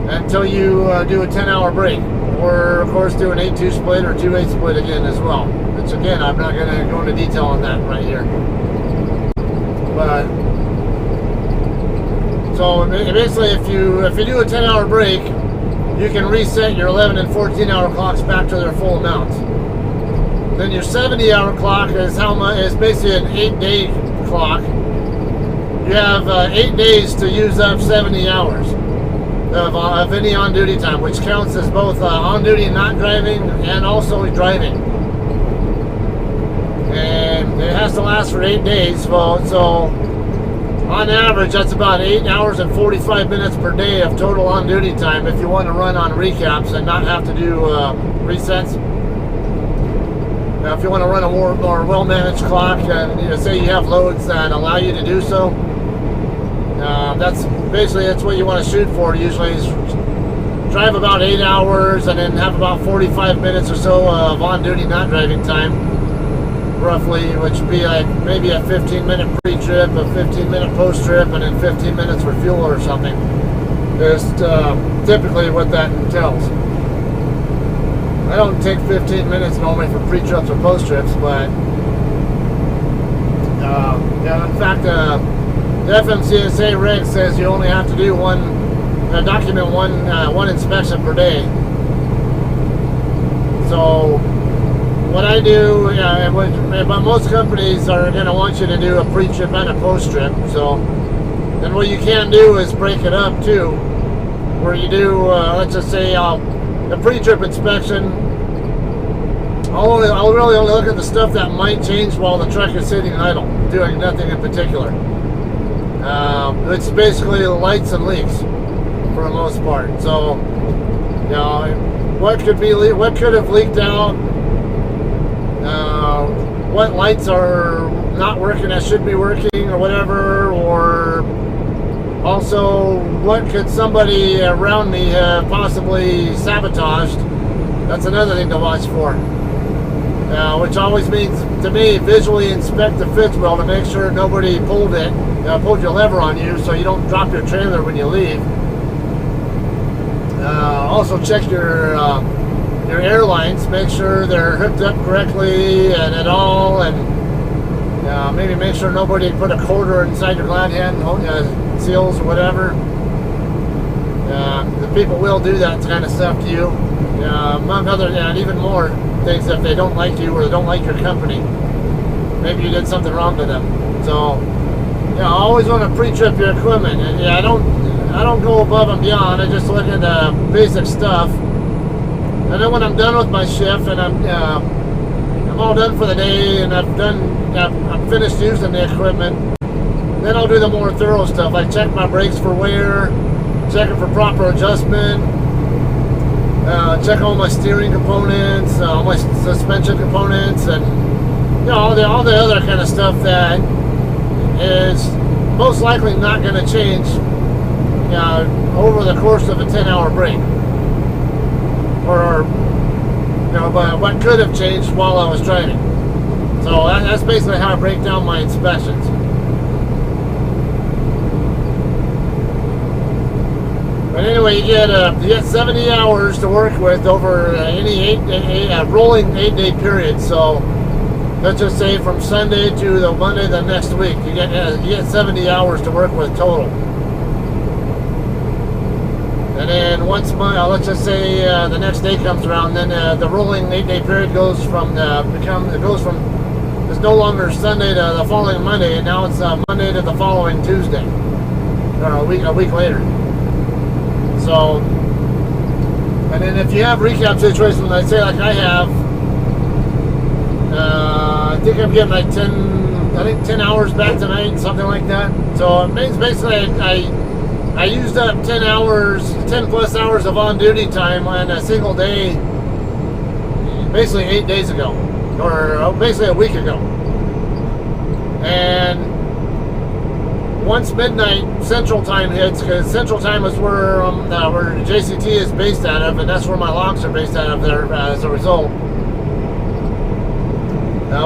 until you do a 10-hour break, or of course do an 8-2 split or 2-8 split again as well. Which again, I'm not going to go into detail on that right here. But so basically, if you do a 10-hour break, you can reset your 11 and 14-hour clocks back to their full amounts. Then your 70-hour clock is basically an 8-day clock. You have 8 days to use up 70 hours of any on-duty time, which counts as both on-duty not driving and also driving. And it has to last for 8 days. So on average, that's about 8 hours and 45 minutes per day of total on-duty time if you want to run on recaps and not have to do resets. Now, if you want to run a more well-managed clock, and say you have loads that allow you to do so, that's what you want to shoot for. Usually, is drive about 8 hours and then have about 45 minutes or so of on-duty not driving time, roughly, which would be like maybe a 15-minute pre-trip, a 15-minute post-trip, and then 15 minutes for fuel or something. Just typically what that entails. I don't take 15 minutes normally for pre-trips or post-trips, but in fact, the FMCSA reg says you only have to do document one inspection per day. So what I do, but most companies are going to want you to do a pre-trip and a post-trip. So then what you can do is break it up too, where you do, let's just say, the pre-trip inspection, I'll really only look at the stuff that might change while the truck is sitting idle, doing nothing in particular. It's basically lights and leaks for the most part. So, what could have leaked out? What lights are not working that should be working, or whatever, or also, what could somebody around me have possibly sabotaged? That's another thing to watch for. Which always means, to me, visually inspect the fifth wheel to make sure nobody pulled your lever on you, so you don't drop your trailer when you leave. Also check your airlines, make sure they're hooked up correctly and at all, and maybe make sure nobody put a quarter inside your glad hand seals or whatever. The people will do that kind of stuff to you, among other, and even more things if they don't like you or they don't like your company. Maybe you did something wrong to them. So, I always want to pre-trip your equipment. And I don't go above and beyond. I just look at the basic stuff. And then when I'm done with my shift and I'm all done for the day and I'm finished using the equipment, then I'll do the more thorough stuff, like check my brakes for wear, check it for proper adjustment, check all my steering components, all my suspension components, and all the other kind of stuff that is most likely not going to change over the course of a 10-hour break, or but what could have changed while I was driving. So that's basically how I break down my inspections. But anyway, you get 70 hours to work with over any rolling 8-day period. So let's just say from Sunday to the Monday the next week, you get 70 hours to work with total. And then let's just say the next day comes around, then the rolling 8-day period goes from it's no longer Sunday to the following Monday, and now it's Monday to the following Tuesday, or a week later. So, and then if you have recap situations, like say like I have, I think I'm getting like 10 hours back tonight, something like that. So it means basically I used up 10 plus hours of on-duty time on a single day, basically 8 days ago, or basically a week ago. And once midnight Central Time hits, because Central Time is where JCT is based out of, and that's where my logs are based out of there as a result.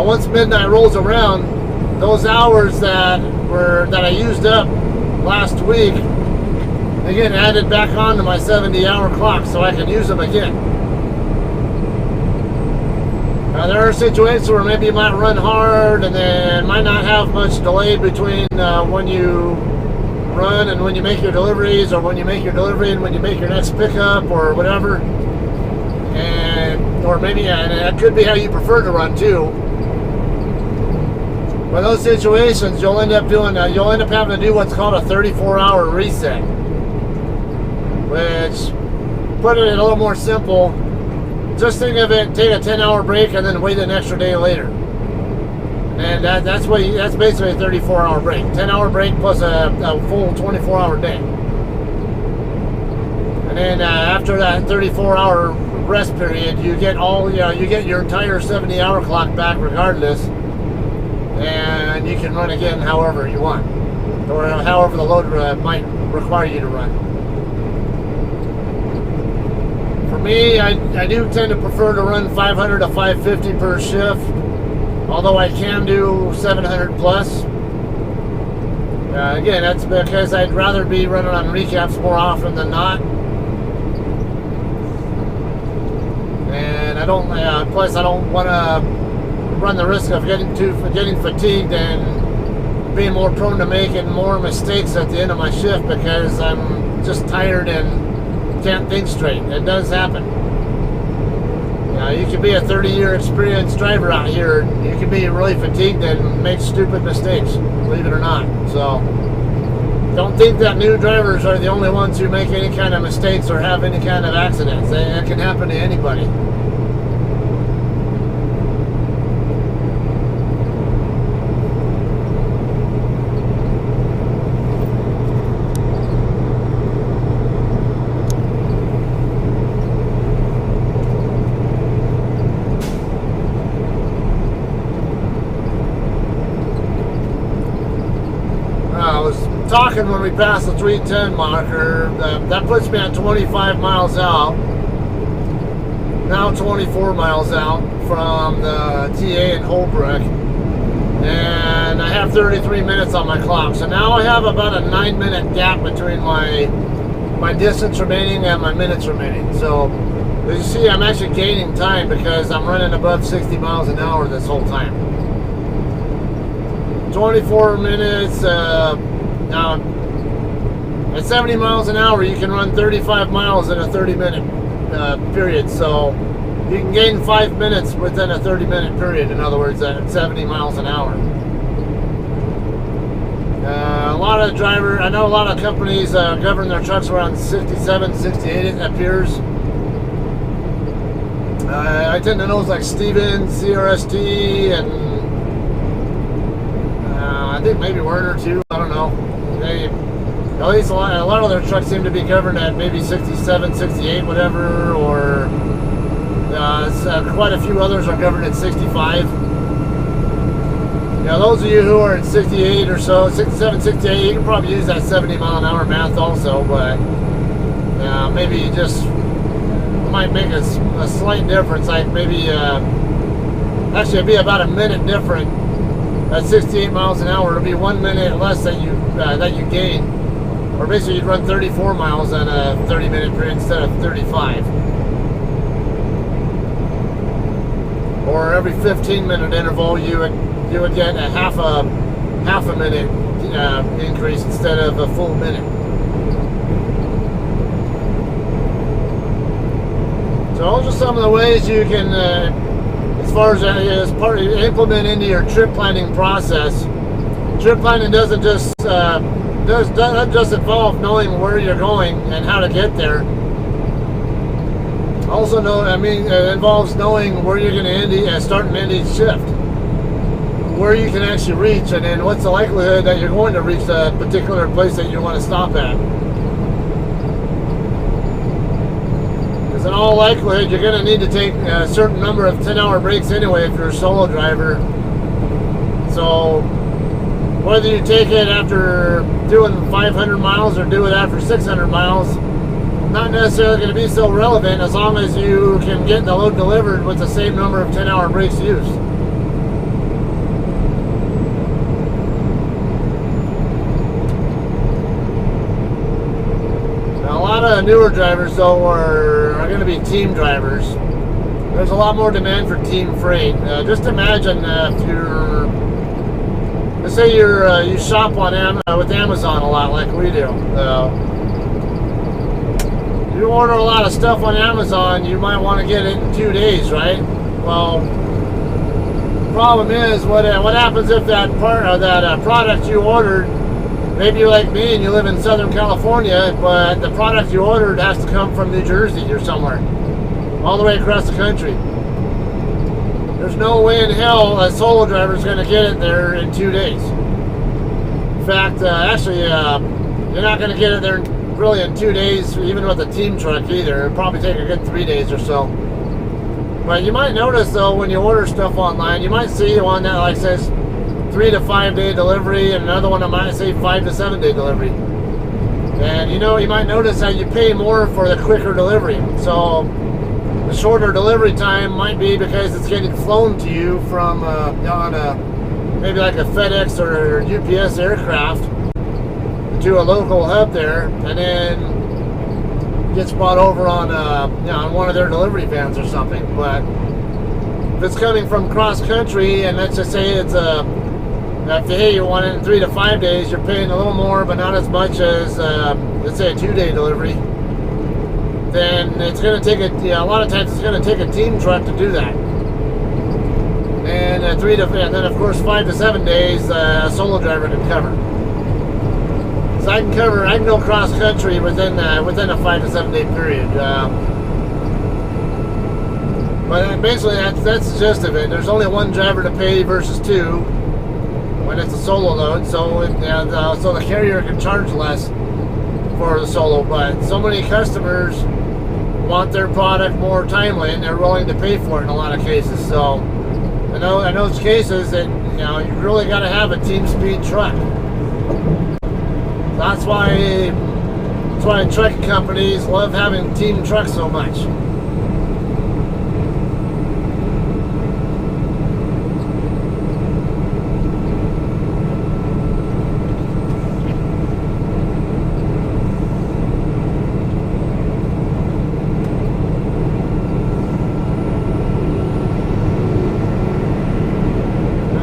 Once midnight rolls around, those hours that I used up last week, they get added back onto my 70-hour clock, so I can use them again. There are situations where maybe you might run hard and then might not have much delay between when you run and when you make your deliveries, or when you make your delivery and when you make your next pickup, or whatever. And or maybe and that could be how you prefer to run too. But those situations, you'll end up having to do what's called a 34-hour reset, which, put it a little more simple, just think of it, take a 10-hour break and then wait an extra day later. And that's basically a 34-hour break. 10-hour break plus a full 24-hour day. And then after that 34-hour rest period, you get your entire 70-hour clock back regardless, and you can run again however you want, or however the load might require you to run. For me, I do tend to prefer to run 500 to 550 per shift, although I can do 700 plus. Again, that's because I'd rather be running on recaps more often than not. And I don't, plus I don't want to run the risk of getting fatigued and being more prone to making more mistakes at the end of my shift because I'm just tired and can't think straight. It does happen. You can be a 30-year experienced driver out here. You can be really fatigued and make stupid mistakes, believe it or not. So don't think that new drivers are the only ones who make any kind of mistakes or have any kind of accidents. It can happen to anybody. Talking when we pass the 310 marker, that puts me at 25 miles out, now 24 miles out from the TA in Holbrook, and I have 33 minutes on my clock. So now I have about a 9-minute gap between my distance remaining and my minutes remaining. So as you see, I'm actually gaining time because I'm running above 60 miles an hour this whole time. 24 minutes. Now, at 70 miles an hour, you can run 35 miles in a 30-minute period. So you can gain 5 minutes within a 30-minute period. In other words, at 70 miles an hour. I know a lot of companies govern their trucks around 67, 68, it appears. I tend to know like Stevens, CRST, and I think maybe Werner too. I don't know. At least a lot of their trucks seem to be governed at maybe 67, 68, whatever, or quite a few others are governed at 65. Those of you who are at 68 or so, 67, 68, you can probably use that 70 mile an hour math also, but maybe you just might make a slight difference, like maybe, actually it'd be about a minute different. At 68 miles an hour, it'll be 1 minute less that you gain. Or basically you'd run 34 miles in a 30-minute period instead of 35. Or every 15-minute interval you would get a half a minute increase instead of a full minute. So those are some of the ways you can as far as part of implement into your trip planning process. Trip planning doesn't just doesn't just involve knowing where you're going and how to get there. Also, it involves knowing where you're going to end, start and end each shift, where you can actually reach, and then what's the likelihood that you're going to reach a particular place that you want to stop at. Because in all likelihood, you're going to need to take a certain number of 10-hour breaks anyway if you're a solo driver. So whether you take it after doing 500 miles or do it after 600 miles, not necessarily going to be so relevant as long as you can get the load delivered with the same number of 10-hour breaks used. Now, a lot of newer drivers, though, are going to be team drivers. There's a lot more demand for team freight. Just imagine if you're, let's say you shop on with Amazon a lot like we do. You order a lot of stuff on Amazon, you might want to get it in 2 days, right? Well, the problem is what happens if that product you ordered, maybe you're like me and you live in Southern California, but the product you ordered has to come from New Jersey or somewhere, all the way across the country. There's no way in hell a solo driver is going to get it there in 2 days. In fact, you're not going to get it there really in 2 days, even with a team truck either. It'll probably take a good 3 days or so. But you might notice though, when you order stuff online, you might see one that like says 3 to 5 day delivery, and another one that might say 5 to 7 day delivery. And you might notice that you pay more for the quicker delivery. So the shorter delivery time might be because it's getting flown to you from on maybe like a FedEx or UPS aircraft to a local hub there, and then gets brought over on on one of their delivery vans or something. But if it's coming from cross country, and let's just say it's hey, you want it in 3 to 5 days, you're paying a little more, but not as much as let's say a 2-day delivery. Then it's going to take a lot of times it's going to take a team truck to do that. And and then of course 5 to 7 days a solo driver can cover. So I can go cross country within a 5 to 7 day period. But basically that's the gist of it. There's only one driver to pay versus two when it's a solo load. So so the carrier can charge less for the solo. But so many customers want their product more timely, and they're willing to pay for it in a lot of cases. So in those cases, that you really got to have a team speed truck. That's why trucking companies love having team trucks so much.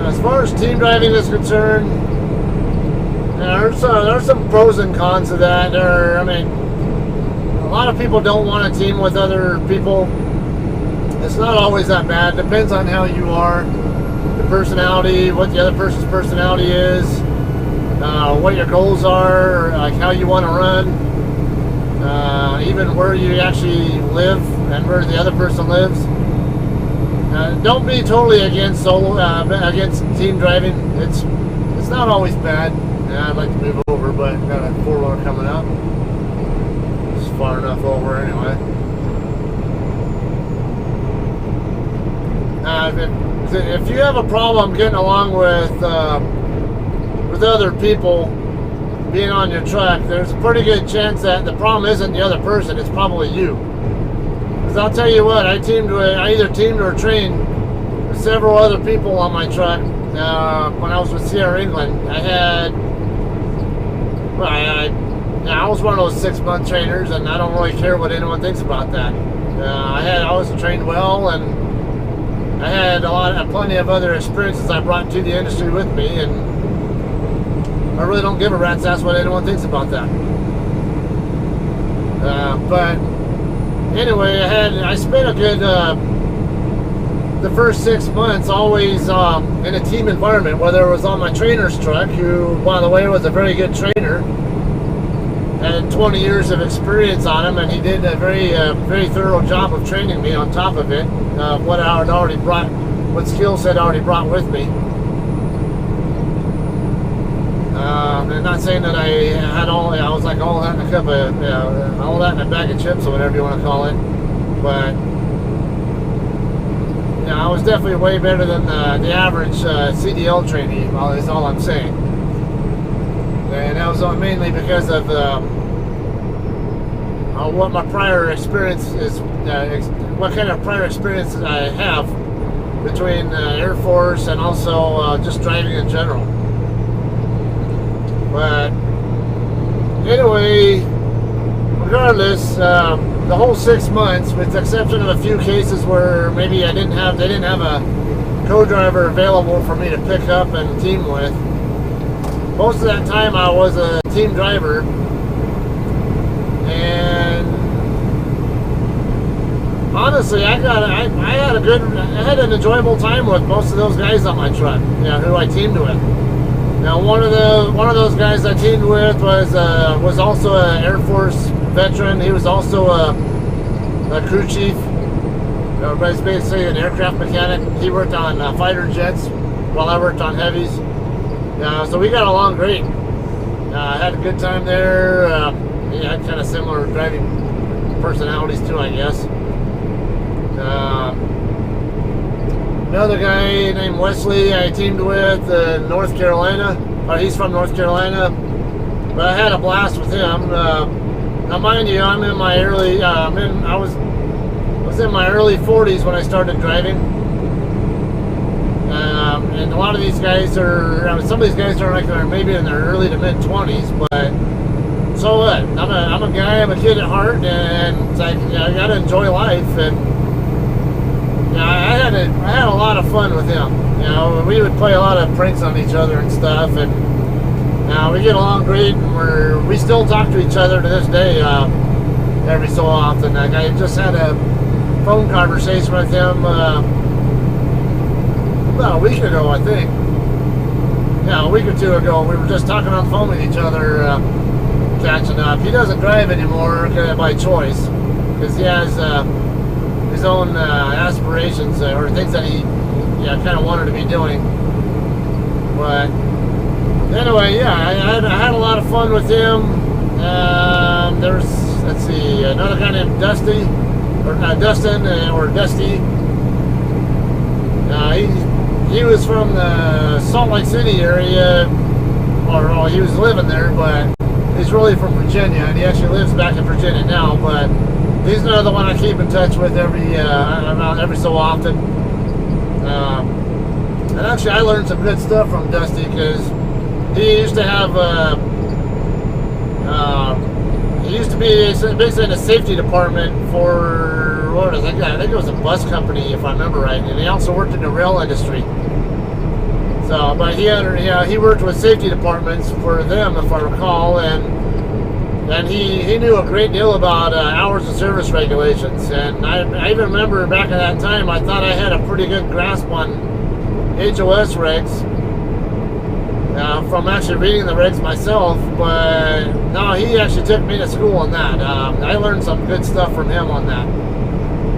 As far as team driving is concerned, there's some pros and cons to that. A lot of people don't want to team with other people. It's not always that bad. Depends on how you are, the personality, what the other person's personality is, what your goals are, like how you want to run, even where you actually live and where the other person lives. Don't be totally against against team driving. It's not always bad. Yeah, I'd like to move over, but got a 4-wheeler coming up. It's far enough over anyway. If you have a problem getting along with other people being on your truck, there's a pretty good chance that the problem isn't the other person, it's probably you. Because I'll tell you what, I either teamed or trained with several other people on my truck. When I was with Sierra England, I was one of those 6-month trainers, and I don't really care what anyone thinks about that. I was trained well, and I had plenty of other experiences I brought to the industry with me, and I really don't give a rat's ass what anyone thinks about that. But anyway, I spent a good the first 6 months always in a team environment, whether it was on my trainer's truck, who, by the way, was a very good trainer, and 20 years of experience on him, and he did a very thorough job of training me on top of it, what I had already brought, what skills I'd already brought with me. And not saying that I had I was like all that in a cup of, all that in a bag of chips or whatever you want to call it, but yeah, I was definitely way better than the average CDL trainee, is all I'm saying. And that was mainly because of what my prior experience is, what kind of prior experience I have between Air Force and also just driving in general. But anyway, regardless, the whole 6 months, with the exception of a few cases where maybe they didn't have a co-driver available for me to pick up and team with, most of that time I was a team driver, and honestly, I had an enjoyable time with most of those guys on my truck, who I teamed with. Now, one of those guys I teamed with was also an Air Force veteran. He was also a crew chief. Everybody's basically an aircraft mechanic. He worked on fighter jets while I worked on heavies. So we got along great. I had a good time there. He had kind of similar driving personalities too, I guess. Another guy named Wesley I teamed with in North Carolina. He's from North Carolina, but I had a blast with him. Now, mind you, I'm in my early, I was in my early 40s when I started driving, and a lot of these guys some of these guys are like maybe in their early to mid 20s, but so what? I'm a guy, I'm a kid at heart, and it's like, I gotta enjoy life, and I had a lot of fun with him. We would play a lot of pranks on each other and stuff, and we get along great, and we still talk to each other to this day every so often. Like, I just had a phone conversation with him about a week ago, I think. A week or two ago. We were just talking on the phone with each other, catching up. He doesn't drive anymore by choice, because he has his own aspirations or things that he kind of wanted to be doing. But anyway, I had a lot of fun with him. There's, let's see, another guy named Dustin, or Dusty. He was from the Salt Lake City area, or he was living there, but he's really from Virginia, and he actually lives back in Virginia now. But he's another one I keep in touch with every so often. And actually, I learned some good stuff from Dusty, because he used to have he used to be basically in the safety department for, what was it? I think it was a bus company, if I remember right, and he also worked in the rail industry. So, but he worked with safety departments for them, if I recall, and he knew a great deal about hours of service regulations. And I even remember back at that time, I thought I had a pretty good grasp on HOS regs from actually reading the regs myself. But no, he actually took me to school on that. I learned some good stuff from him on that.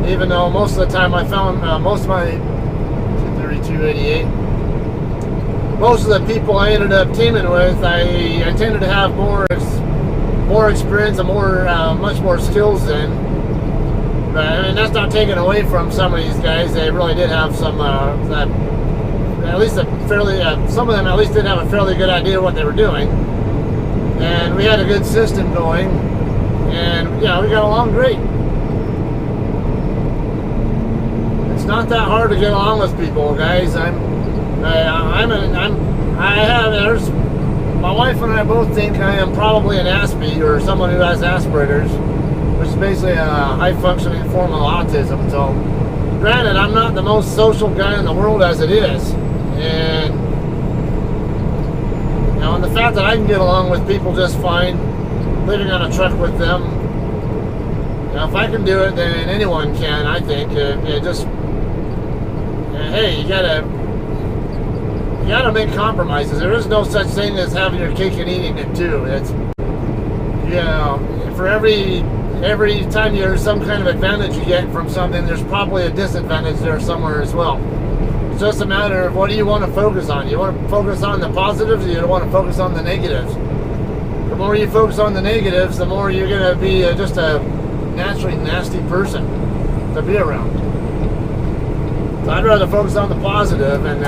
Even though most of the time I found most of my 23288, most of the people I ended up teaming with, I tended to have more experience and much more skills in. But I mean, that's not taken away from some of these guys. They really did have some, at least some of them at least did have a fairly good idea of what they were doing. And we had a good system going, and we got along great. It's not that hard to get along with people, guys. My wife and I both think I am probably an Aspie, or someone who has Asperger's, which is basically a high-functioning form of autism. So, granted, I'm not the most social guy in the world as it is, and and the fact that I can get along with people just fine, living on a truck with them, if I can do it, then anyone can. I think hey, you gotta make compromises. There is no such thing as having your cake and eating it too. It's, you know, for every time there's some kind of advantage you get from something, there's probably a disadvantage there somewhere as well. It's just a matter of what do you want to focus on. You want to focus on the positives, or you want to focus on the negatives. The more you focus on the negatives, the more you're going to be just a naturally nasty person to be around. So I'd rather focus on the positive and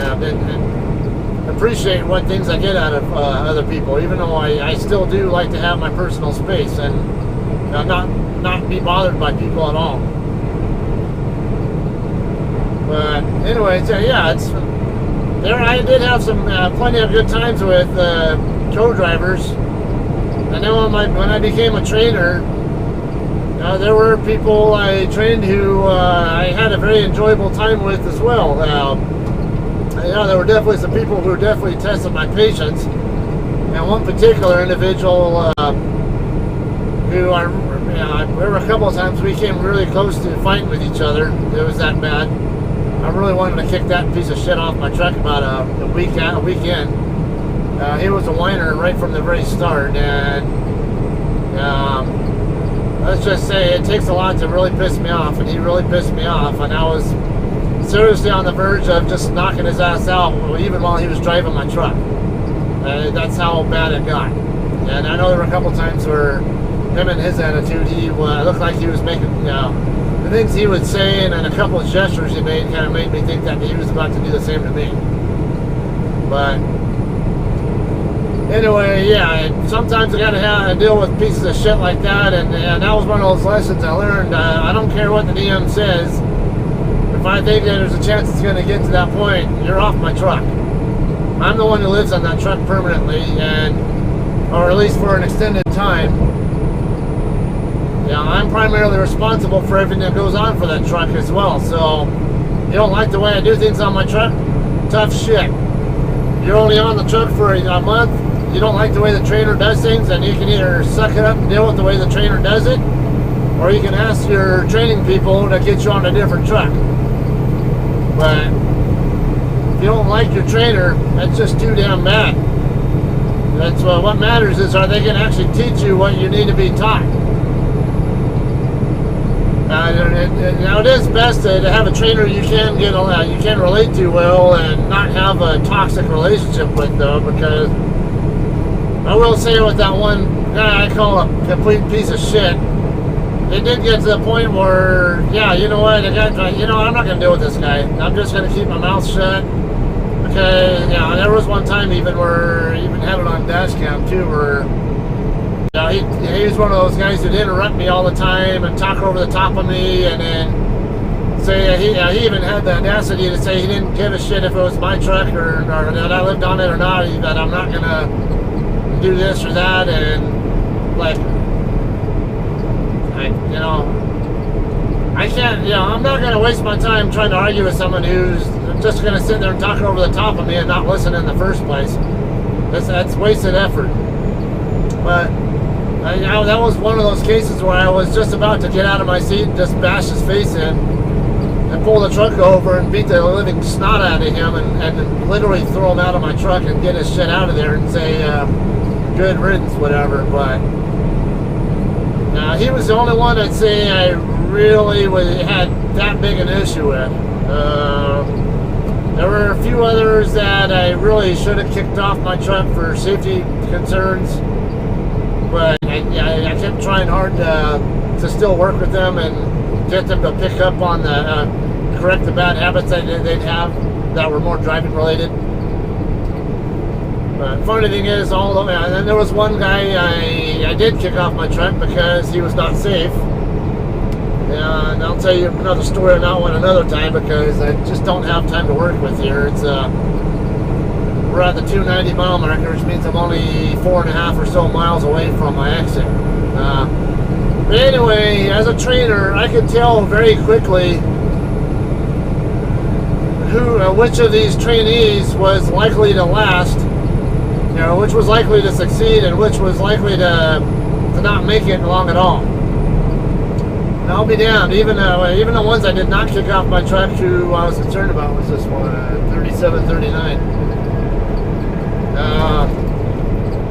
appreciate what things I get out of other people, even though I still do like to have my personal space and not be bothered by people at all. But anyway, so yeah, it's there. I did have some plenty of good times with co-drivers. I know when I became a trainer, there were people I trained who I had a very enjoyable time with as well. There were definitely some people who definitely tested my patience. And one particular individual who there were a couple of times we came really close to fighting with each other. It was that bad. I really wanted to kick that piece of shit off my truck about a weekend. He was a whiner right from the very start, and let's just say it takes a lot to really piss me off, and he really pissed me off, and I was seriously on the verge of just knocking his ass out even while he was driving my truck. That's how bad it got. And I know there were a couple times where him and his attitude, he looked like he was making, the things he would say and a couple of gestures he made kind of made me think that he was about to do the same to me. But anyway, yeah, sometimes I gotta deal with pieces of shit like that, and that was one of those lessons I learned. I don't care what the DM says. If I think that there's a chance it's gonna get to that point, you're off my truck. I'm the one who lives on that truck permanently, or at least for an extended time. Yeah, I'm primarily responsible for everything that goes on for that truck as well. So, you don't like the way I do things on my truck? Tough shit. You're only on the truck for a month. You don't like the way the trainer does things, and you can either suck it up and deal with the way the trainer does it, or you can ask your training people to get you on a different truck. But if you don't like your trainer, that's just too damn bad. That's what matters is, are they going to actually teach you what you need to be taught? Now it is best to have a trainer you can relate to well and not have a toxic relationship with, though, because I will say with that one guy I call a complete piece of shit, it did get to the point where, yeah, you know what, I'm not going to deal with this guy. I'm just going to keep my mouth shut, because, there was one time even where, even had it on dash cam too, where he was one of those guys who'd interrupt me all the time and talk over the top of me, and then say he even had the audacity to say he didn't give a shit if it was my truck or that I lived on it or not, that I'm not going to do this or that, and like, I can't, I'm not going to waste my time trying to argue with someone who's just going to sit there and talk over the top of me and not listen in the first place. That's wasted effort. But that was one of those cases where I was just about to get out of my seat and just bash his face in and pull the truck over and beat the living snot out of him and literally throw him out of my truck and get his shit out of there and say, good riddance, whatever. But he was the only one I'd say I really had that big an issue with. There were a few others that I really should have kicked off my truck for safety concerns, but I kept trying hard to still work with them and get them to pick up on correct the bad habits that they'd have that were more driving related. But funny thing is, and then there was one guy I did kick off my truck because he was not safe. And I'll tell you another story on that one another time, because I just don't have time to work with here. It's we're at the 290 mile marker, which means I'm only 4.5 or so miles away from my exit. But anyway, as a trainer, I could tell very quickly which of these trainees was likely to last, which was likely to succeed, and which was likely to not make it long at all. I'll be damned. Even the ones I did not kick off my truck, who I was concerned about was this one, 3739.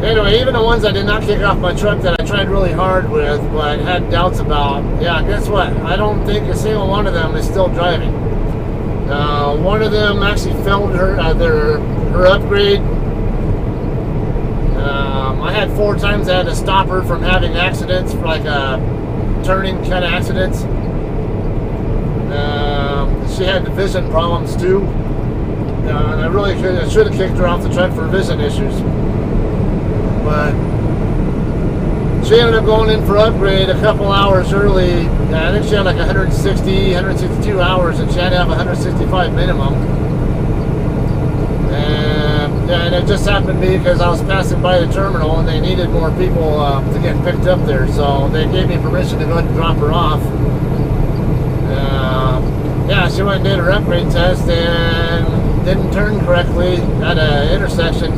Anyway, even the ones I did not kick off my truck that I tried really hard with, but had doubts about, yeah, guess what? I don't think a single one of them is still driving. One of them actually failed her upgrade. I had 4 times I had to stop her from having accidents, for like turning kind of accidents. She had vision problems too, and I should have kicked her off the truck for vision issues. But she ended up going in for upgrade a couple hours early. I think she had like 162 hours, and she had to have 165 minimum. And it just happened to be because I was passing by the terminal and they needed more people to get picked up there. So they gave me permission to go ahead and drop her off. Yeah, she went and did her upgrade test and didn't turn correctly at an intersection.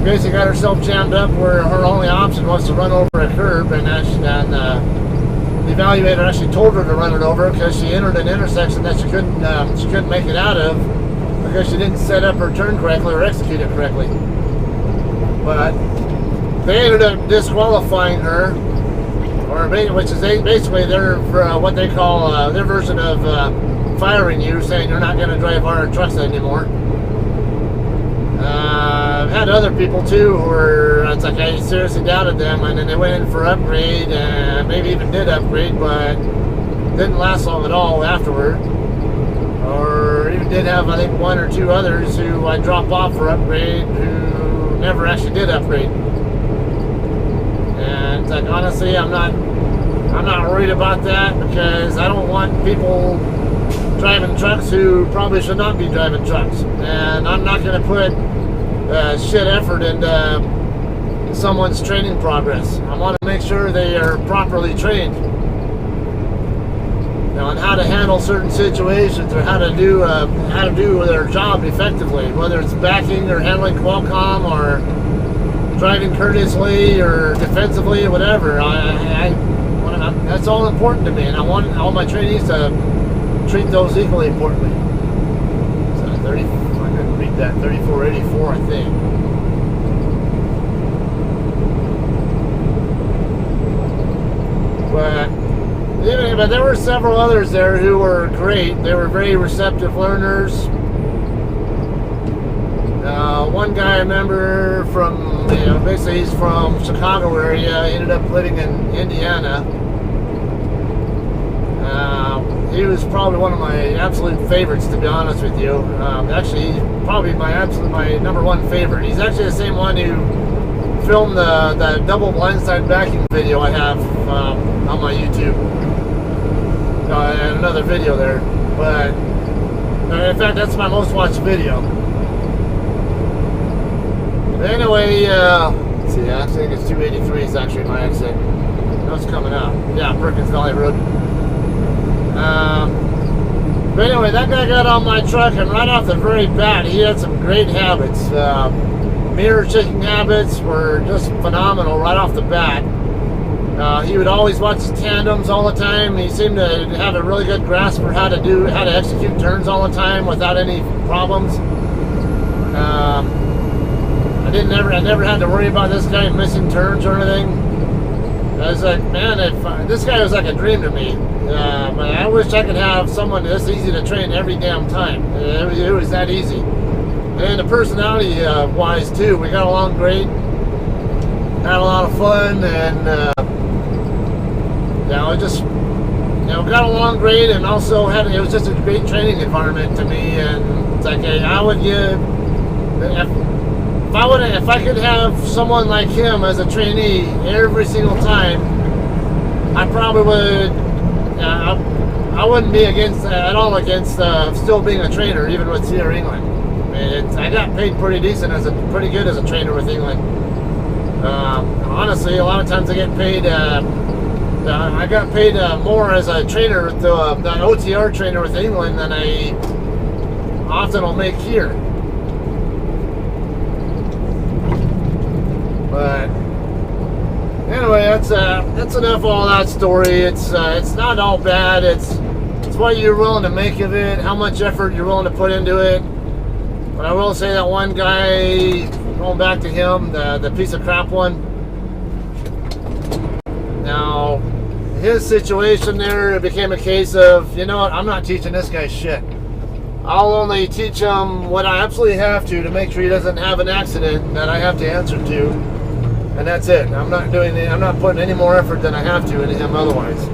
Basically got herself jammed up where her only option was to run over a curb, and the evaluator actually told her to run it over because she entered an intersection that she couldn't make it out of because she didn't set up her turn correctly or execute it correctly. But they ended up disqualifying her, which is basically their what they call their version of firing you, saying you're not going to drive our trucks anymore. I've had other people too who were, it's like I seriously doubted them, and then they went in for upgrade and maybe even did upgrade, but didn't last long at all afterward. Or even did have, I think, 1 or 2 others who I dropped off for upgrade who never actually did upgrade. And it's like, honestly, I'm not worried about that because I don't want people driving trucks who probably should not be driving trucks, and I'm not going to put shit effort into someone's training progress. I want to make sure they are properly trained, on how to handle certain situations or how to do their job effectively, whether it's backing or handling Qualcomm or driving courteously or defensively or whatever. That's all important to me, and I want all my trainees to treat those equally importantly. So I didn't read that, 3484, I think. But there were several others there who were great. They were very receptive learners. One guy I remember from, basically he's from Chicago area, ended up living in Indiana. He was probably one of my absolute favorites, to be honest with you. Actually, he's probably my number 1 favorite. He's actually the same one who filmed the double blindside backing video I have on my YouTube. And another video there. But in fact, that's my most watched video. But anyway, let's see, I think it's 283 is actually my exit. That's coming out. Yeah, Perkins Valley Road. But anyway, that guy got on my truck, and right off the very bat, he had some great habits. Mirror checking habits were just phenomenal right off the bat. He would always watch his tandems all the time. He seemed to have a really good grasp for how to execute turns all the time without any problems. I never had to worry about this guy missing turns or anything. I was like, man, this guy was like a dream to me. But I wish I could have someone this easy to train every damn time. It was that easy. And the personality wise too, we got along great. Had a lot of fun, and got along great, and also it was just a great training environment to me. And it's like, I would give, if I could have someone like him as a trainee every single time, I probably would. I wouldn't be at all against still being a trainer, even with Sierra England. I mean, I got paid pretty good as a trainer with England. Honestly, a lot of times I get paid. I got paid more as a trainer, an OTR trainer with England, than I often will make here. But Anyway, that's enough of all that story. It's not all bad. It's what you're willing to make of it, how much effort you're willing to put into it. But I will say that one guy, going back to him, the piece of crap one. Now, his situation there, it became a case of, you know what, I'm not teaching this guy shit. I'll only teach him what I absolutely have to make sure he doesn't have an accident that I have to answer to, and that's it. I'm not putting any more effort than I have to into him otherwise.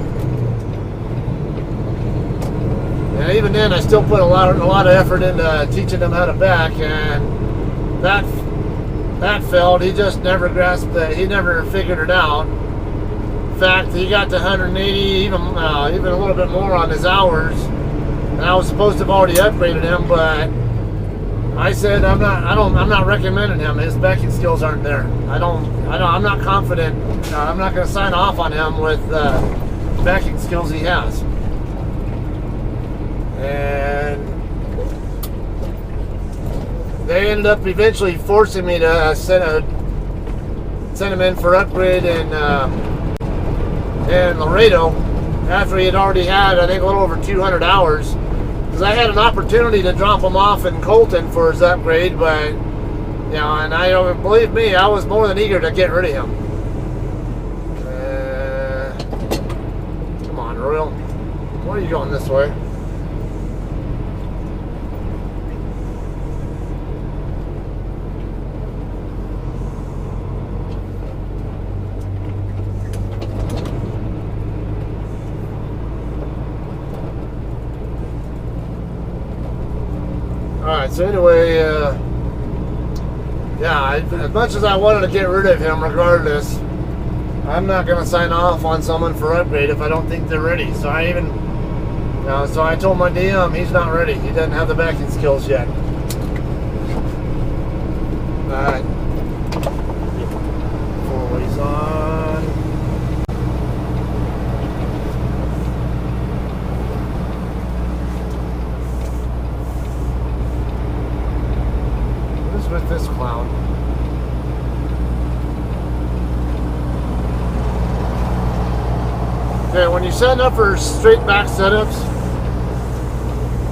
And even then, I still put a lot of effort into teaching him how to back, and that failed. He just never grasped that. He never figured it out. In fact, he got to 180, even a little bit more on his hours. And I was supposed to have already upgraded him, but I said I'm not recommending him. His backing skills aren't there. I'm not confident. I'm not going to sign off on him with backing skills he has. And they ended up eventually forcing me to send him in for upgrade in Laredo after he had already had, I think, a little over 200 hours. Because I had an opportunity to drop him off in Colton for his upgrade, but and believe me, I was more than eager to get rid of him. Come on, Royal. Why are you going this way? Alright, so anyway, as much as I wanted to get rid of him regardless, I'm not going to sign off on someone for upgrade if I don't think they're ready. So I told my DM he's not ready. He doesn't have the backing skills yet. Alright. Four-ways on. With this clown. Okay, when you're setting up for straight back setups,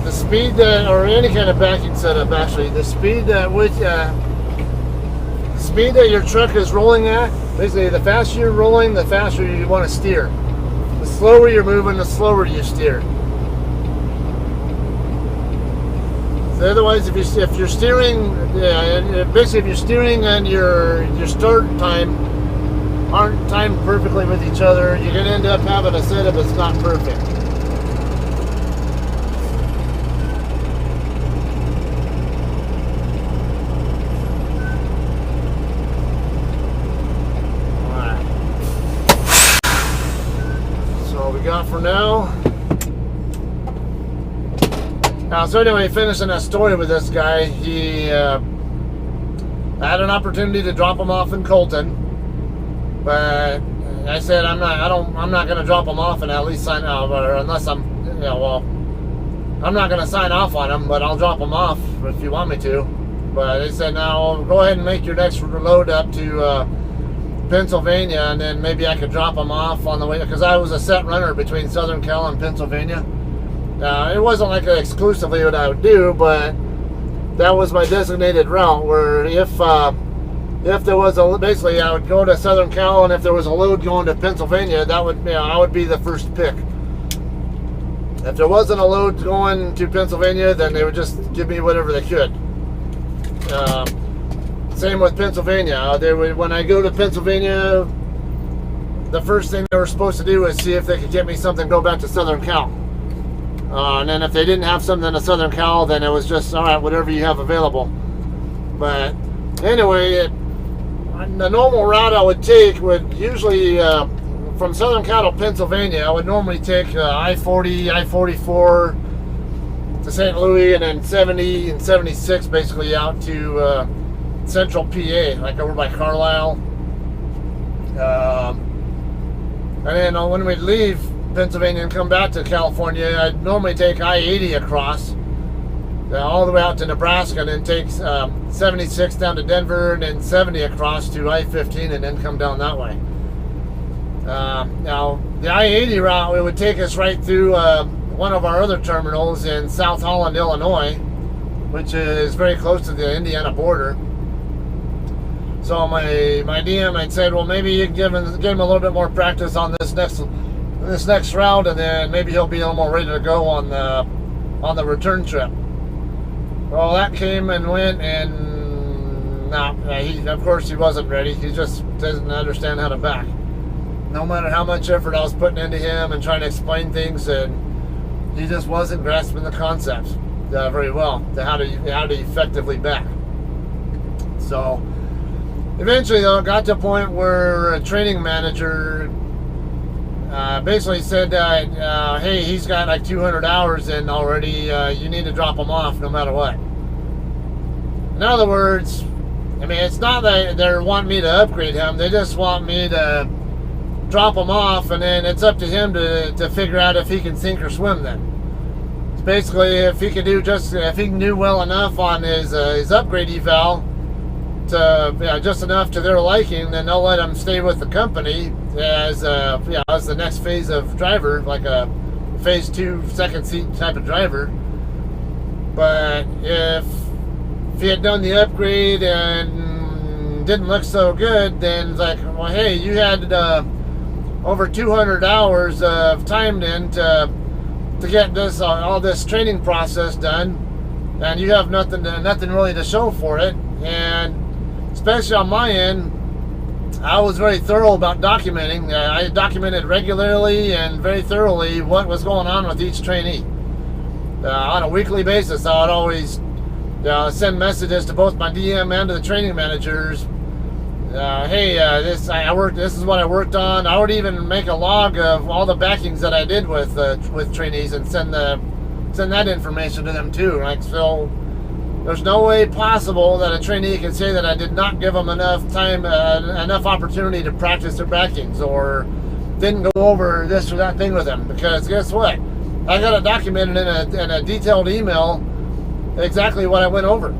the speed that, or any kind of backing setup actually, the speed that your truck is rolling at, basically the faster you're rolling, the faster you want to steer. The slower you're moving, the slower you steer. Otherwise, if you're steering, basically if you're steering and your start time aren't timed perfectly with each other, you're going to end up having a setup that's not perfect. Alright. So we got for now. So anyway, finishing that story with this guy, he had an opportunity to drop him off in Colton, but I said I'm not going to drop him off and at least sign off, or unless I'm not going to sign off on him, but I'll drop him off if you want me to. But they said, no, go ahead and make your next load up to Pennsylvania, and then maybe I could drop him off on the way, because I was a set runner between Southern Cal and Pennsylvania. It wasn't like exclusively what I would do, but that was my designated route. Where if there was basically I would go to Southern Cal, and if there was a load going to Pennsylvania, that would I would be the first pick. If there wasn't a load going to Pennsylvania, then they would just give me whatever they could. Same with Pennsylvania. When I go to Pennsylvania, the first thing they were supposed to do was see if they could get me something to go back to Southern Cal. And then if they didn't have something to Southern Cal, then it was just, all right, whatever you have available. But anyway, the normal route I would take would usually, from Southern Cal to Pennsylvania, I would normally take I-40, I-44 to St. Louis, and then 70 and 76 basically out to central PA, like over by Carlisle. And then when we'd leave Pennsylvania and come back to California, I'd normally take I-80 across all the way out to Nebraska, and then take 76 down to Denver, and then 70 across to I-15, and then come down that way. Now, the I-80 route, it would take us right through one of our other terminals in South Holland, Illinois, which is very close to the Indiana border. So my DM had said, well, maybe you can give him a little bit more practice on this next route, and then maybe he'll be a little more ready to go on the return trip. Well, that came and went, and of course he wasn't ready. He just doesn't understand how to back. No matter how much effort I was putting into him and trying to explain things, and he just wasn't grasping the concepts very well to how to effectively back. So eventually, though, it got to a point where a training manager basically said, hey, he's got like 200 hours in already, you need to drop him off no matter what. In other words, I mean, it's not that they're wanting me to upgrade him, they just want me to drop him off, and then it's up to him to figure out if he can sink or swim then. It's basically, if he can do well enough on his upgrade eval, to just enough to their liking, then they'll let him stay with the company as the next phase of driver, like a phase 2 second seat type of driver. But if he had done the upgrade and didn't look so good, then it's like, well, hey, you had over 200 hours of time in to get this all this training process done, and you have nothing really to show for it. And especially on my end, I was very thorough about documenting. I documented regularly and very thoroughly what was going on with each trainee. On a weekly basis, I would always send messages to both my DM and to the training managers. Hey, this is what I worked on. I would even make a log of all the backings that I did with trainees and send that information to them too. Like, so there's no way possible that a trainee can say that I did not give them enough time, enough opportunity to practice their backings, or didn't go over this or that thing with them. Because guess what? I got it documented in a detailed email exactly what I went over.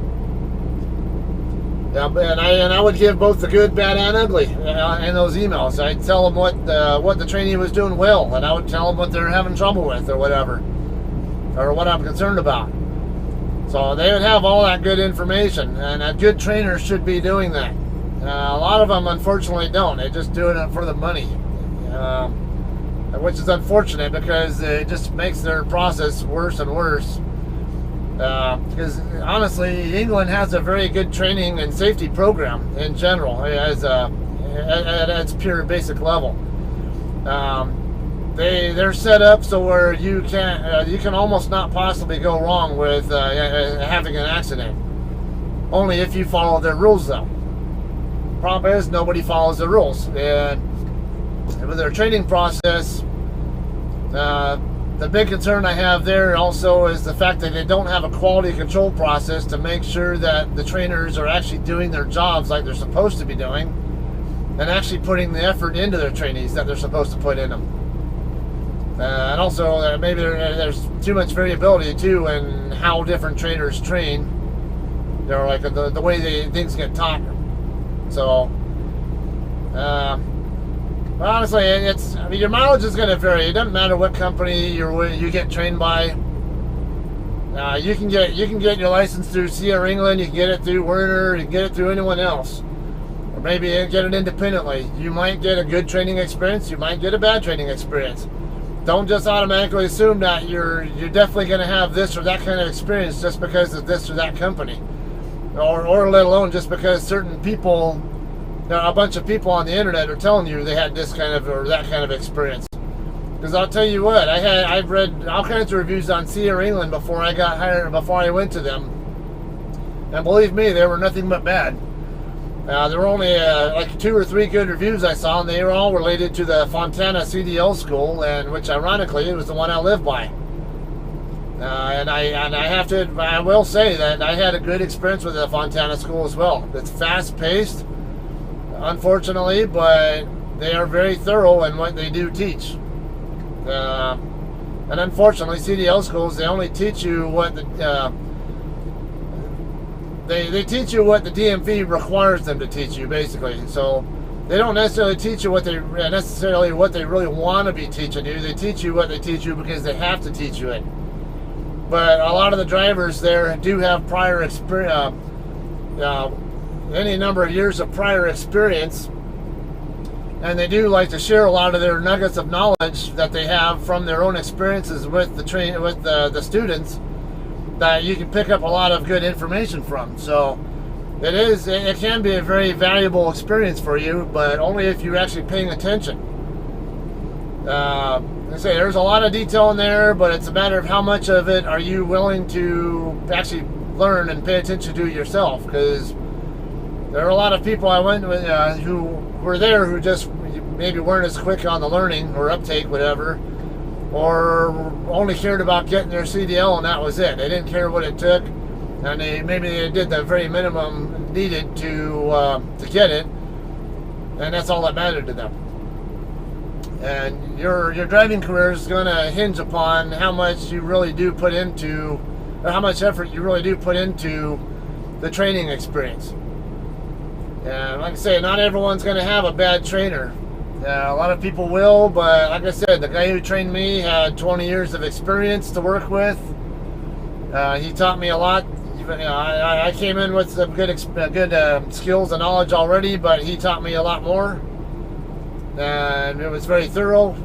Yeah, and I would give both the good, bad, and ugly in those emails. I'd tell them what the trainee was doing well, and I would tell them what they're having trouble with, or whatever, or what I'm concerned about. So they would have all that good information, and a good trainer should be doing that. A lot of them, unfortunately, don't. They're just doing it for the money, which is unfortunate because it just makes their process worse and worse. Because honestly, England has a very good training and safety program in general, at its pure basic level. They're set up so where you can almost not possibly go wrong with having an accident. Only if you follow their rules, though. Problem is, nobody follows the rules, and with their training process, the big concern I have there also is the fact that they don't have a quality control process to make sure that the trainers are actually doing their jobs like they're supposed to be doing, and actually putting the effort into their trainees that they're supposed to put in them. And also, maybe there's too much variability too in how different trainers train. They're like the way things get taught. So, honestly, your mileage is going to vary. It doesn't matter what company you get trained by. You can get your license through Sierra England. You can get it through Werner. You can get it through anyone else, or maybe get it independently. You might get a good training experience. You might get a bad training experience. Don't just automatically assume that you're definitely going to have this or that kind of experience just because of this or that company, or let alone just because certain people. A bunch of people on the internet are telling you they had this kind of or that kind of experience. Because I'll tell you what, I've read all kinds of reviews on Sierra England before I got hired, before I went to them, and believe me, they were nothing but bad. There were only like 2 or 3 good reviews I saw, and they were all related to the Fontana CDL school, and which ironically it was the one I lived by. And I will say that I had a good experience with the Fontana school as well. It's fast paced, unfortunately, but they are very thorough in what they do teach. And unfortunately, CDL schools, they only teach you what they teach you what the DMV requires them to teach you, basically. So they don't necessarily teach you what they really want to be teaching you. They teach you what they teach you because they have to teach you it. But a lot of the drivers there do have prior experience, any number of years of prior experience, and they do like to share a lot of their nuggets of knowledge that they have from their own experiences with the students, that you can pick up a lot of good information from. So it can be a very valuable experience for you, but only if you're actually paying attention. I say there's a lot of detail in there, but it's a matter of how much of it are you willing to actually learn and pay attention to yourself, because there are a lot of people I went with who were there who just maybe weren't as quick on the learning or uptake, whatever, or only cared about getting their CDL and that was it. They didn't care what it took, and maybe they did the very minimum needed to get it, and that's all that mattered to them. And your driving career is going to hinge upon how much you really do put into, or how much effort you really do put into the training experience. And like I say, not everyone's going to have a bad trainer. A lot of people will, but like I said, the guy who trained me had 20 years of experience to work with. He taught me a lot. I came in with some good skills and knowledge already, but he taught me a lot more. And it was very thorough.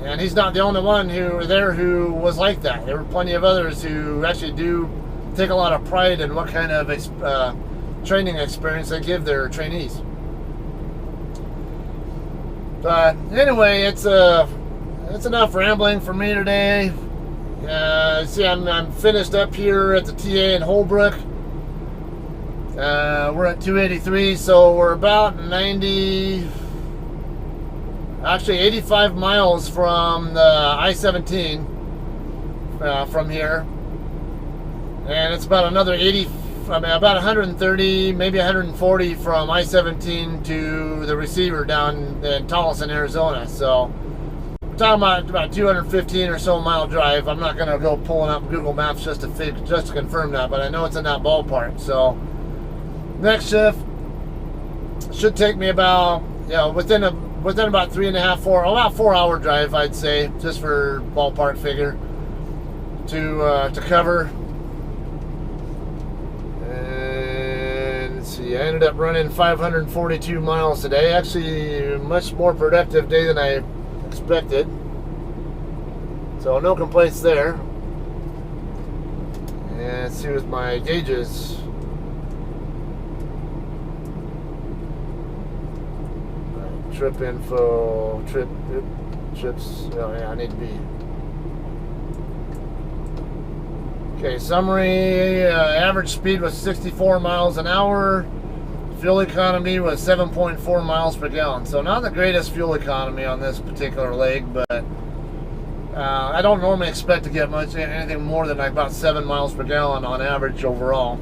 And he's not the only one who was like that. There were plenty of others who actually do take a lot of pride in what kind of training experience they give their trainees. But anyway, it's enough rambling for me today. See, I'm finished up here at the TA in Holbrook. We're at 283, so we're about 85 miles from the I-17 from here, and it's about another about 130, maybe 140 from I-17 to the receiver down in Tolleson, Arizona. So we're talking about 215 or so mile drive. I'm not going to go pulling up Google Maps just to confirm that, but I know it's in that ballpark. So next shift should take me about, within about 3.5, 4, about 4-hour drive, I'd say, just for ballpark figure, to cover. I ended up running 542 miles today. Actually, a much more productive day than I expected. So no complaints there. And let's see with my gauges. Trip info, trips. Oh yeah, I need to be. Okay, summary. Average speed was 64 miles an hour. Fuel economy was 7.4 miles per gallon. So not the greatest fuel economy on this particular leg, but I don't normally expect to get anything more than like about 7 miles per gallon on average overall.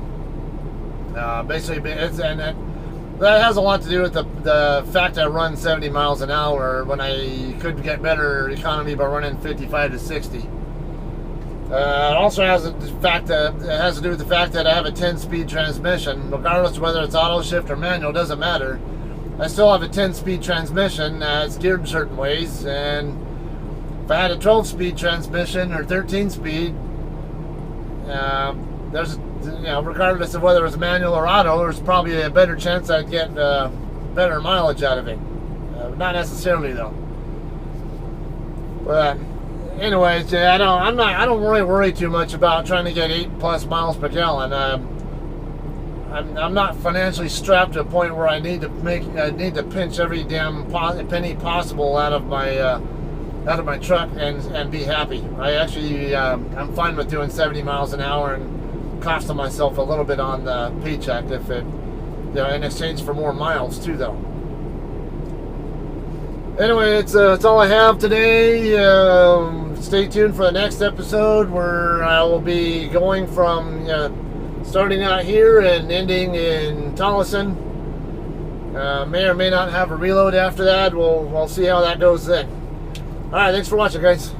Basically, that has a lot to do with the fact I run 70 miles an hour when I could get better economy by running 55 to 60. It also has to do with the fact that I have a 10-speed transmission. Regardless of whether it's auto shift or manual, doesn't matter. I still have a 10-speed transmission. It's geared certain ways, and if I had a 12-speed transmission or 13-speed, regardless of whether it was manual or auto, there's probably a better chance I'd get better mileage out of it. Not necessarily though. But anyways, I don't really worry too much about trying to get 8+ miles per gallon. I'm not financially strapped to a point where I need to pinch every damn penny possible out of my truck and be happy. I'm fine with doing 70 miles an hour and costing myself a little bit on the paycheck if it, in exchange for more miles too, though. Anyway, it's all I have today. Stay tuned for the next episode where I will be going from starting out here and ending in Tolleson. May or may not have a reload after that. We'll see how that goes then. All right, thanks for watching, guys.